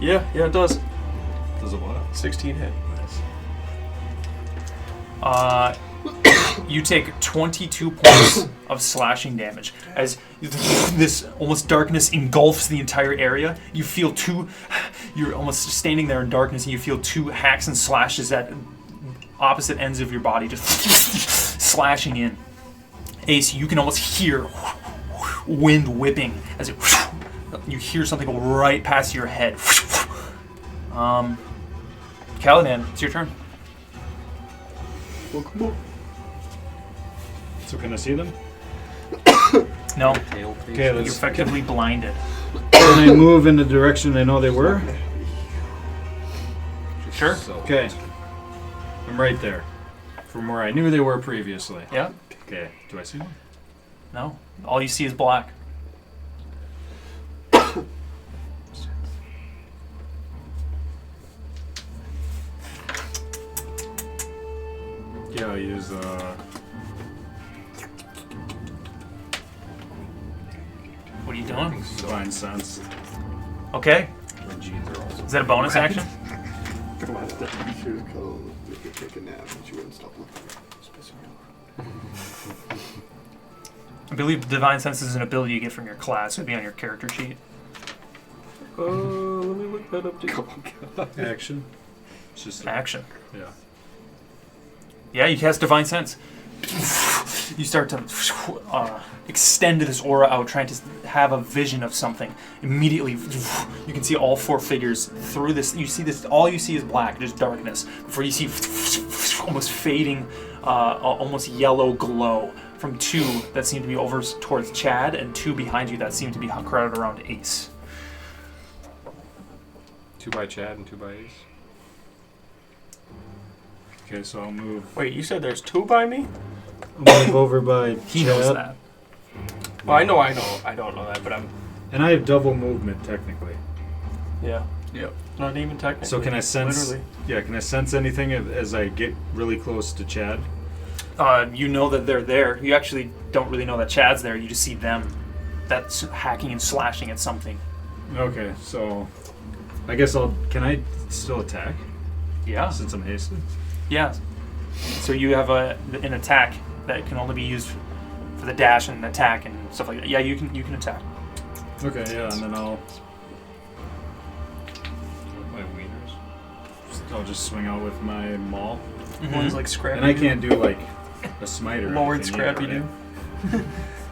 Yeah, it does. Does it what? 16 hit. Nice. You take 22 points of slashing damage as this almost darkness engulfs the entire area. You feel you're almost standing there in darkness and you feel 2 hacks and slashes at opposite ends of your body just slashing in. Ace, you can almost hear wind whipping as you hear something go right past your head. Caladan, it's your turn. So can I see them? No, Okay, you're let's. effectively blinded. Can I move in the direction I know they were? Sure. So Okay. I'm right there. From where I knew they were previously. Yeah? Okay. Do I see them? No. All you see is black. Yeah, I use What are you doing? divine sense. Okay. My genes are also. Is that a bonus action? Come on, she was cold. We could take a nap and she wouldn't stop looking. I believe Divine Sense is an ability you get from your class. It'd be on your character sheet. Let me look that up too. Action. It's just Action. Yeah. Yeah, you cast Divine Sense. You start to extend this aura out, trying to have a vision of something. Immediately, you can see all 4 figures through this. You see this. All you see is black, just darkness. Before you see almost fading, almost yellow glow from 2 that seem to be over towards Chad, and 2 behind you that seem to be crowded around Ace. 2 by Chad and 2 by Ace. Okay, so I'll move. Wait, you said there's 2 by me? I'll move over by. He knows that. Well, I know. I don't know that, but I'm. And I have double movement technically. Yeah. Yep. Not even technically. So can I sense? Literally. Yeah, can I sense anything as I get really close to Chad? You know that they're there. You actually don't really know that Chad's there. You just see them. That's hacking and slashing at something. Okay, so I guess I'll. Can I still attack Yeah. since I'm hasted? Yeah. So you have an attack that can only be used for the dash and attack and stuff like that. Yeah, you can attack. Okay, yeah, and then My wieners. I'll just swing out with my maul. One's like Scrappy. And I can't do like a smite or Lowered anything Scrappy either, do. right?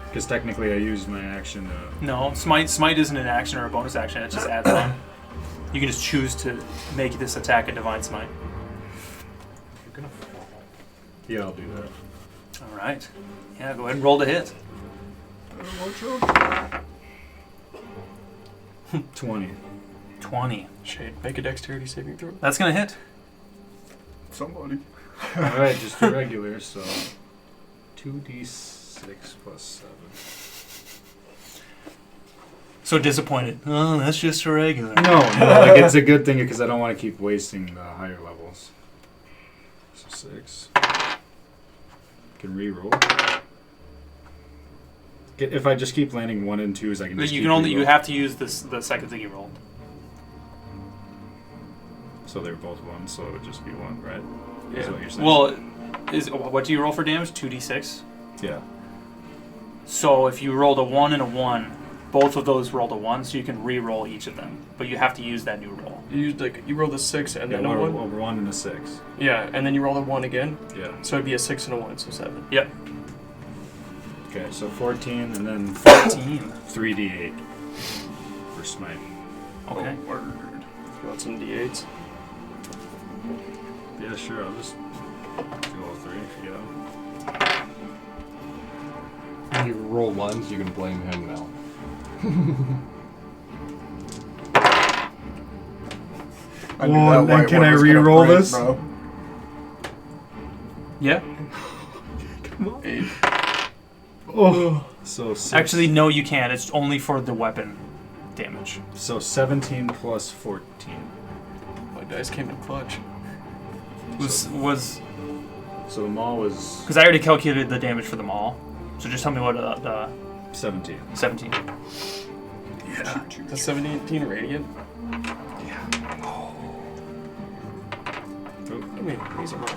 Because technically I used my action to... No, smite isn't an action or a bonus action. It just adds on. You can just choose to make this attack a divine smite. You're gonna fall. Yeah, I'll do that. All right. Yeah, go ahead and roll to hit. 20. 20. Shade. Make a dexterity saving throw. That's gonna hit. Somebody. Alright, just a regular, so 2d6 plus 7. So disappointed. Oh, that's just a regular. No, like it's a good thing because I don't want to keep wasting the higher levels. So 6. Can re-roll. If I just keep landing 1 and 2s, I can But just you keep can only re-rolling. have to use the second thing you rolled. So they're both 1, so it would just be 1, right? Is Yeah. what you're saying? Well, what do you roll for damage? 2d6. yeah. So if you rolled a 1 and a 1, both of those rolled a 1, so you can re-roll each of them. But you have to use that new roll. You used you rolled a 6 and Yeah, then a 1. over 1 and a 6. Yeah, and then you roll a 1 again. Yeah. So it'd be a 6 and a 1, so 7. Yep. Okay, so 14 and then 14. 3d8 for smite. Okay. Oh, word. You want some d8s? Yeah, sure. I'll just do all 3 if you get them. When you roll ones, you can blame him now. I knew that white can one I was gonna re-roll break, this? Bro. Yeah. Come on. 8. Oh. So 6. Actually, no, you can't. It's only for the weapon damage. So 17 plus 14. My dice came in clutch. Was So the maul was because I already calculated the damage for them all. So just tell me what the 17. 17. Yeah. The 17 radiant. Oh. I mean, these are mine.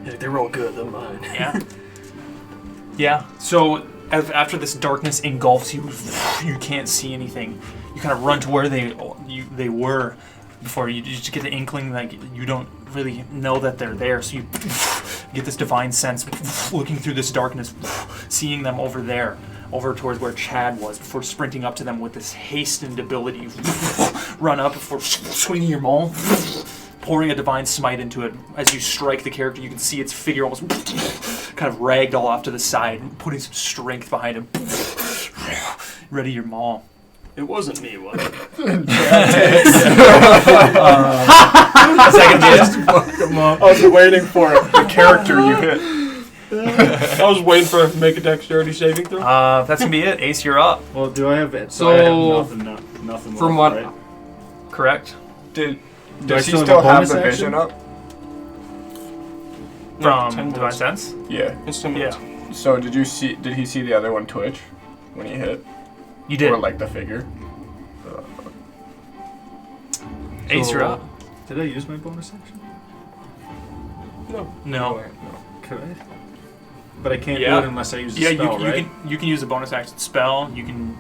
Yeah, they're all good. They're mine. Yeah. Yeah. So after this darkness engulfs you, you can't see anything. You kind of run to where they were before you just get the inkling, like you don't really know that they're there. So you get this divine sense, looking through this darkness, seeing them over there, over towards where Chad was, before sprinting up to them with this hastened ability. Run up before swinging your maul, pouring a divine smite into it. As you strike the character, you can see its figure almost kind of ragged all off to the side, putting some strength behind him. Ready your maul. It wasn't me, was it? Second hit. I was waiting for it. The character you hit. I was waiting for make a dexterity saving throw. That's gonna be it. Ace, you're up. Well, do I have it? So, I have nothing from left, what- right? Correct. Does I he still have still a have bonus the action? vision up? From 10 Divine minutes. Sense. Yeah. Instant Yeah. So did he see the other one twitch when he hit? You did. Or like the figure? Ace, you're up. Did I use my bonus action? No. No. Could I? But I can't Yeah. do it unless I use a spell, right? You can use a bonus action spell. You can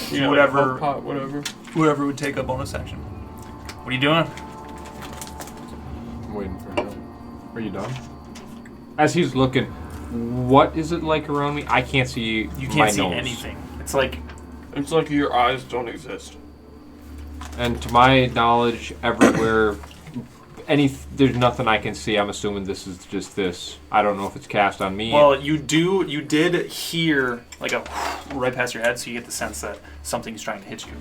do Yeah, whatever like pot, whatever. would take a bonus action. What are you doing? I'm waiting for him. Are you done? As he's looking, what is it like around me? I can't see. You my can't see nose. anything. It's like It's like your eyes don't exist. And to my knowledge, everywhere, there's nothing I can see. I'm assuming this is just this. I don't know if it's cast on me. well, you did hear like a right past your head, so you get the sense that something's trying to hit you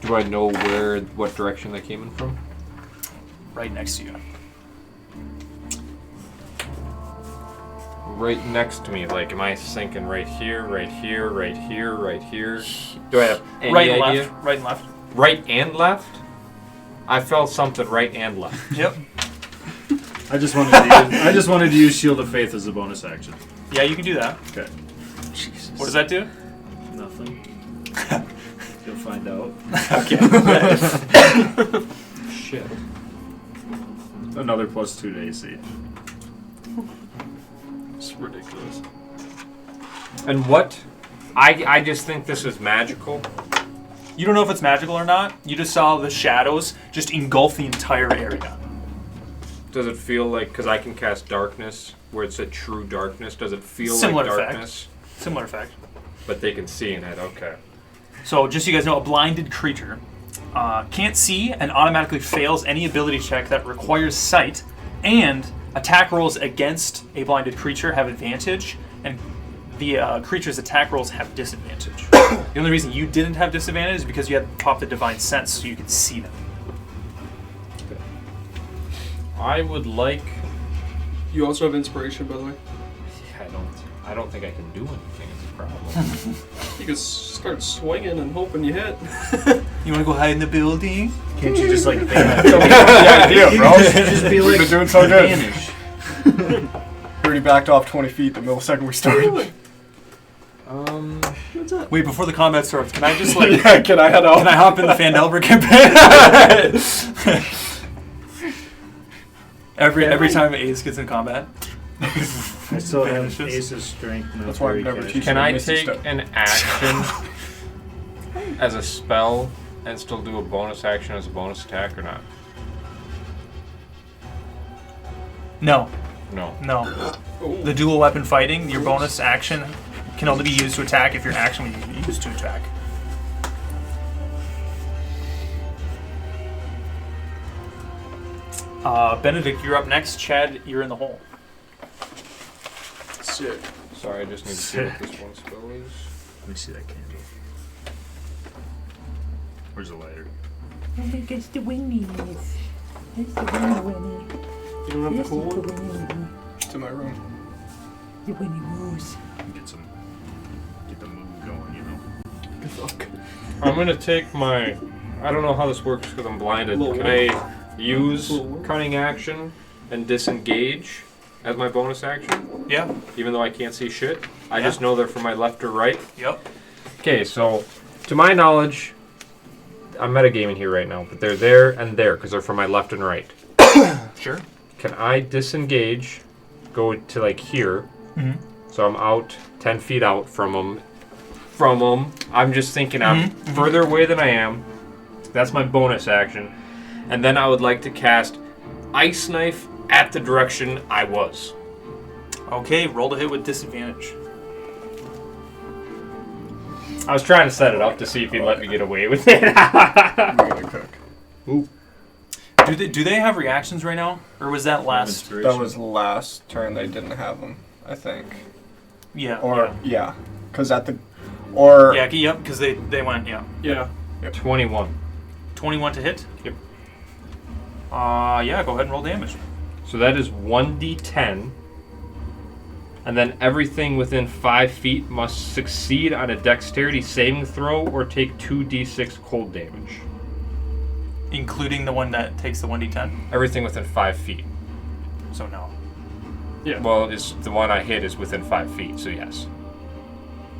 Do I know what direction they came in from? right next to you. Right next to me. Like, am I thinking right here, right here, right here, right here? Do I have any Right and idea? left. Right and left. Right and left? I felt something right and left. Yep. I just wanted to use Shield of Faith as a bonus action. Yeah, you can do that. Okay. Jesus. What does that do? Nothing. You'll find out. Okay. Shit. Another +2 to AC. It's ridiculous. And what? I just think this is magical. You don't know if it's magical or not. You just saw the shadows just engulf the entire area. Does it feel like, because I can cast darkness, where it's a true darkness, does it feel Similar like effect. darkness? Similar effect. But they can see in it, okay. So just so you guys know, a blinded creature can't see and automatically fails any ability check that requires sight, and attack rolls against a blinded creature have advantage, and the creature's attack rolls have disadvantage. The only reason you didn't have disadvantage is because you had popped the divine sense so you could see them. I would like... You also have inspiration, by the way. I don't think I can do anything as a problem. You can start swinging and hoping you hit. You want to go hide in the building? Can't you just like The idea, bro. just be We've like been doing so good. vanish? We already backed off 20 feet the millisecond we started. What's up? Wait, before the combat starts, can I just like... Yeah, can I head out? Can I hop in the Fandelver campaign? every time Ace gets in combat. I still have Vanishes. Ace's strength. And That's why I've never teach- Can I Misty take step. an action as a spell and still do a bonus action as a bonus attack or not? No, No. no. The dual weapon fighting, your bonus action can only be used to attack if your action will be used to attack. Benedict, you're up next. Chad, you're in the hole. Sick. Sorry, I just need to see what this one spell is. Let me see that candle. Where's the lighter? I think it's the windies. It's the windy. You don't have the It's cool the one? windy. To my room. The windy woos. Get the move going, you know. I'm gonna take my... I don't know how this works because I'm blinded. Little Can I use cunning action and disengage as my bonus action? Yeah. Even though I can't see shit? I Yeah. just know they're from my left or right? Yep. Okay, so to my knowledge, I'm metagaming here right now, but they're there and there because they're from my left and right. Sure. Can I disengage, go to like here, Mhm. so I'm out 10 feet out from them. I'm just thinking I'm further away than I am. That's my bonus action. And then I would like to cast Ice Knife at the direction I was. Okay, roll to hit with disadvantage. I was trying to set it up to see if he'd let me get away with it. I'm gonna cook. Do they have reactions right now, or was that last? That was last turn they didn't have them, I think. Yeah. Or, yeah. Because at the... Or... Yeah. Yep. Because they went. Yeah. Yeah. 21. 21 to hit. Yep. Yeah. Go ahead and roll damage. So that is 1d10. And then everything within 5 feet must succeed on a dexterity saving throw or take 2d6 cold damage. Including the one that takes the 1d10. Everything within 5 feet. So no. Yeah. Well, it's the one I hit is within 5 feet, so yes.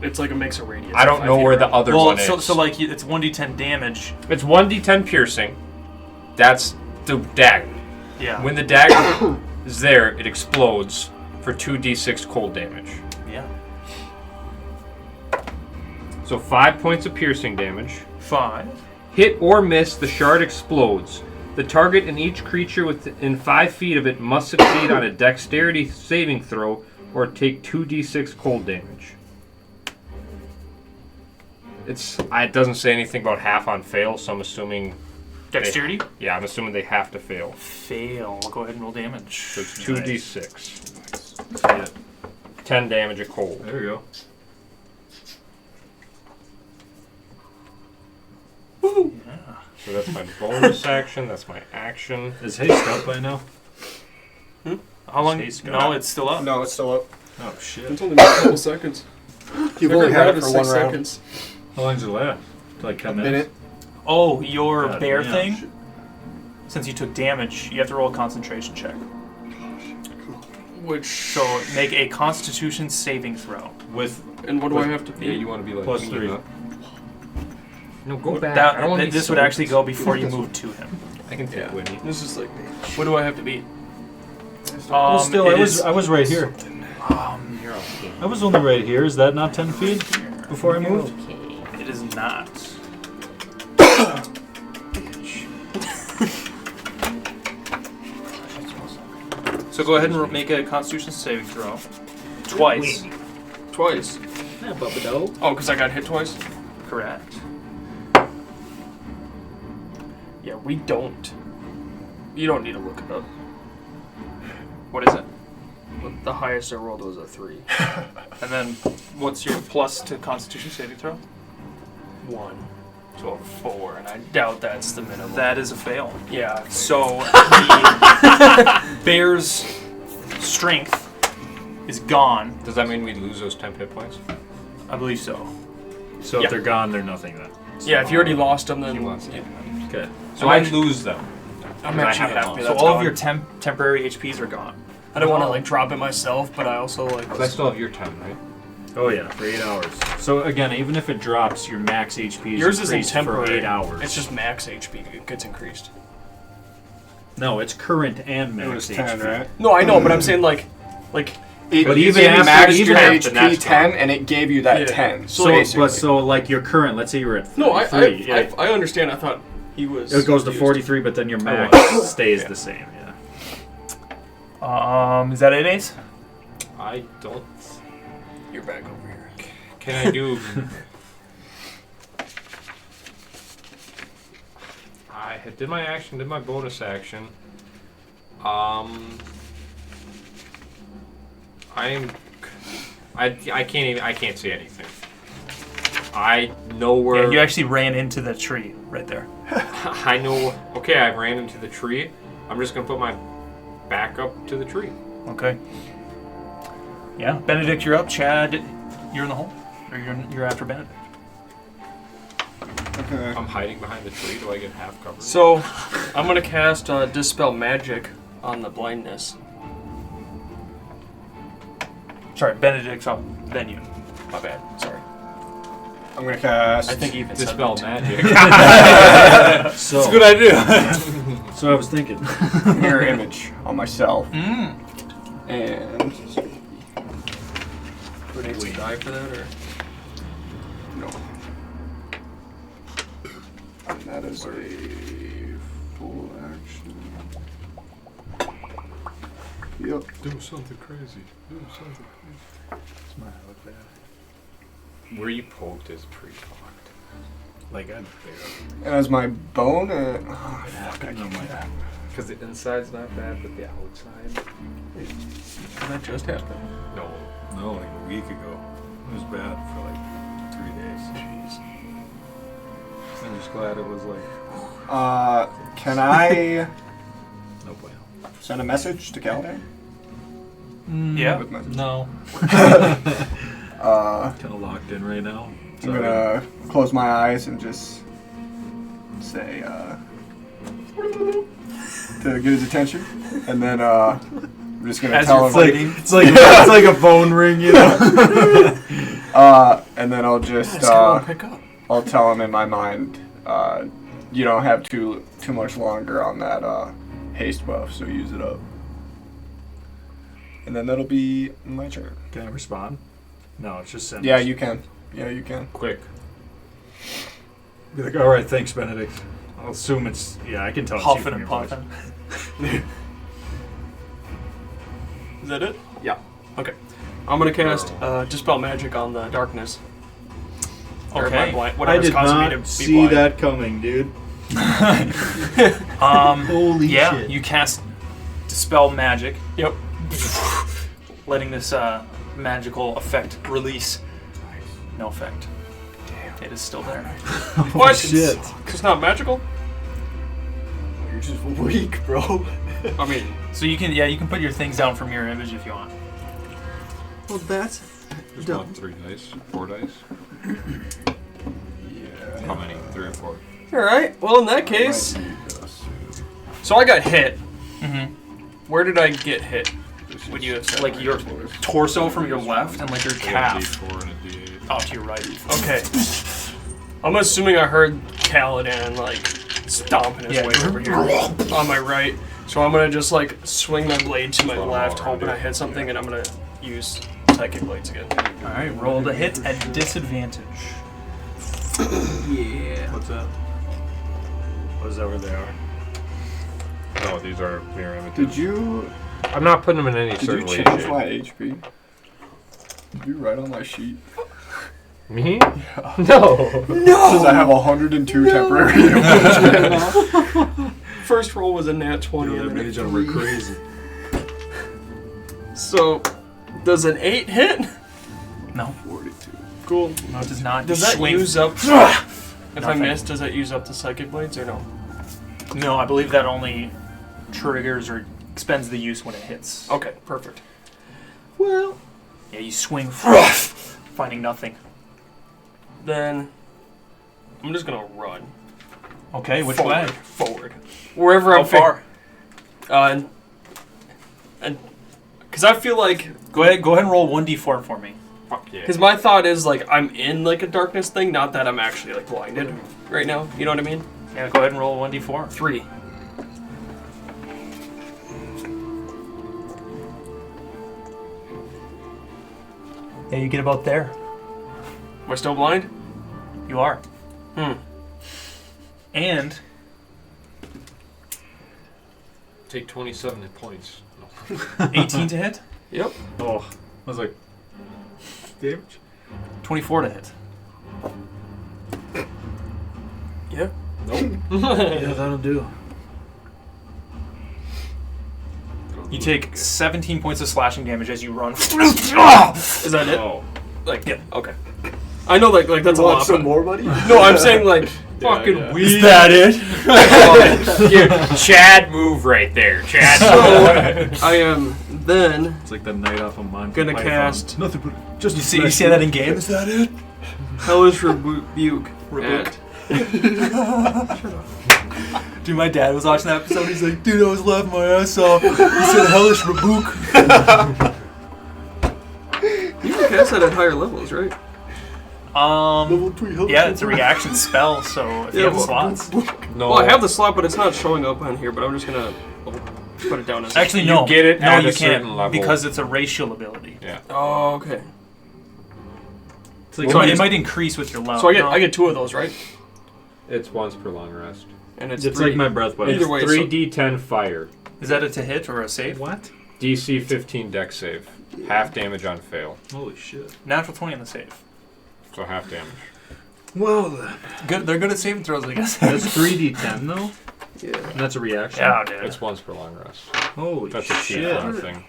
It's like a mix of radius. I don't know where the other one is. So like it's 1d10 damage. It's 1d10 piercing. That's the dagger. Yeah. When the dagger is there, it explodes for 2d6 cold damage. Yeah. So 5 points of piercing damage. 5. Hit or miss, the shard explodes. The target and each creature within 5 feet of it must succeed on a dexterity saving throw or take 2d6 cold damage. It doesn't say anything about half on fail, so I'm assuming... Dexterity? I'm assuming they have to fail. Fail. Go ahead and roll damage. So it's 2d6. Yeah. 10 damage of cold. There we go. Yeah. So that's my bonus action, that's my action. Is haste up by now? How long? Stays No, gone. it's still up. No, it's still up. Oh shit. It's only been a couple seconds. You've Never only had heard it of for 1 6 round. seconds. How long does it last? Like 10 minutes? Minute. Oh, your God bear damn. thing? Since you took damage, you have to roll a concentration check. Which... So make a constitution saving throw. With And what do I have to be? Yeah, you want to be like Plus me, 3. huh? No, go back. I don't want to be This would soaked. actually go before you move to him. I can take Yeah. Whitney. This is like... What do I have to beat? Well, still, it I was is- I was right here. You're okay. I was only right here. Is that not 10 feet before I moved? It is not. So go ahead and make a constitution saving throw. Twice. Twice. Yeah, Bubba Doe. Oh, because I got hit twice? Correct. Yeah, we don't. You don't need to look it up. What is it? The highest I rolled was a 3. And then what's your plus to constitution saving throw? 1. So a 4, and I doubt that's the minimum. That is a fail. Yeah. So the bear's strength is gone. Does that mean we lose those 10 hit points? I believe so. So Yeah. if they're gone, they're nothing then. Yeah, if you already lost them, then... He wants it. Okay. So I lose them. I'm I actually have happy it So that's all gone. of your temporary HPs are gone. I don't want to, like, drop it myself, but I also, like... I still have your 10, right? Oh yeah, for 8 hours. So again, even if it drops, your max HP is Yours isn't increased temporary. for 8 hours. It's just max HP gets increased. No, it's current and max It was HP. 10, right? No, I know, but I'm saying, like... It But you even gave after- max even your after HP that's 10, and it gave you that Yeah. 10. So, So, basically. but so like your current, let's say you were at 33. No, yeah, I understand. I thought he was... it goes to used. 43, but then your max stays Yeah. the same. Yeah. Is that it, Ace? I don't... You're back over here. Can I do... I did my action, did my bonus action. I can't see anything. I know where... Yeah, you actually ran into the tree right there. I know... Okay, I ran into the tree. I'm just going to put my back up to the tree. Okay. Yeah, Benedict, you're up. Chad, you're in the hole. Or you're after Benedict. Okay. I'm hiding behind the tree. Do I get half cover? So, I'm going to cast Dispel Magic on the blindness. Sorry, Benedict's up, then you. My bad. Sorry. I'm going to cast... I think he even said Dispel that. magic. So, It's a good idea. so I was thinking. mirror image on myself. Mm. And... Do I need to die for that, or...? No. And that is a full action. Yep. Do something crazy. Where you poked is pretty fucked. Like I'm And as my bone... oh, fuck, I can't do that. Because the inside's not bad, but the outside... Did that just happen? No. No, like a week ago. It was bad for like 3 days. Jeez. I'm just glad it was like Can I no bueno. send a message to Caldan? Yeah. With my, No. uh, Kind of locked in right now. I'm gonna close my eyes and just say, to get his attention, and then I'm just gonna As tell you're him. fighting. It's like a phone ring, you know. And then I'll just pick up. I'll tell him in my mind, you don't have too much longer on that haste buff, so use it up. And then that'll be my turn. Can I respond? No, it's just send. Yeah, you can. Yeah, you can. Quick. Be like, all right, thanks, Benedict. I'll assume it's. Yeah, I can tell. It's you Huffing from and your voice. puffing. Is that it? Yeah. Okay. I'm gonna cast Dispel Magic on the darkness. Or Okay. my I whatever's did causing me not to be see blind. that coming, dude. Holy shit. You cast Dispel Magic. Yep. Letting this magical effect release. No effect. Damn. It is still there. What? Shit. It's not magical? You're just weak, bro. I mean, So you can put your things down from your image if you want. Well, that's There's dumb. one, 3 dice, 4 dice. Yeah. How many? 3 or 4? alright. Well, in that case. So I got hit. Mm-hmm. Where did I get hit? Would you have said? Like your torso from your left and like your I got a calf. D4 and a D8. Oh, to your right. Okay. I'm assuming I heard Kaladin, like, stomping his Yeah. way over here on my right. So I'm gonna just, like, swing my blade to my left, hoping I hit something, and I'm gonna use Psychic Blades again. Alright, roll the hit at disadvantage. Yeah. What's that? What's that where they are? No, these are mirror images. Did you I'm not putting them in any did you certain way. change shape. my HP? Did you write on my sheet? Me? No. Because I have 102 temporary hit. First roll was a nat 20. Dude, that and then mage a on we're 3. crazy. So, does an 8 hit? No. 42. Cool. No, it does not. Does You that swing. use up... If I Nothing. miss, does that use up the Psychic Blades, or no? No, I believe that only triggers or expends the use when it hits. Okay, perfect. Well. Yeah, you swing, finding nothing. Then, I'm just gonna run. Okay, which forward, way? Forward. Wherever How I'm far? And because I feel like, Go ahead and roll 1d4 for me. Fuck yeah. because my thought is like I'm in like a darkness thing, not that I'm actually like blinded right now. You know what I mean? Yeah, go ahead and roll 1d4. 3. Yeah, you get about there. Am I still blind? You are. Hmm. And Take 27 hit points. No. 18 to hit, Yep. Oh, I was like, damage. 24 to hit. Yeah. Yeah, that'll do. You take 17 points of slashing damage as you run. Is that it? Oh. Like, yeah. Okay. I know, like that's a Want lot. some But more, buddy? no, I'm saying like fucking yeah. weird. Is that it? Dude, Chad, move right there. Chad, So I am then It's like the night off of mine. gonna cast nothing but just You see that in game? Is that it? Hellish Rebuke. Rebuke. Dude, my dad was watching that episode. He's like, dude, I was laughing my ass off. He said hellish rebuke. You can cast that at higher levels, right? Level 3 health. Yeah, it's a reaction spell, so if you have well, slots. No. Well, I have the slot, but it's not showing up on here. But I'm just gonna put it down as. Actually, You no. get it no, at you a certain can't level. because it's a racial ability. Yeah. Oh, okay. It's like So I it just- might increase with your level. So No. I get 2 of those, right? It's once per long rest. And it's It's 3. like my breath weapon. Either way, so- 3d10 fire. Is that a to hit or a save? What? DC 15 dex save. Half damage on fail. Holy shit. Natural 20 on the save. So half damage. Well, then. Good. They're good at saving throws, I guess. That's 3d10 though? Yeah. And that's a reaction? Yeah, dude. It's once per long rest. Holy That's a cheat shit. kind of thing.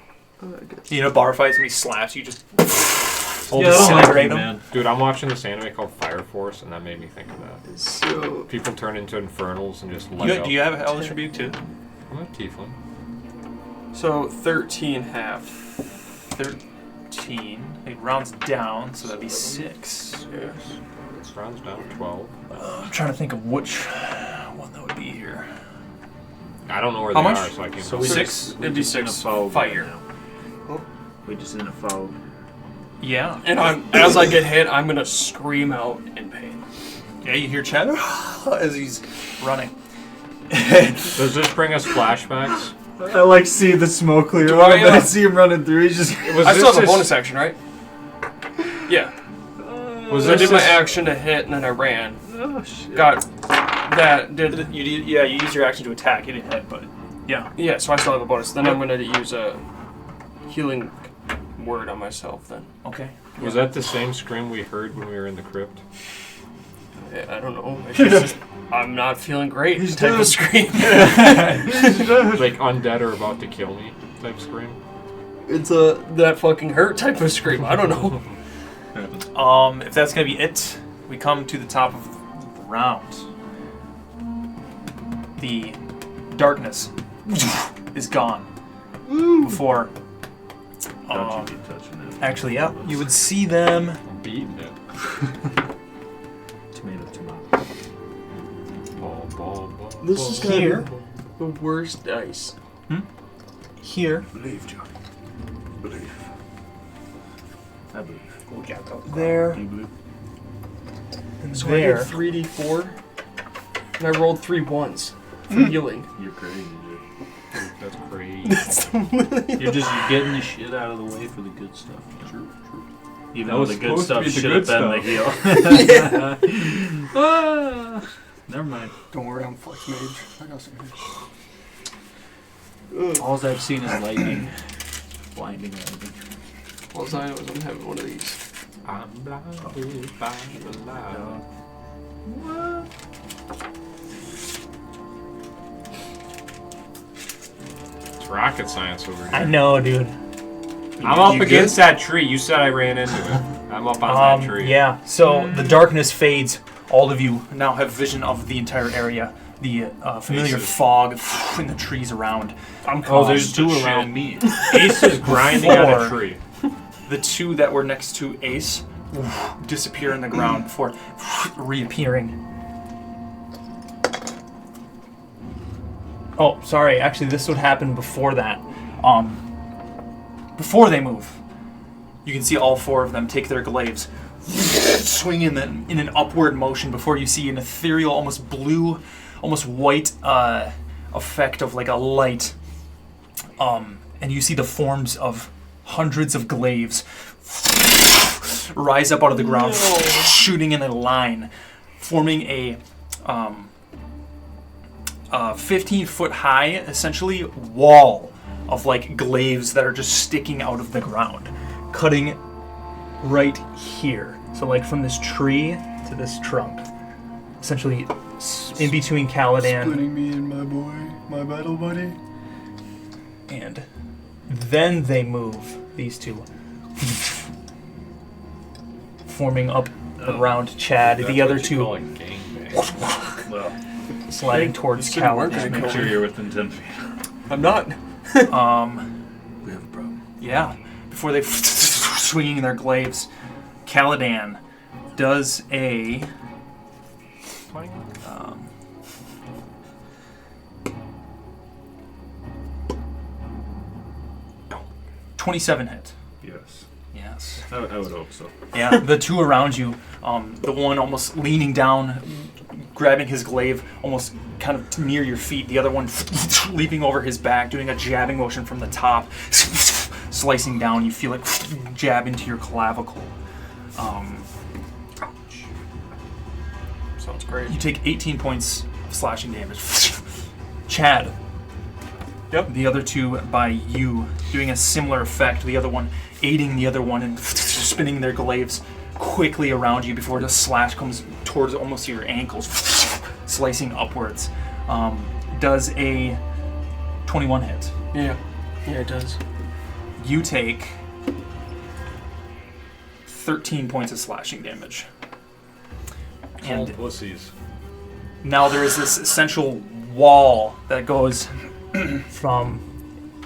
You know, bar fights when he slaps you, just hold Yeah, I don't like disintegrate it, him. man. Dude, I'm watching this anime called Fire Force, and that made me think of that. So People turn into infernals and just light up. Do you have a hellish rebuke too? I'm a tiefling. so 13 half. 13. It rounds down, so that'd be 6. Yeah. It rounds down to 12. I'm trying to think of which one that would be here. I don't know where How they much? are, so I can't. So tell. we 6? It'd be just in a 6 fog fire. right now. We just in a fog. Yeah. And as I get hit, I'm gonna scream out in pain. Yeah, you hear Chad as he's running. Does this bring us flashbacks? I like see the smoke clear Do up, I, and I see him running through. He's just. Was I still have a this bonus action, right? Yeah. Was So I this did my just- action to hit, and then I ran. Oh shit. Got that. You used your action to attack. You didn't hit, but yeah. Yeah, so I still have a bonus. Then I'm going to use a healing word on myself then. Okay. Was that the same scream we heard when we were in the crypt? I don't know. It's just, I'm not feeling great. He's Type dead. of scream. Like undead or about to kill me type scream? It's a that fucking hurt type of scream. I don't know. If that's gonna be it, we come to the top of the round. The darkness is gone. Before. Don't you be touching it. Actually, yeah, you would see them. I'm beating it. Tomato. Ball. This is Here. the worst dice. Here. Believe, Johnny. Believe. I believe. There. Do you believe? And So there. I did 3d4, and I rolled 3 1s for healing. You're crazy, dude. That's crazy. You're just getting the shit out of the way for the good stuff. True. Even That though was the good supposed to stuff be the should good have been the heal. Never mind. Don't worry, I'm flex mage. I got some mage. All I've seen is lightning. Blinding lightning. All I know is I'm having one of these. I'm blinded by the light. It's rocket science over here. I know, dude. I'm up against that tree. You said I ran into it. I'm up on that tree. Yeah, so the darkness fades. All of you now have vision of the entire area. The familiar Aces. fog in the trees around. There's two around me. Ace is grinding on a tree. The two that were next to Ace disappear in the ground before reappearing. Oh, sorry. Actually, this would happen before that. Before they move, you can see all 4 of them take their glaives, swing in an upward motion before you see an ethereal, almost blue, almost white effect of like a light. And you see the forms of hundreds of glaives rise up out of the ground, shooting in a line, forming a 15-foot high, essentially, wall of like glaives that are just sticking out of the ground, cutting right here. So like from this tree to this trunk, essentially in between Caladan Splitting me and my boy, my battle buddy. and then they move, these two, forming up around Chad. That's the other what you two call a gangbang. Well, sliding towards you weren't Caladan. gonna make sure you're within 10 feet. I'm not. We have a problem. Yeah, before they swinging their glaives, Caladan does a 27 hit. Yes. Yes. I would hope so. Yeah, the two around you, the one almost leaning down, grabbing his glaive almost kind of near your feet, the other one leaping over his back, doing a jabbing motion from the top, slicing down. You feel it jab into your clavicle. Sounds great. You take 18 points of slashing damage. Chad. Yep. The other two by you, doing a similar effect. The other one aiding the other one and spinning their glaives quickly around you before the slash comes towards almost your ankles, slicing upwards. Does a 21 hit. Yeah, it does. You take 13 points of slashing damage. All And pussies. now there is this essential wall that goes from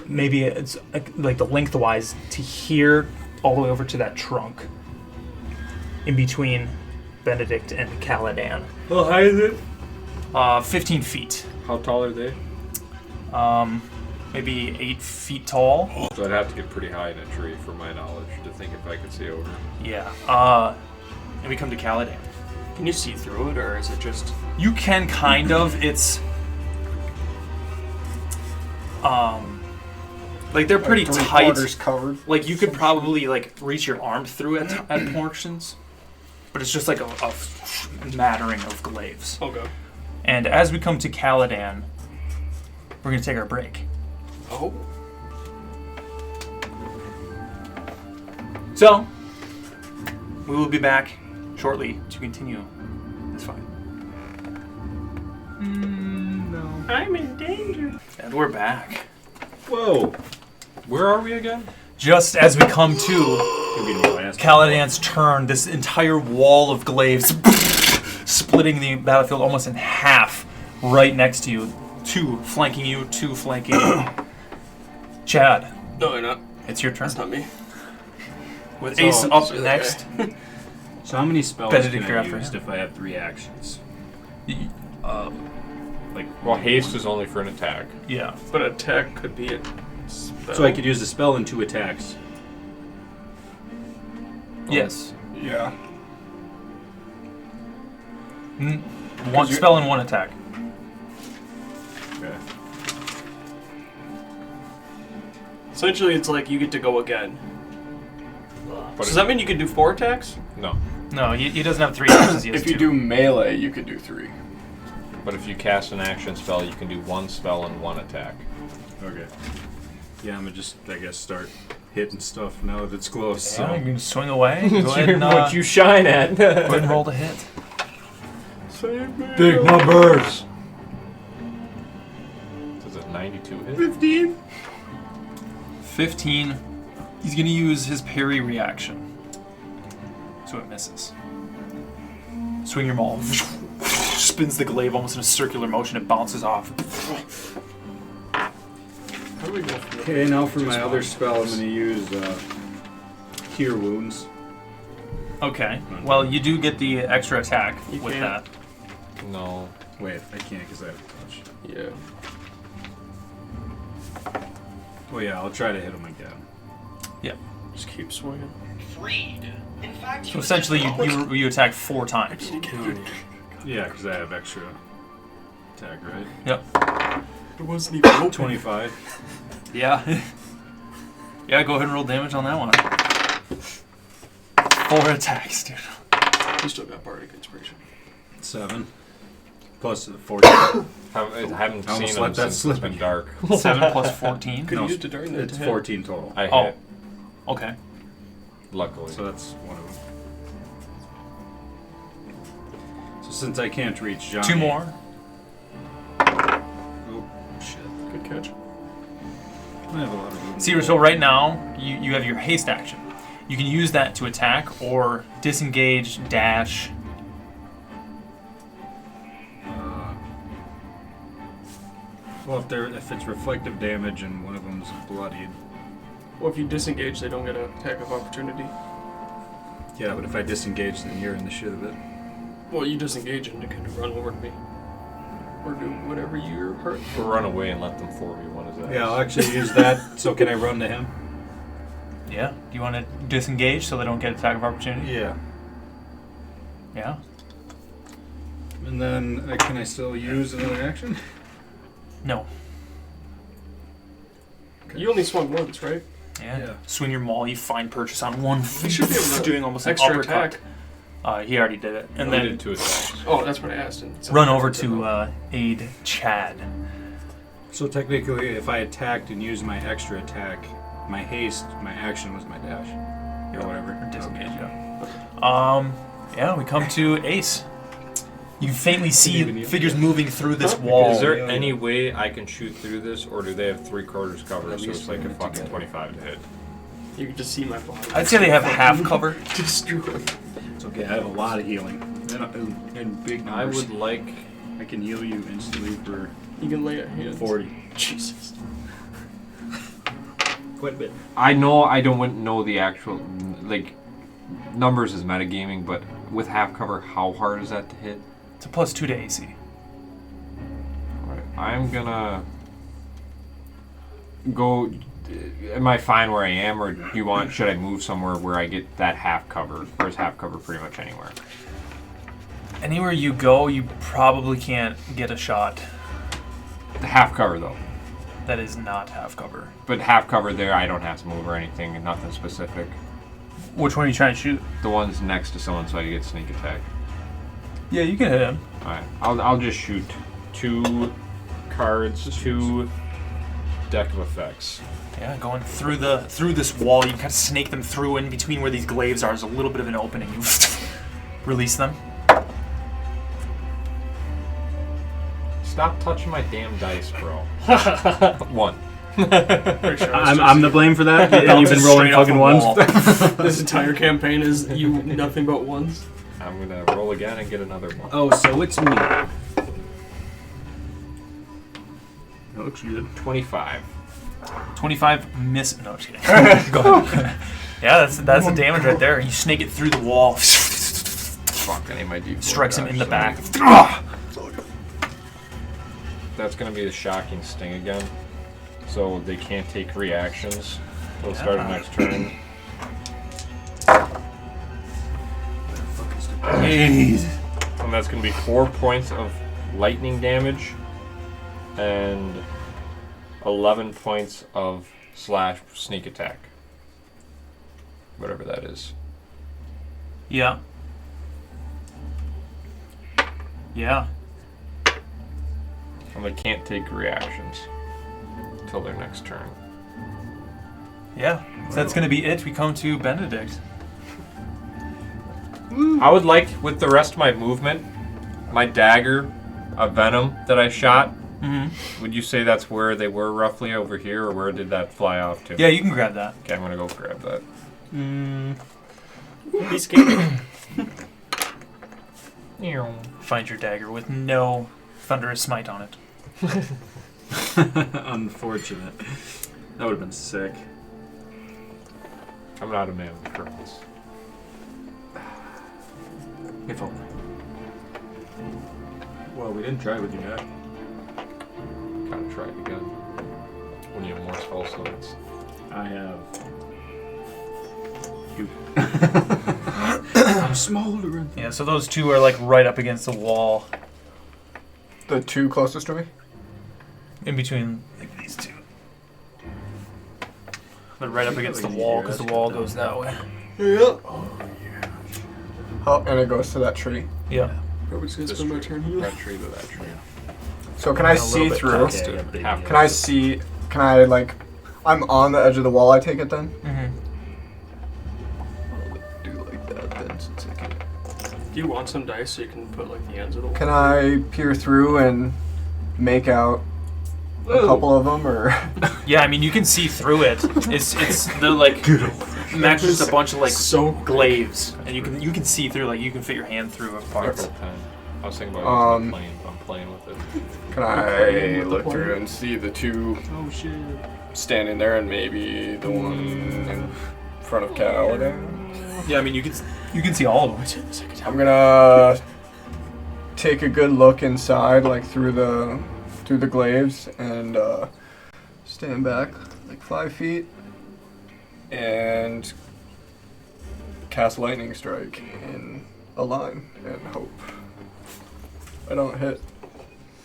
maybe it's like the lengthwise to here all the way over to that trunk in between Benedict and Caladan. How high is it? 15 feet. How tall are they? Maybe 8 feet tall. So I'd have to get pretty high in a tree for my knowledge to think if I could see over. Yeah. And we come to Caladan. Can you see through it, or is it just... You can kind of. It's like they're pretty Like tight. 3/4 covered. Like you could probably like reach your arm through at portions, but it's just like a mattering of glaives. Okay. And as we come to Caladan, we're gonna take our break. Oh. So we will be back shortly to continue this fight. No. I'm in danger. And we're back. Whoa. Where are we again? Just as we come to You're getting your ass. Caladan's turn, this entire wall of glaives splitting the battlefield almost in half right next to you. Two flanking you, two flanking Chad. No, they're not. It's your turn. That's not me. With So- Ace up so- next. So how many spells Benedict, can you're I after use him. if I have 3 actions? Like, Well, haste is only for an attack. Yeah. But attack could be a spell. so I could use a spell in 2 attacks. Yes. Yeah. One spell and one attack. Okay. Essentially, it's like you get to go again. But So does that mean you can do 4 attacks? No. No, he doesn't have 3 actions. He has If you 2. do melee, you could do 3. But if you cast an action spell, you can do 1 spell and 1 attack. Okay. Yeah, I'm gonna just, I guess, start hitting stuff now that it's close. So So you can swing away. Go ahead and, what you shine at. go ahead and roll to hit. big numbers. Does it 92 hit? 15. 15. He's going to use his parry reaction. So it misses. Swing your maul. Spins the glaive almost in a circular motion. It bounces off. How do we go from Okay, now for my other spell, I'm gonna use Cure Wounds. Okay. Well, you do get the extra attack You with can't. that. No. Wait, I can't because I have touch. Yeah. Oh yeah, I'll try to hit him again. Just keep swinging. So essentially, you attack 4 times. Yeah, because I have extra attack, right? Yep. It wasn't even open. 25. Yeah. Yeah, go ahead and roll damage on that one. 4 attacks, dude. You still got bardic inspiration. 7. Plus 14. I haven't I seen almost him let that since it's slip. been dark. 7 plus 14. Could No, have used it during that. It's 14 total. I Oh. hit, Okay. luckily. So that's one of them. So since I can't reach Johnny... 2 more. Oh, shit. Good catch. I have a lot of room. See, so right now, you have your haste action. You can use that to attack or disengage, dash. Well, if it's reflective damage and one of them's bloodied. Well, if you disengage, they don't get an attack of opportunity. Yeah, but if I disengage, then you're in the shit of it. Well, you disengage and they kind of run over to me. Or do whatever your heart. Or run away and let them 4v1 his ass. Yeah, I'll actually use that. So can I run to him? Yeah. Do you want to disengage so they don't get attack of opportunity? Yeah. Yeah. And then can I still use another action? No. You only swung once, right? Yeah. Yeah. Swing your maul. You find purchase on one. You should be able to doing almost an extra uppercut. attack. He already did it, and I then did 2 attacks. Oh, that's what I asked. And run over to aid Chad. So technically, if I attacked and used my extra attack, my haste, my action was my dash. Or whatever. Or disengage. Yeah. We come to Ace. You faintly see figures moving through this wall. Is there any way I can shoot through this, or do they have 3/4 cover, so it's like a fucking 25 to hit? You can just see my body. I'd say they have half cover. Destroyed. It's okay, I have a lot of healing. And big I numbers. would like... I can heal you instantly for You can lay a hand. 40. Jesus. Quite a bit. I know I don't know the actual, like, numbers is metagaming, but with half cover, how hard is that to hit? It's a +2 to AC. Alright, I'm gonna go. Am I fine where I am, or do you want? Should I move somewhere where I get that half cover, or is half cover pretty much anywhere? Anywhere you go, you probably can't get a shot. The half cover though. That is not half cover. But half cover there, I don't have to move or anything, nothing specific. Which one are you trying to shoot? The one's next to someone, so I get sneak attack. Yeah, you can hit him. Alright, I'll just shoot 2 cards, 2 deck of effects. Yeah, going through this wall, you kind of snake them through in between where these glaives are. There's a little bit of an opening. You release them. Stop touching my damn dice, bro. 1. I'm the blame for that. And you've been rolling fucking ones. This entire campaign is you nothing but ones. I'm gonna roll again and get another 1. Oh, so it's me. That looks good. 25. 25 miss. No, just kidding. Go ahead. Yeah, that's the damage right there. You snake it through the wall. Fuck, I need my D4. Strikes him in the back. That's gonna be the shocking sting again. So they can't take reactions. They'll start next turn. And that's gonna be 4 points of lightning damage and 11 points of slash sneak attack. Whatever that is. Yeah. Yeah. And they can't take reactions until their next turn. Yeah. So that's going to be it. We come to Benedict. I would like, with the rest of my movement, my dagger of venom that I shot, would you say that's where they were roughly over here, or where did that fly off to? Yeah, you can grab that. Okay, I'm going to go grab that. Be scared. Find your dagger with no thunderous smite on it. Unfortunate. That would have been sick. I'm not a man with purpose. If only. Well, we didn't try with you yet. Gotta try it again. When you have more spell slots. I have. You. I'm smaller. Yeah, so those two are like right up against the wall. The 2 closest to me? In between like these two. They're right up against the wall because the wall goes that way. Yeah. Oh, and it goes to that tree. Yeah. Probably just gonna spend my turn here. That tree to that tree. So can I see through? Half Can I see? Can I, like... I'm on the edge of the wall, I take it then? Mm-hmm. I'll do like that then, since I can... Do you want some dice so you can put like the ends of the wall? Can I peer through and make out a couple of them, or... Yeah, I mean you can see through it. It's they're like match just a bunch of like So glaives, and you can see through, like you can fit your hand through a part. Circle 10. I was thinking about using I'm playing with it. Can I look through and see the 2 Oh shit. standing there, and maybe the one in front of Caladan? Yeah, I mean you can see all of them. I'm gonna take a good look inside, like through the glaives, and stand back like 5 feet and cast lightning strike in a line and hope I don't hit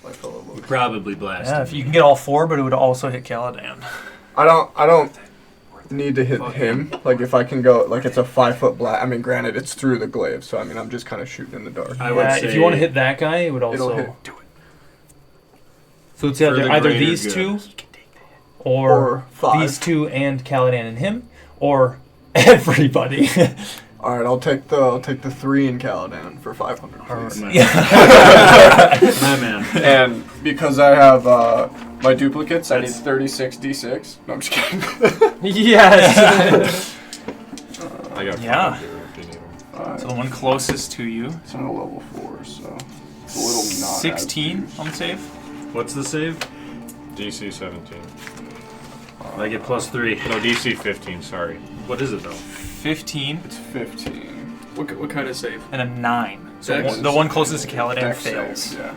my fellow looks. Probably blast. Yeah, if you can get all 4, but it would also hit Caladan. I don't need to hit him. Like if I can go, like it's a 5 foot blast. I mean, granted, it's through the glaive, so I mean, I'm just kind of shooting in the dark. I would say if you want to hit that guy, it would It'll also hit. So it's For either, the either greater these good. 2, or Or 5. these 2 and Caladan and him, or everybody. All right, I'll take the 3 in Caladan for 500. Please. My man. And because I have my duplicates, I need 36 d6. No, I'm just kidding. Yes. I got Yeah. 5 here if you need them. So the one closest to you, It's on a level 4, so it's a little not 16 on the save. What's the save? DC 17. I get +3. No, DC 15, sorry. What is it though? 15 It's 15. What kind of save? and a 9. So Dex. the one closest to Caladan Dex fails. saves, yeah.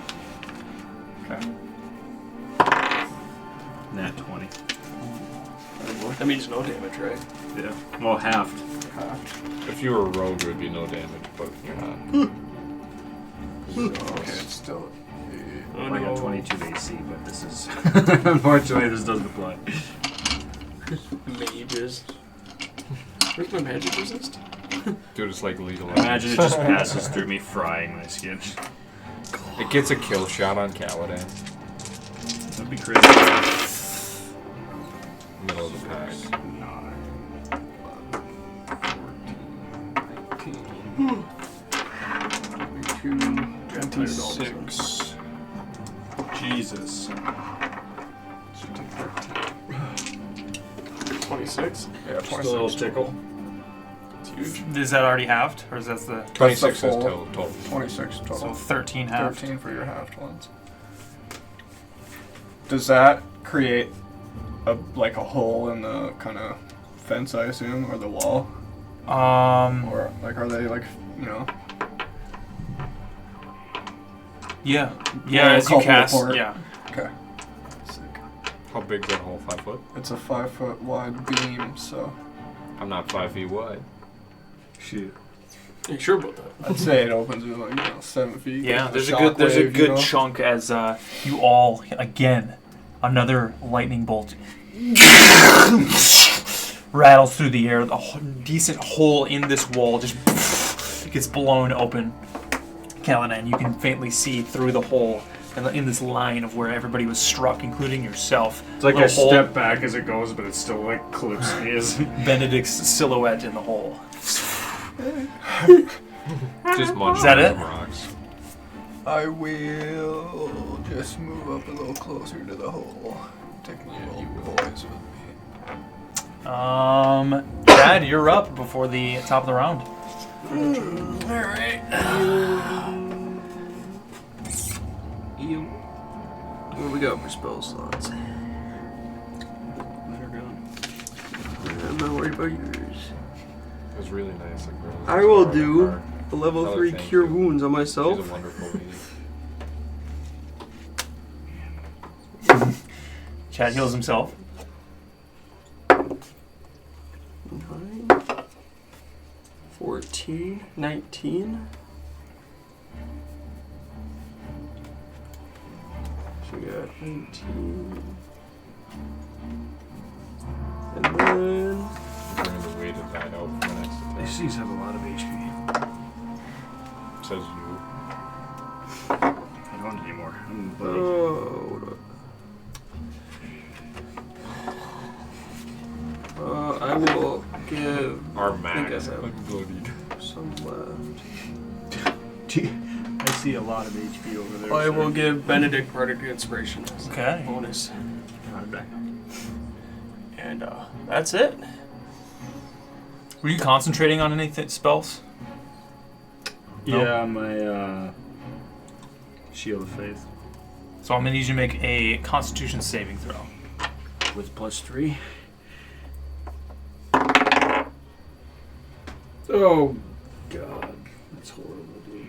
Okay. Nat 20. That means no damage, right? Yeah. Well, halved. If you were a rogue, it would be no damage, but you're not. Okay, it's still. I got 22 AC. AC, but this is unfortunately this doesn't apply. Mages. Where's my magic resist? Dude, it's like legal. Imagine it just passes through me, frying my skin. It gets a kill shot on Caladan. That'd be crazy. Middle of the pack. 26. Jesus. 26. Yeah, Just a little 26. tickle. It's huge. Is that already halved, or is that the 26 is full. total. 26 so total. 13 halved? 13 for your halved ones. Does that create a hole in the kind of fence, I assume, or the wall? Or like, are they like, you know? Yeah, Yeah, as you couple cast, apart. yeah. Okay. Sick. How big's that hole? 5 foot? It's a 5 foot wide beam, so I'm not 5 feet wide. Shit. Are you sure about that? I'd say it opens at like 7 feet. Yeah, Like there's a shockwave, good you know? chunk as you all again another lightning bolt rattles through the air. A decent hole in this wall just gets blown open. Caladan, you can faintly see through the hole in this line of where everybody was struck, including yourself. It's like I Little hole. step back as it goes, but it still like clips me. Benedict's silhouette in the hole. Just munch Is that on it? some rocks. I will just move up a little closer to the hole. Take my little boys with me. Brad, you're up before the top of the round. Alright. What do we got for spell slots? I'm not worried about yours. It was really nice. Like, really I will nice do car. a level Oh, 3 thank cure you. wounds on She's myself. a wonderful lady. Chad heals himself. 9, 14, 19. So we got 19. And then We're going to wait that out for the next attack. These things have a lot of HP. Says you. I don't anymore. I'm bloody. oh, hold on. I will give Our I think I max. have Unbloodied. some left. I see a lot of HP over there. I sir. will give Benedict Bardic Inspiration as a Okay. bonus. Right back. And that's it. Were you concentrating on any spells? Yeah, my Shield of Faith So I'm going to need you to make a Constitution saving throw. with +3. Oh God, that's horrible, dude.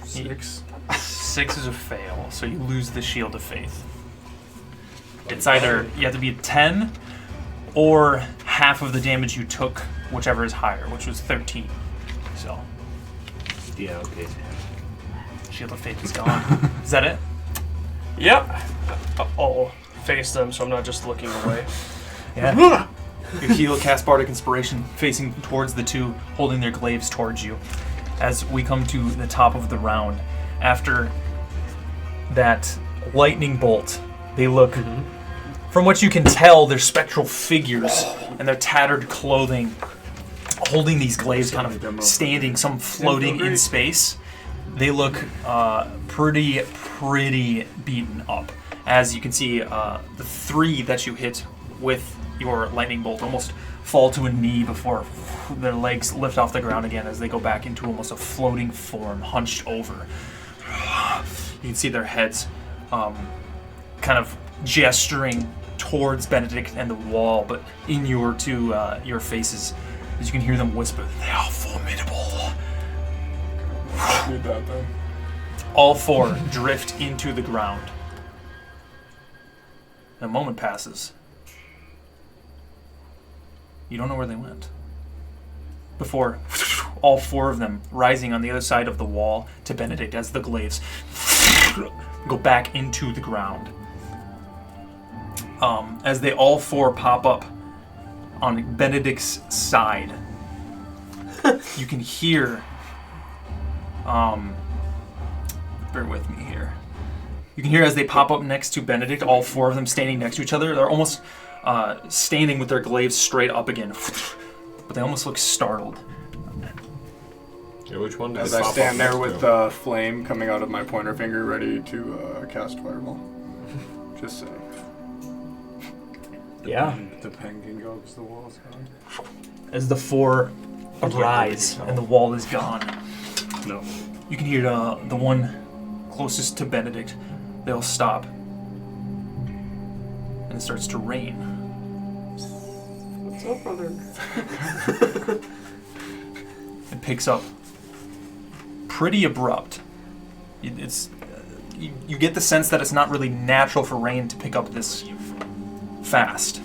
6. 6 is a fail, so you lose the Shield of Faith. It's either you have to be a 10 or half of the damage you took, whichever is higher, which was 13. So Yeah, okay. Shield of Faith is gone. Is that it? Yep. I'll face them so I'm not just looking away. Yeah. You heal, cast Bardic Inspiration, facing towards the two, holding their glaives towards you. As we come to the top of the round, after that lightning bolt, they look, from what you can tell, they're spectral figures and their tattered clothing, holding these glaives, kind of standing, some floating in space. They look pretty beaten up. As you can see, the 3 that you hit with your lightning bolt almost fall to a knee before their legs lift off the ground again as they go back into almost a floating form, hunched over. You can see their heads kind of gesturing towards Benedict and the wall, but in your faces, as you can hear them whisper, "They are formidable." Need that then. All 4 drift into the ground. A moment passes. You don't know where they went. Before all 4 of them rising on the other side of the wall to Benedict as the glaives go back into the ground. As they all 4 pop up on Benedict's side, you can hear, bear with me here. You can hear as they pop up next to Benedict, all 4 of them standing next to each other. They're almost standing with their glaives straight up again, but they almost look startled. Yeah, which one did As they I pop stand up there next with to? flame coming out of my pointer finger, ready to cast fireball. Just saying. Yeah. The pen can go because the wall's gone. As the 4 arise and the wall is gone, No. you can hear the one closest to Benedict. They'll stop, and it starts to rain. What's up, brother? It picks up pretty abrupt. You get the sense that it's not really natural for rain to pick up this fast.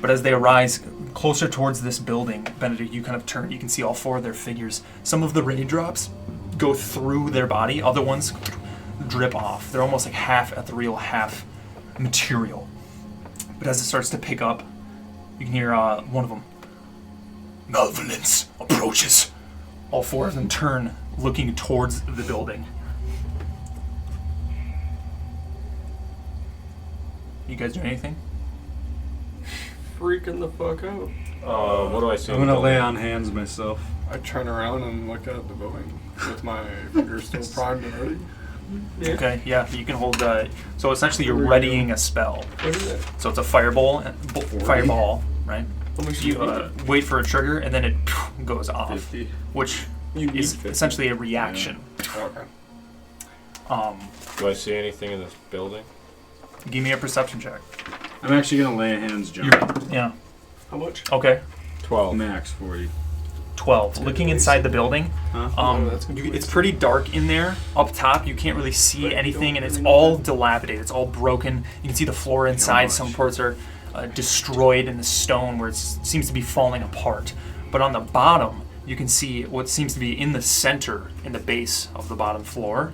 But as they arise closer towards this building, Benedict, you kind of turn. You can see all 4 of their figures. Some of the raindrops go through their body. Other ones drip off. They're almost like half ethereal, half material. But as it starts to pick up, you can hear one of them. Malevolence approaches. All 4 of them turn, looking towards the building. You guys doing anything? Freaking the fuck out. What do I see? I'm gonna lay on hands myself. I turn around and look at the building with my fingers still primed and ready. Yeah. Okay, yeah, you can hold. So essentially, you're readying a spell. What is it? So it's a fireball, fireball, right? How much You do you need? wait for a trigger, and then it goes off, 50. which You need is 50. essentially a reaction. Okay. Do I see anything in this building? Give me a perception check. I'm actually gonna lay hands, John. Yeah. How much? Okay. 12. Max 40. 12. Looking inside the building, Huh? That's gonna be it's wasted. pretty dark in there. Up top, you can't really But see you anything, don't and it's really know all that. dilapidated. It's all broken. You can see the floor inside. much. Some parts are destroyed in the stone where it seems to be falling apart. But on the bottom, you can see what seems to be in the center, in the base of the bottom floor,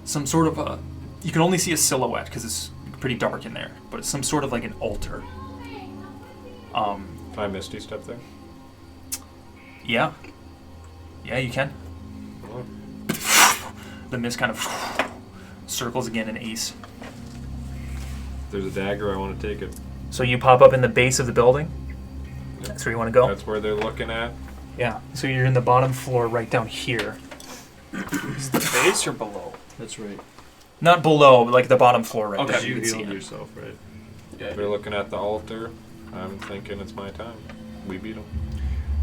some sort of a... You can only see a silhouette because it's pretty dark in there, but it's some sort of like an altar. Can I Misty step there? Yeah. Yeah, you can. The mist kind of circles again in Ace. If there's a dagger, I want to take it. So you pop up in the base of the building? Yep. That's where you want to go? That's where they're looking at. Yeah. So you're in the bottom floor right down here. Is the base or below? That's right. Not below, but like the bottom floor right Okay. there. You can see healed it. yourself, right? Yeah. They're looking at the altar. I'm thinking it's my time. We beat them.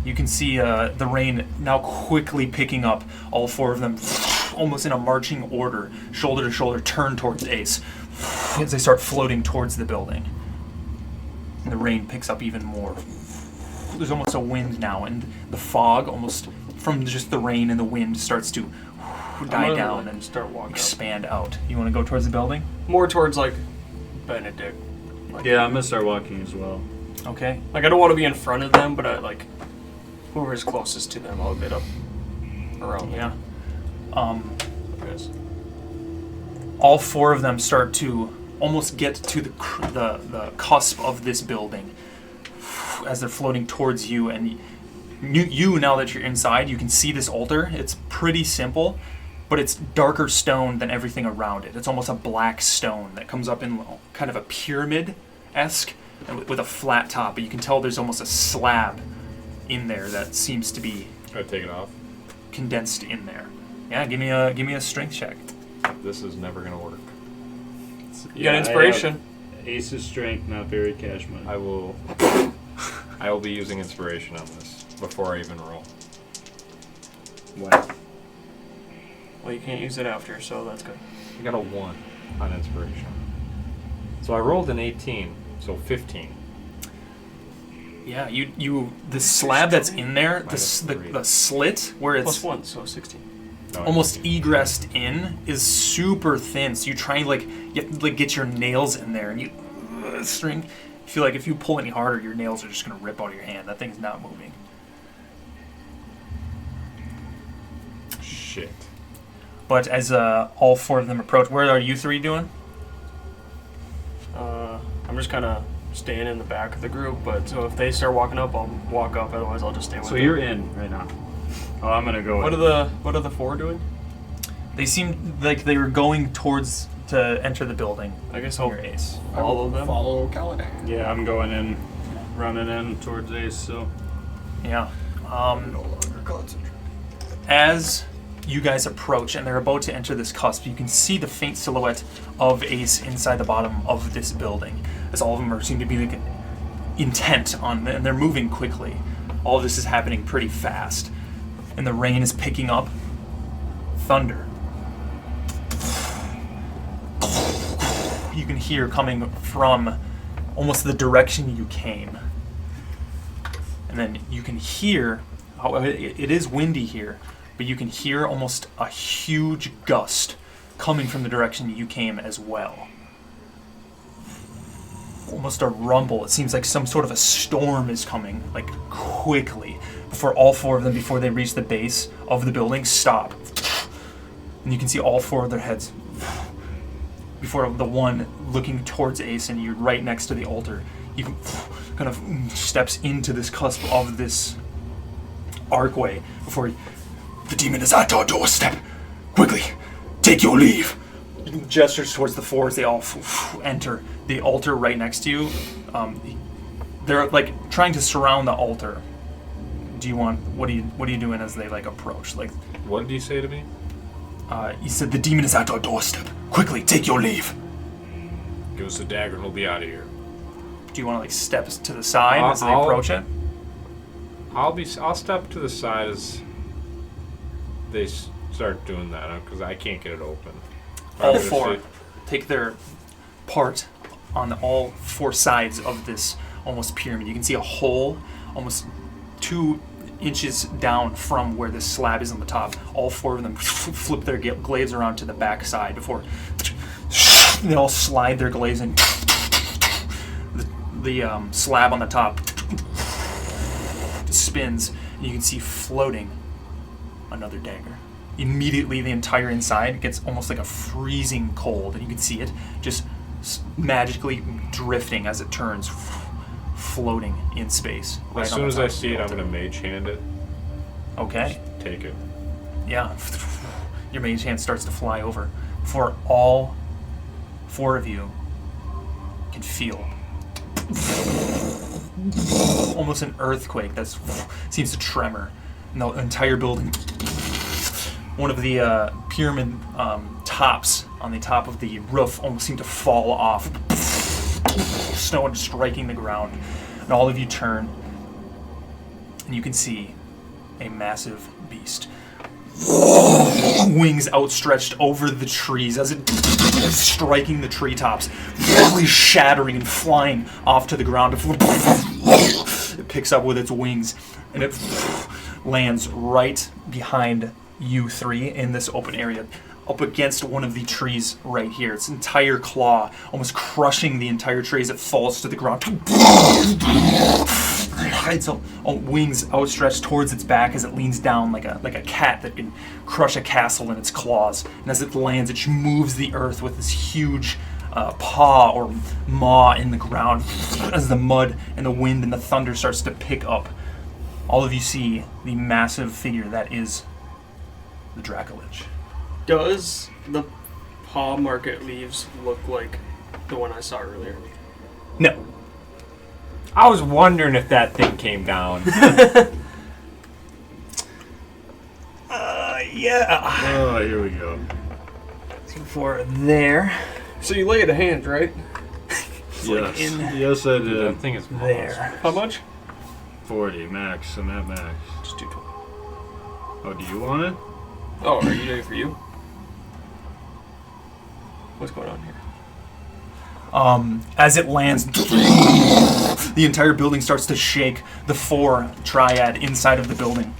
You can see the rain now quickly picking up. All 4 of them, almost in a marching order, shoulder to shoulder, turn towards Ace as they start floating towards the building. And the rain picks up even more. There's almost a wind now, and the fog, almost from just the rain and the wind, starts to die down and start walking up. expand out. You want to go towards the building? More towards like Benedict. Like, Yeah, I'm gonna start walking as well. Okay. Like I don't want to be in front of them, but I like whoever's closest to them, I'll get up around them. Yeah. Yes. All 4 of them start to almost get to the cusp of this building as they're floating towards you. And you now that you're inside, you can see this altar. It's pretty simple, but it's darker stone than everything around it. It's almost a black stone that comes up in kind of a pyramid-esque with a flat top, but you can tell there's almost a slab in there that seems to be I take it off. condensed in there. Yeah, give me a strength check. This is never gonna work. You got inspiration. Ace's strength, not very cash money. I will be using inspiration on this before I even roll. What? Well, you can't use it after, so that's good. I got a 1 on inspiration. So I rolled an 18, so 15. Yeah, the slab that's in there, Minus the 3. the slit where it's Plus 1, so 16. No, almost egressed in is super thin. So you try and you have to get your nails in there, and you string. You feel like if you pull any harder, your nails are just gonna rip out of your hand. That thing's not moving. Shit. But as all 4 of them approach, where are you 3 doing? I'm just kind of staying in the back of the group, but so if they start walking up, I'll walk up. Otherwise, I'll just stay with So them. you're in right now. Oh, I'm gonna go. What are the 4 doing? They seem like they were going towards to enter the building. I guess I'll Your Ace. follow them. Follow Caladan. Yeah, I'm going in, running in towards Ace. So Yeah. No longer concentrate. As you guys approach and they're about to enter this cusp, you can see the faint silhouette of Ace inside the bottom of this building. As all of them seem to be like intent on, and they're moving quickly. All of this is happening pretty fast, and the rain is picking up. Thunder. You can hear coming from almost the direction you came. And then you can hear, it is windy here, but you can hear almost a huge gust coming from the direction you came as well. Almost a rumble. It seems like some sort of a storm is coming, like quickly, before all 4 of them, before they reach the base of the building, stop. And you can see all 4 of their heads before the one looking towards Ace, and you're right next to the altar. You kind of steps into this cusp of this archway before the demon is at our doorstep. Quickly, take your leave. He gestures towards the 4 as they all enter the altar right next to you. They're like trying to surround the altar. What are you doing as they like approach? Like, What did he say to me? he said the demon is at our doorstep. Quickly, take your leave. Give us the dagger and we'll be out of here. Do you want to like step to the side as they I'll- approach it? I'll step to the side as they start doing that because I can't get it open. All I'm gonna 4 see- take their part on all 4 sides of this almost pyramid. You can see a hole almost 2 inches down from where this slab is on the top. All 4 of them flip their glaives around to the back side before they all slide their glaives in. The slab on the top spins, and you can see floating another dagger. Immediately, the entire inside gets almost like a freezing cold, and you can see it just magically drifting as it turns, floating in space. As soon as I see it, I'm gonna mage hand it. Okay. Take it. Yeah. Your mage hand starts to fly over. For all 4 of you can feel almost an earthquake that seems to tremor in the entire building. One of the pyramid tops on the top of the roof almost seemed to fall off. Snow striking the ground. And all of you turn, and you can see a massive beast. Wings outstretched over the trees as it striking the treetops, shattering and flying off to the ground. It picks up with its wings, and it lands right behind you 3 in this open area, up against one of the trees right here. Its entire claw almost crushing the entire tree as it falls to the ground. Its wings outstretched towards its back as it leans down like a cat that can crush a castle in its claws. And as it lands, it moves the earth with this huge paw or maw in the ground as the mud and the wind and the thunder starts to pick up. All of you see the massive figure that is the Dracolich. Does the paw market leaves look like the one I saw earlier? No. I was wondering if that thing came down. Yeah. Oh, here we go. So for there, So you lay it a hand, right? Yes, in yes, I That did. thing is there. How much? 40 max, and that max. Just do 20. Oh, do you want it? Oh, are you doing it for you? What's going on here? As it lands, the entire building starts to shake. The 4 triad inside of the building,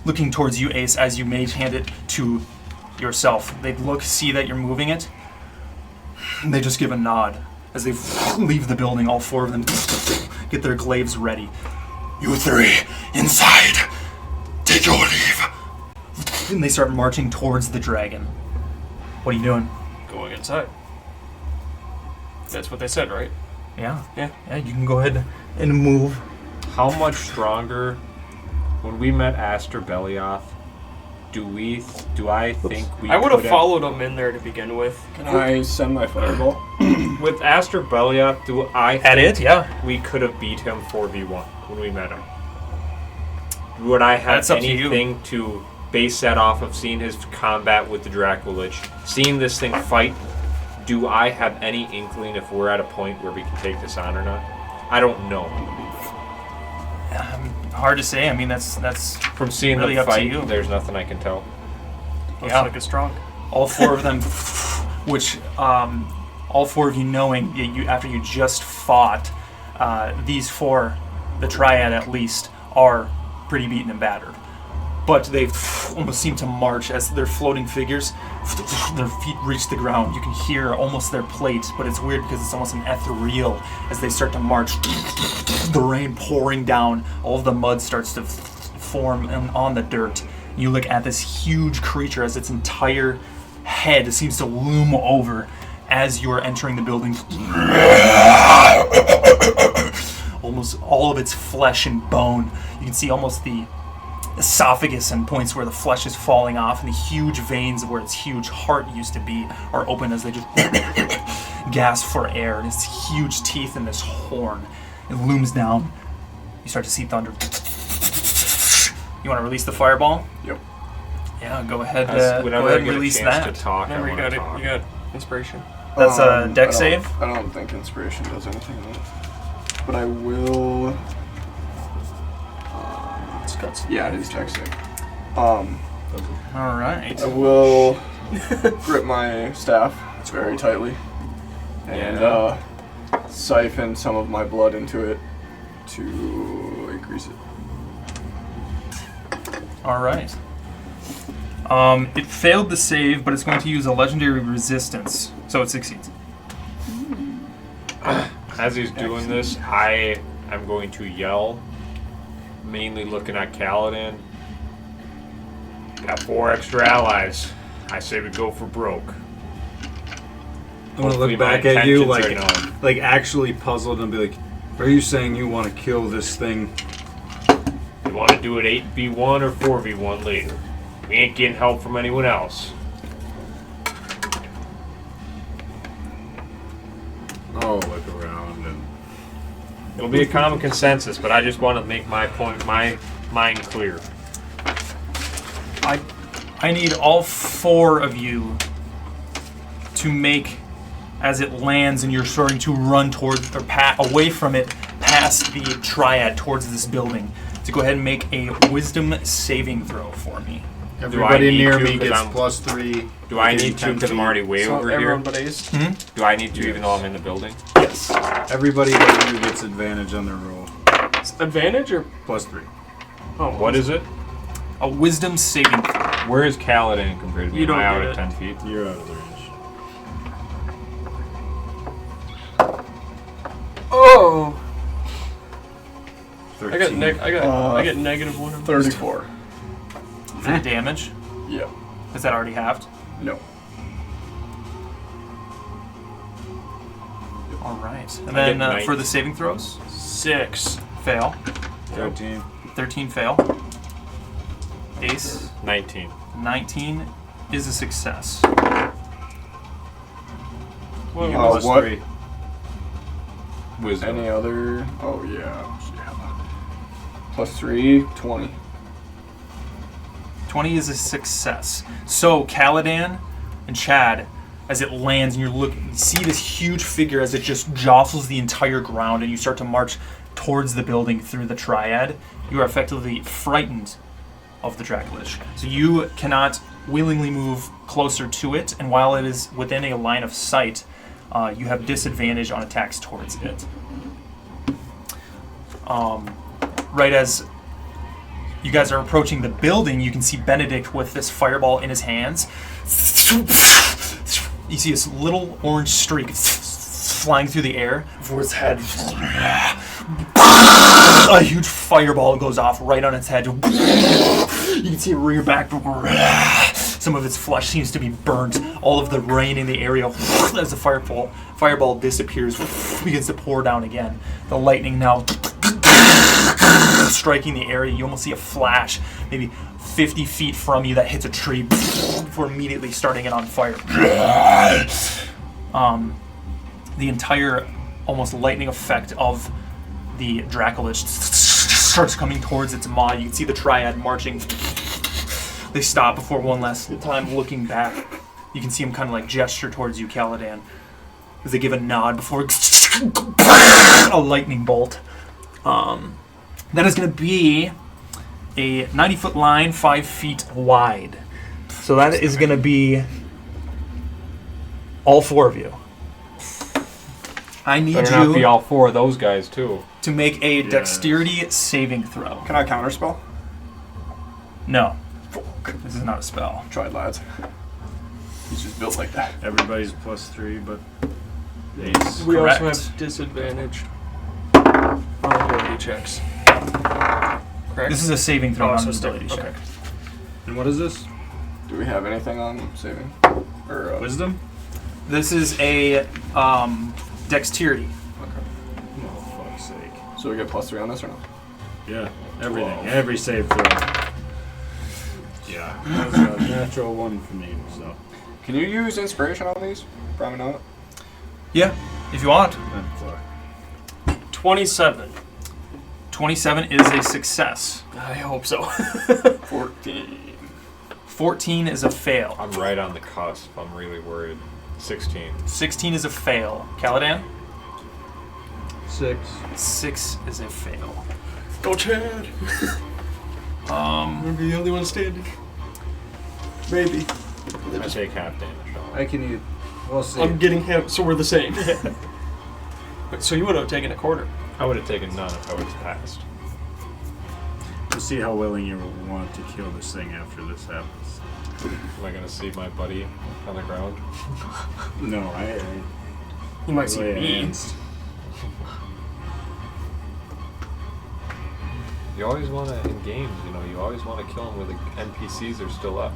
looking towards you, Ace, as you mage hand it to yourself. They look, see that you're moving it. And they just give a nod as they leave the building. All 4 of them get their glaives ready. You 3, inside. Take your leave. and they start marching towards the dragon. What are you doing? Going inside. That's what they said, right? Yeah. Yeah. You can go ahead and move. How much stronger? When we met Aster Belioth, do I think we? I would have could followed him in there to begin with. Can I send my fireball? With Aster Belioth, do I At think it, yeah. we could have beat him 4v1 when we met him? Would I have That's up to you. anything to base that off of seeing his combat with the Draculich, seeing this thing fight? Do I have any inkling if we're at a point where we can take this on or not? I don't know. Hard to say. I mean, that's From seeing really them up to fight, you. there's nothing I can tell. Looks Yeah. like it's strong. all four of them, which all four of you knowing you after you just fought, these four, the triad at least, are pretty beaten and battered. But they almost seem to march as their floating figures, their feet reach the ground. You can hear almost their plate, but it's weird because it's almost an ethereal as they start to march. The rain pouring down, all of the mud starts to form on the dirt. You look at this huge creature as its entire head seems to loom over as you are entering the building. Almost all of its flesh and bone. You can see almost the esophagus and points where the flesh is falling off, and the huge veins where its huge heart used to be are open as they just gasp for air. And its huge teeth and this horn, it looms down. You start to see thunder. You want to release the fireball? Yep. Yeah, go ahead. Whenever Go I ahead and get release a chance that. to talk, Remember, I you want to got talk. it. You got inspiration. That's a deck I save. don't think inspiration does anything. But I will. Yeah, it is deck save. All right. I will grip my staff very tightly and siphon some of my blood into it to increase it. All right. It failed the save, but it's going to use a legendary resistance, so it succeeds. As he's doing this, I am going to yell, mainly looking at Kaladin. Got 4 extra allies. I say we go for broke. I'm gonna Hopefully look my back at you intentions are known. like actually puzzled and be like, "Are you saying you want to kill this thing?" You want to do it 8v1 or 4v1 later. We ain't getting help from anyone else. Oh, look around and. It'll be a common consensus, but I just want to make my point, my mind clear. I need all 4 of you to make, as it lands and you're starting to run towards or away from it, past the triad towards this building, to go ahead and make a wisdom saving throw for me. Everybody need near to, me 'cause gets I'm- +3. Do I within need to 10 because I'm feet. already way So over everyone here? but Ace. Do I need to even though I'm in the building? Yes. Everybody but you gets advantage on their roll. Advantage or +3. oh, What is it? A wisdom saving throw. Where is Kaladin compared to me? You don't Am I out get at it. 10 feet? You're out of the range. Oh! 13. I get -1 of 34. For the damage. Yeah. Is that already halved? No. All right. And I then get 9. for the saving throws, 6. fail. 13. 13 fail. Ace. 19. 19 is a success. You get what? +3. Wisdom. Any other? Oh yeah. +3, 20. 20 is a success. So Caladan and Chad, as it lands and you see this huge figure as it just jostles the entire ground, and you start to march towards the building through the triad. You are effectively frightened of the Draculich. So you cannot willingly move closer to it, and while it is within a line of sight, you have disadvantage on attacks towards it. Right as you guys are approaching the building, you can see Benedict with this fireball in his hands. You see this little orange streak flying through the air before its head. A huge fireball goes off right on its head. You can see it rear back. Some of its flesh seems to be burnt. All of the rain in the area, as the fireball disappears, begins to pour down again. The lightning now striking the area. You almost see a flash, maybe 50 feet from you, that hits a tree before immediately starting it on fire. The entire almost lightning effect of the Dracolich starts coming towards its maw. You can see the Triad marching. They stop before one last time looking back. You can see them kind of like gesture towards you, Caladan, as they give a nod before a lightning bolt. That is going to be a 90-foot line, 5 feet wide. So that is going to be all 4 of you. I need Better not be you all 4 of those guys too. to make a dexterity saving throw. Can I counterspell? No. This is not a spell. Tried, lads. He's just built like that. Everybody's +3, but Ace. We Correct. also have disadvantage on ability checks. Correct? This is a saving throw, Oh, not so an still- ability check. okay. And what is this? Do we have anything on saving? Or Wisdom? This is a dexterity. Oh, fuck's sake. So we get +3 on this or no? Yeah, everything. 12. Every save throw. Yeah, that was a natural 1 for me, so. Can you use inspiration on these? Probably not. Yeah, if you want. 27. 27 is a success. I hope so. 14. 14 is a fail. I'm right on the cusp. I'm really worried. 16. 16 is a fail. Caladan? 6. 6 is a fail. Go Chad! We'll be the only one standing. Maybe. I take half damage. I can use. We'll see. I'm getting him, so we're the same. So you would have taken a quarter. I would have taken none if I would have passed. We'll see how willing you want to kill this thing after this happens. Am I gonna see my buddy on the ground? No, I You might see lay me. hands. You always want to, in games, you know, you always want to kill them where the NPCs are still up.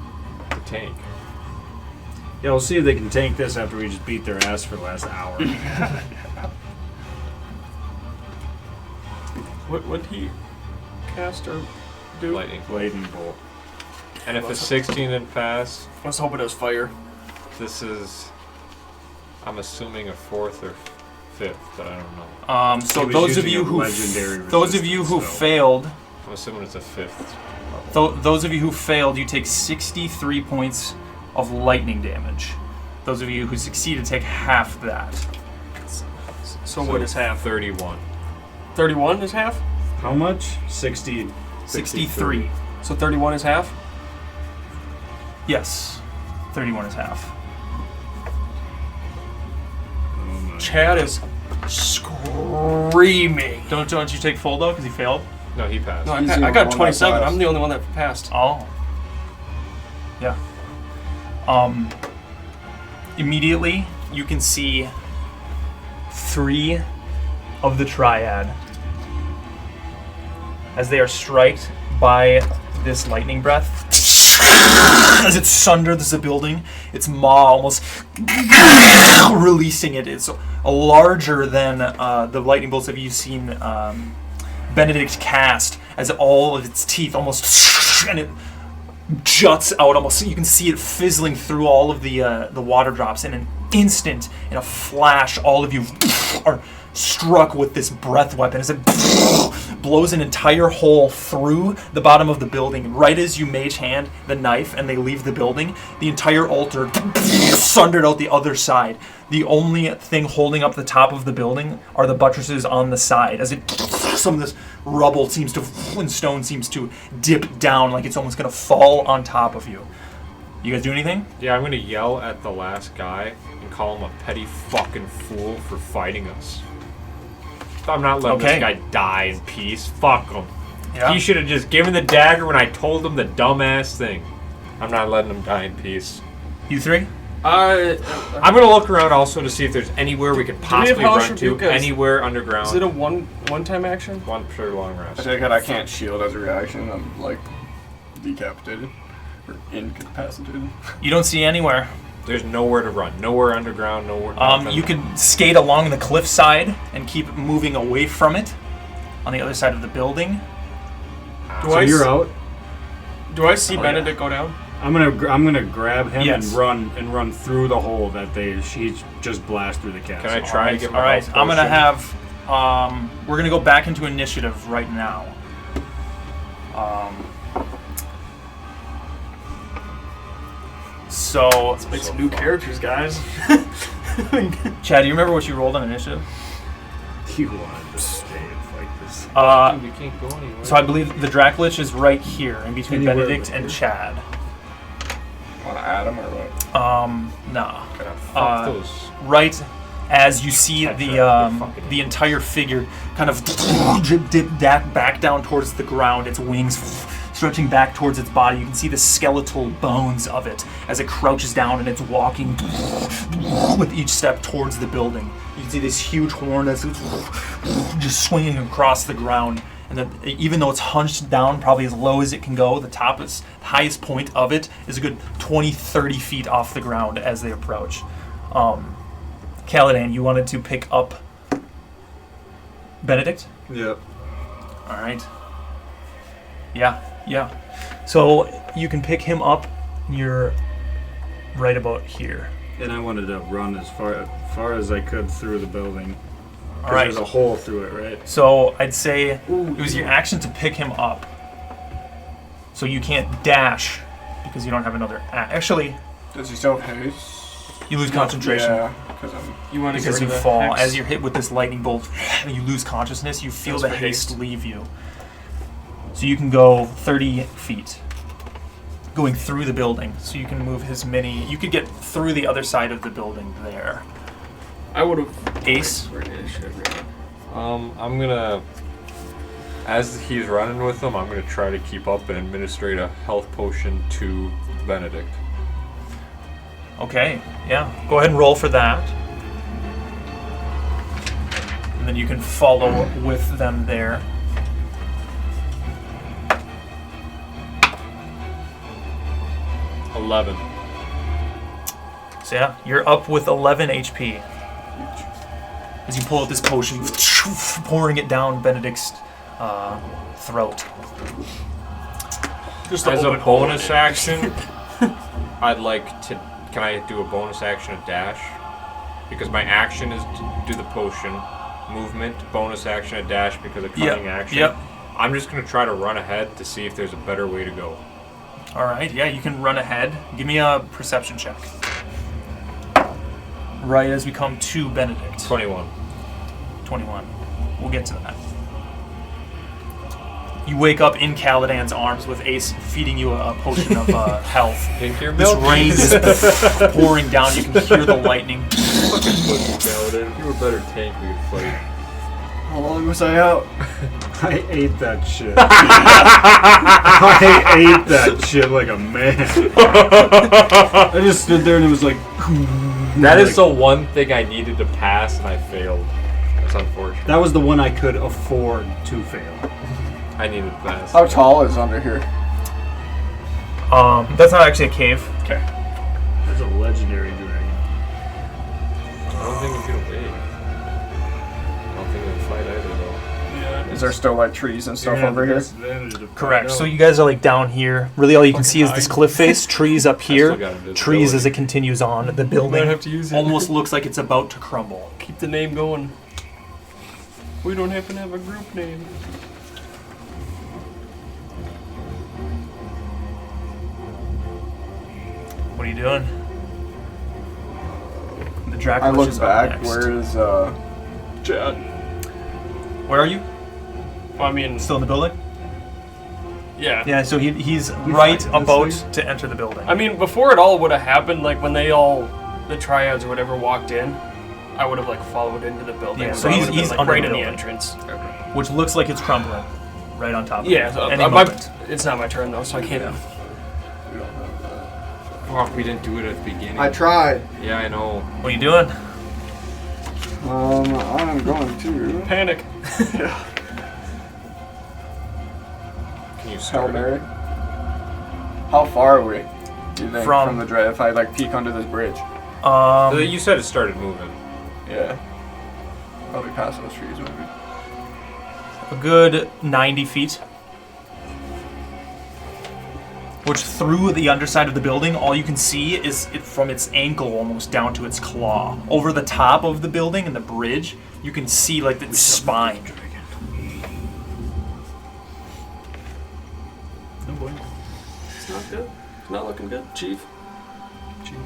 The tank. Yeah, we'll see if they can tank this after we just beat their ass for the last hour. What would he cast or do? Lightning. Lightning bolt. And if a 16 didn't pass, Let's hope it does fire. this is, I'm assuming a 4th or 5th, but I don't know. So He was those of using you a who legendary those of you who resistance, so- failed, I'm assuming it's a 5th. those of you who failed, you take 63 points of lightning damage. Those of you who succeeded take half that. So what is half? 31. 31 is half? How much? 60. 63. So 31 is half? Yes. 31 is half. Oh my. Chad is screaming. Don't you take full though, because he failed? No, he passed. No, He's the I only got one that 27. passed. I'm the only one that passed. Oh. Yeah. Immediately, you can see 3 of the Triad as they are striked by this lightning breath. As it sunders the building, its maw almost releasing it. It's larger than the lightning bolts that you've seen Benedict cast, as all of its teeth almost and it juts out almost. You can see it fizzling through all of the water drops. In an instant, in a flash, all of you are struck with this breath weapon as it blows an entire hole through the bottom of the building. Right as you mage hand the knife and they leave the building, the entire altar sundered out the other side. The only thing holding up the top of the building are the buttresses on the side. As it, some of this rubble seems to, and stone seems to dip down like it's almost going to fall on top of you. You guys do anything? Yeah, I'm gonna yell at the last guy and call him a petty fucking fool for fighting us. I'm not letting Okay. this guy die in peace. Fuck him. Yeah. He should have just given the dagger when I told him the dumbass thing. I'm not letting him die in peace. You 3? I'm gonna look around also to see if there's anywhere we could we have possibly Hellish run to. Rebuke as- Anywhere underground. Is it a one-time action? one per long I rest? take it I can't shield as a reaction. I'm like decapitated or incapacitated. You don't see anywhere. There's nowhere to run. Nowhere underground. Nowhere. Nothing. You could skate along the cliffside and keep moving away from it on the other side of the building. So you're out. Do I see Oh, Benedict go down? I'm gonna grab him Yes. and run through the hole that he just blast through the castle. Can I try to get my All right, health I'm gonna potion? have. We're gonna go back into initiative right now. So, Let's make some new characters, guys. Chad, do you remember what you rolled on initiative? You wanted to stay and fight this. You can't go anywhere. So I believe the Dracolich is right here, in between Anywhere Benedict but and here? Chad. Want to add him or what? Nah. Fuck those. Right as you see Tetrad, the entire figure kind of dip back down towards the ground, its wings stretching back towards its body. You can see the skeletal bones of it as it crouches down and it's walking with each step towards the building. You can see this huge horn that's just swinging across the ground. And then, even though it's hunched down probably as low as it can go, the highest point of it is a good 20-30 feet off the ground as they approach. Caladan, you wanted to pick up Benedict? Yep. All right. Yeah. So you can pick him up. You're right about here. And I wanted to run as far as I could through the building. All right. There's a hole through it, right? So I'd say it was your action to pick him up. So you can't dash because you don't have another. Actually, Does he still have haste? you lose concentration. Yeah, because You want to Because get you rid of fall. the hex? As you're hit with this lightning bolt, you lose consciousness. You feel That's the for haste haste. leave you. So you can go 30 feet. Going through the building. So you can move his mini. You could get through the other side of the building there. I would have. Ace? I'm gonna, as he's running with them, I'm gonna try to keep up and administrate a health potion to Benedict. Okay, yeah. Go ahead and roll for that. And then you can follow with them there. $11. So yeah, you're up with 11 HP. As you pull out this potion, pouring it down Benedict's throat. Just As a open bonus hole. action, I'd like to. Can I do a bonus action, a dash? Because my action is to do the potion. Movement, bonus action, a dash because of cunning action. Yep. I'm just gonna try to run ahead to see if there's a better way to go. All right, yeah, you can run ahead. Give me a perception check. Right as we come to Benedict. 21. 21. We'll get to that. You wake up in Caladan's arms with Ace feeding you a potion of health. Drink your This milk. rain is pouring down. You can hear the lightning. If you were a better tank, we could fight. How long was I out? I ate that shit. I ate that shit like a man. I just stood there and it was like. That is the one thing I needed to pass and I failed. That's unfortunate. That was the one I could afford to fail. I needed to pass. How tall is under here? That's not actually a cave. Okay. That's a legendary dragon. I don't think we can wait. I don't think we can fight either, though. Yeah. Is there still like trees and stuff over here? Correct. So you guys are like down here. Really, all you can see is this cliff face. Trees up still here. got invisibility. Trees as it continues on. The building Might have to use it. almost looks like it's about to crumble. Keep the name going. We don't happen to have a group name. What are you doing? The I Dracolich look is back. up next. Where is Chad. Where are you? Well, I mean, Still in the building? yeah. Yeah. So he's right fighting about this to enter the building. I mean, before it all would have happened, like when the triads or whatever walked in, I would have like followed into the building. Yeah, so so I he's- would have been, he's like, under right the in the building. entrance. Which looks like it's crumbling. Right on top of Yeah, it. so, Any my, moment. it's not my turn though, so I can't. Fuck, we didn't do it at the beginning. I tried. Yeah, I know. What are you doing? I'm going to Panic. Can you Hail start it? Mary. How far are we? Do you think From- from the drive? If I like peek under this bridge. You said it started moving. Yeah. Probably past those trees maybe. A good 90 feet. Which through the underside of the building, all you can see is it from its ankle almost down to its claw. Over the top of the building and the bridge, you can see like its spine. No boy. It's not good. It's not looking good, Chief. Chief.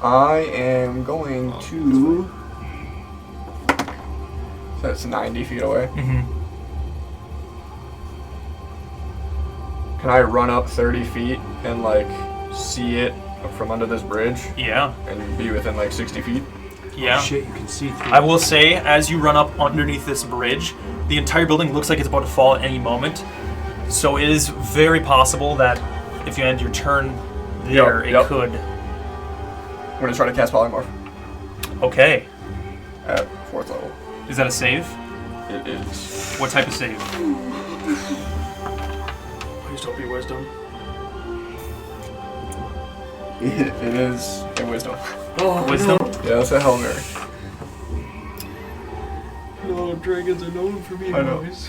I am going to. That's 90 feet away. Mm-hmm. Can I run up 30 feet and like see it from under this bridge Yeah, and be within like 60 feet? yeah. Shit, you can see through. I will say, as you run up underneath this bridge, the entire building looks like it's about to fall at any moment. So it is very possible that if you end your turn there, Yep. it could. I'm gonna try to cast Polymorph Okay. at 4th level. Is that a save? It is. What type of save? Please don't be wisdom. It is a wisdom. Oh, Wisdom? Yeah, that's a Hail Mary. No, dragons are known for being I know. wise.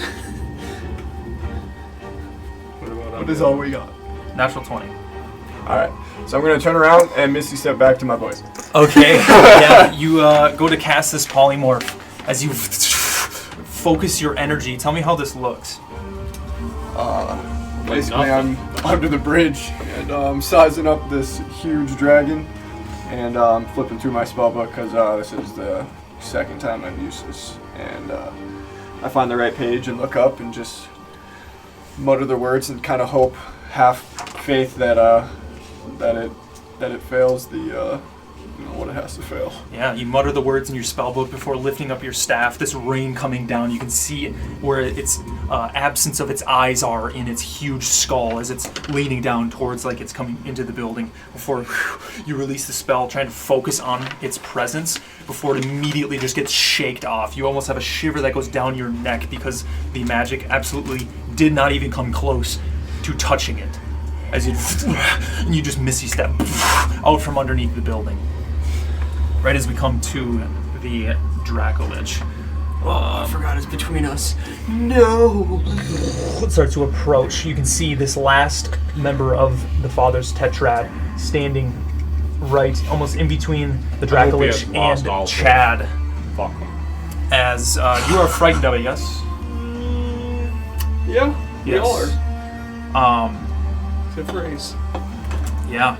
What is all we got? Natural 20. Alright, so I'm gonna turn around and Misty step back to my boys. Okay. Yeah, you go to cast this polymorph. As you focus your energy, tell me how this looks. Basically, I'm under the bridge and sizing up this huge dragon and flipping through my spellbook because this is the second time I've used this. And I find the right page and look up and just mutter the words and kind of hope, half faith that it fails the what it has to fail. Yeah, you mutter the words in your spellbook before lifting up your staff. This rain coming down, you can see where its absence of its eyes are in its huge skull as it's leaning down towards like it's coming into the building. Before you release the spell, trying to focus on its presence before it immediately just gets shaked off. You almost have a shiver that goes down your neck because the magic absolutely did not even come close to touching it. As you just misty step out from underneath the building. Right as we come to the Dracolich. Oh, I forgot it's between us. No! It starts to approach. You can see this last member of the Father's Tetrad standing right, almost in between the I hope he has Dracolich lost all and faith. Chad. Fuck him. As you are frightened of it, yes? Yeah, we all are. Good phrase. Yeah.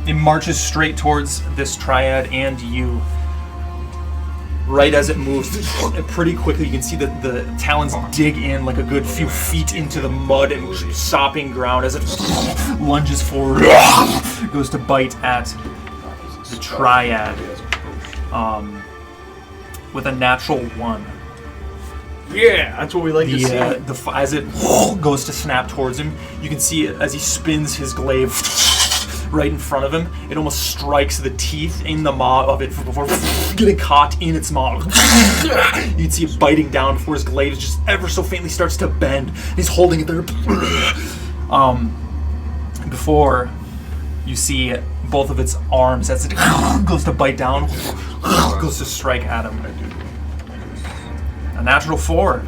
It marches straight towards this triad and you. Right as it moves, pretty quickly, you can see that the talons dig in like a good few feet into the mud and sopping ground as it lunges forward. Goes to bite at the triad with a natural 1. Yeah, that's what we like to see. As it goes to snap towards him, you can see as he spins his glaive right in front of him, it almost strikes the teeth in the maw of it before getting caught in its maw. You can see it biting down before his glaive just ever so faintly starts to bend. He's holding it there. Before you see both of its arms as it goes to bite down, goes to strike at him. A natural 4.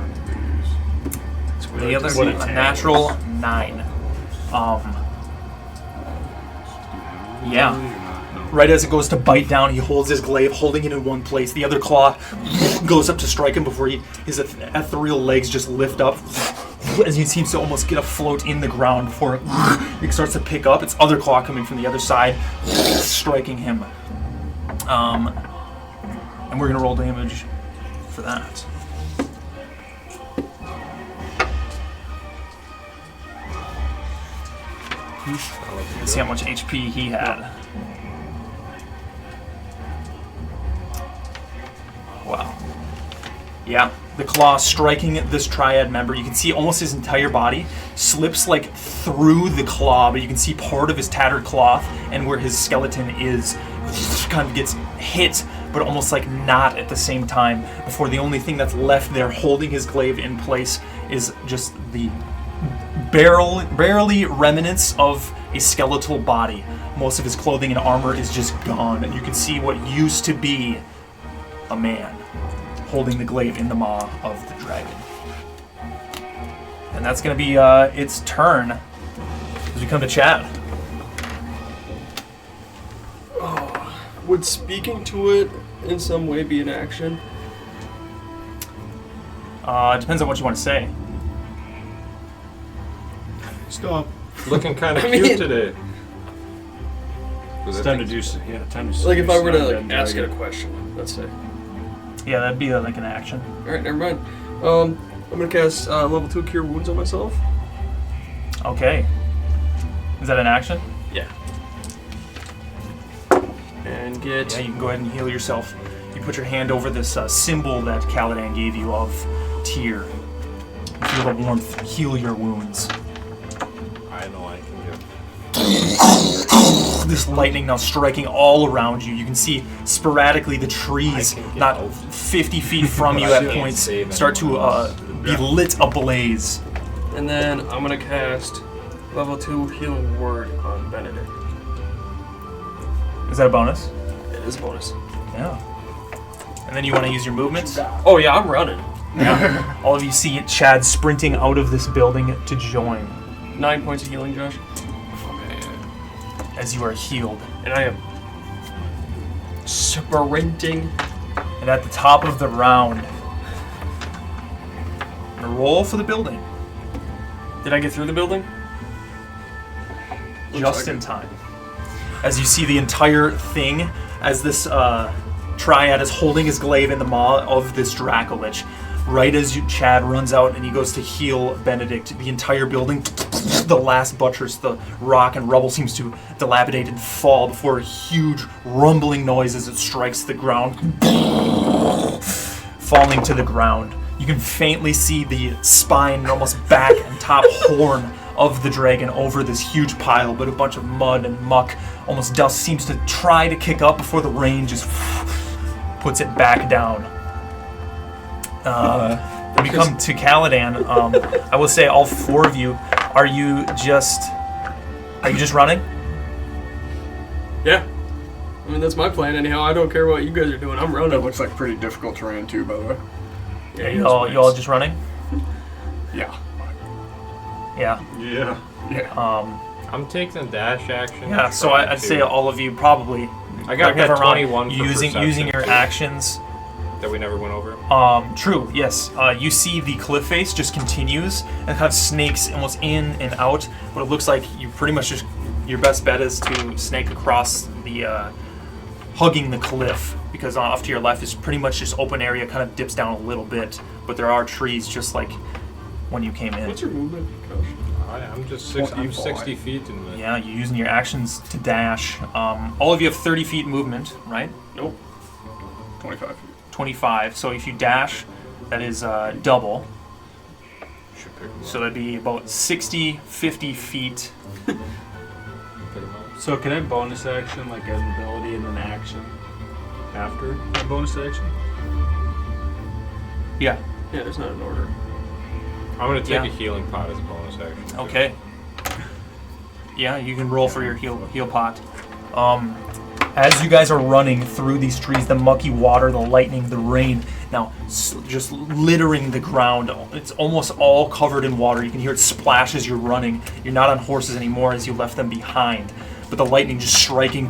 The other one, a natural 9. Yeah. Right as it goes to bite down, he holds his glaive, holding it in one place. The other claw goes up to strike him before his ethereal legs just lift up as he seems to almost get afloat in the ground before it starts to pick up. Its other claw coming from the other side, striking him. And we're going to roll damage for that. Let's see how much HP he had. Wow. Yeah, the claw striking this triad member. You can see almost his entire body slips like through the claw, but you can see part of his tattered cloth and where his skeleton is kind of gets hit but almost like not at the same time, before the only thing that's left there holding his glaive in place is just the barely remnants of a skeletal body. Most of his clothing and armor is just gone, and you can see what used to be a man holding the glaive in the maw of the dragon. And that's going to be its turn as we come to Chad. Would speaking to it in some way be an action? It depends on what you want to say. Stop. Looking kind of I cute mean- today. It's time to do so. Yeah, time to. Like if I were to slide like that ask it a dragon. question, let's say. Yeah, that'd be like an action. All right, never mind. I'm gonna cast level 2 Cure Wounds on myself. Okay. Is that an action? Yeah. And get. Yeah, you can go ahead and heal yourself. You put your hand over this symbol that Caladan gave you of Tyr. Feel the warmth, heal your wounds. I know I can do. This lightning now striking all around you. You can see sporadically the trees, I can get not out. 50 feet from you But I at can't points, save start to anyone be lit ablaze. And then I'm gonna cast level 2 Healing Word on Benedict. Is that a bonus? It is a bonus. Yeah. And then you want to use your movement? Oh yeah, I'm running. Yeah. All of you see Chad sprinting out of this building to join 9 points of healing, Josh. as you are healed. And I am sprinting. And at the top of the round, I'm gonna roll for the building. Did I get through the building? Just in time. As you see the entire thing, as this triad is holding his glaive in the maw of this Dracolich. Right as Chad runs out and he goes to heal Benedict, the entire building, the last buttress, the rock and rubble seems to dilapidate and fall before a huge rumbling noise as it strikes the ground, falling to the ground. You can faintly see the spine and almost back and top horn of the dragon over this huge pile, but a bunch of mud and muck, almost dust, seems to try to kick up before the rain just puts it back down. When we come to Caladan, I will say all four of you, are you just running? Yeah. I mean, that's my plan anyhow. I don't care what you guys are doing. I'm It running. looks like pretty difficult terrain too, by the way. Yeah, You all just running? Yeah. Yeah. Yeah. Yeah. I'm taking a dash action. Yeah, so trying I'd to- say all of you probably. I got correct me if I'm wrong, 21 for using perception, your too. actions. that we never went over. True, yes. You see the cliff face just continues and kind of snakes almost in and out, but it looks like you pretty much just, your best bet is to snake across the, hugging the cliff, because off to your left is pretty much just open area, kind of dips down a little bit, but there are trees just like when you came in. What's your movement, Coach? I'm just I'm 60 feet in the. Yeah, you're using your actions to dash. All of you have 30 feet movement, right? Nope. 25. 25. So if you dash, that is double. Should pick 'em up. So that'd be about 60, 50 feet. Pick 'em up. So can I bonus action like an ability and an action after a bonus action? Yeah. Yeah, there's not an order. I'm gonna take Yeah. a healing pot as a bonus action. Okay. Yeah, you can roll for your heal pot. As you guys are running through these trees, the mucky water, the lightning, the rain, now just littering the ground. It's almost all covered in water. You can hear it splash as you're running. You're not on horses anymore as you left them behind. But the lightning just striking,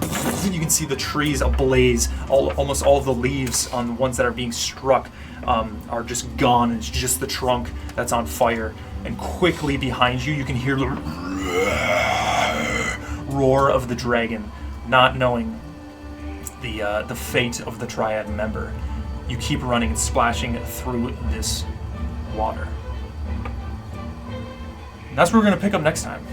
you can see the trees ablaze. Almost all of the leaves on the ones that are being struck are just gone. It's just the trunk that's on fire. And quickly behind you, you can hear the roar of the dragon, not knowing the fate of the Triad member. You keep running and splashing through this water. And that's where we're going to pick up next time.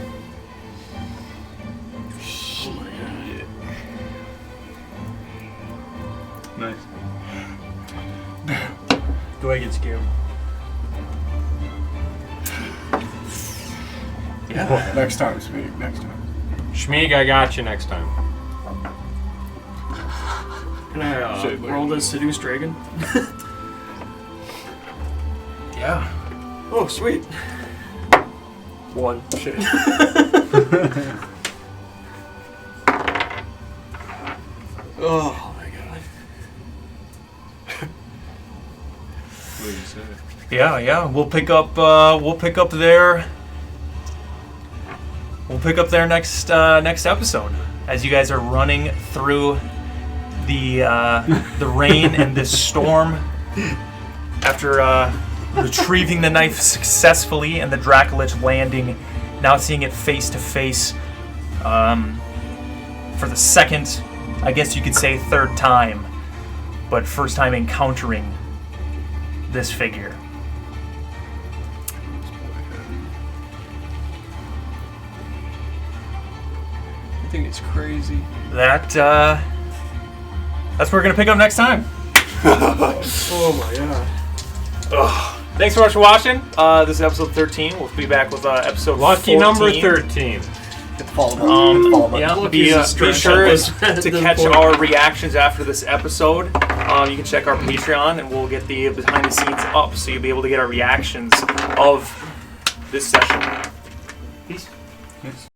Nice. Do I get scared? Yeah. Next time, speak. Next time. Schmeeg, I got you next time. Can I roll the seduce dragon? Yeah. Oh, sweet. 1. Shit. Oh my god. What do you say? Yeah. We'll pick up there. We'll pick up there next episode as you guys are running through the rain and this storm after retrieving the knife successfully and the Dracolich landing, now seeing it face to face for the second, I guess you could say third time, but first time encountering this figure. I think it's crazy. That's where we're gonna pick up next time. Oh my god. Thanks so much for watching. This is episode 13. We'll be back with episode Lucky 14. number 13. Yeah, be Lucky's a sure stretch to catch our reactions after this episode. You can check our Patreon, and we'll get the behind the scenes up, so you'll be able to get our reactions of this session. Peace. Yes.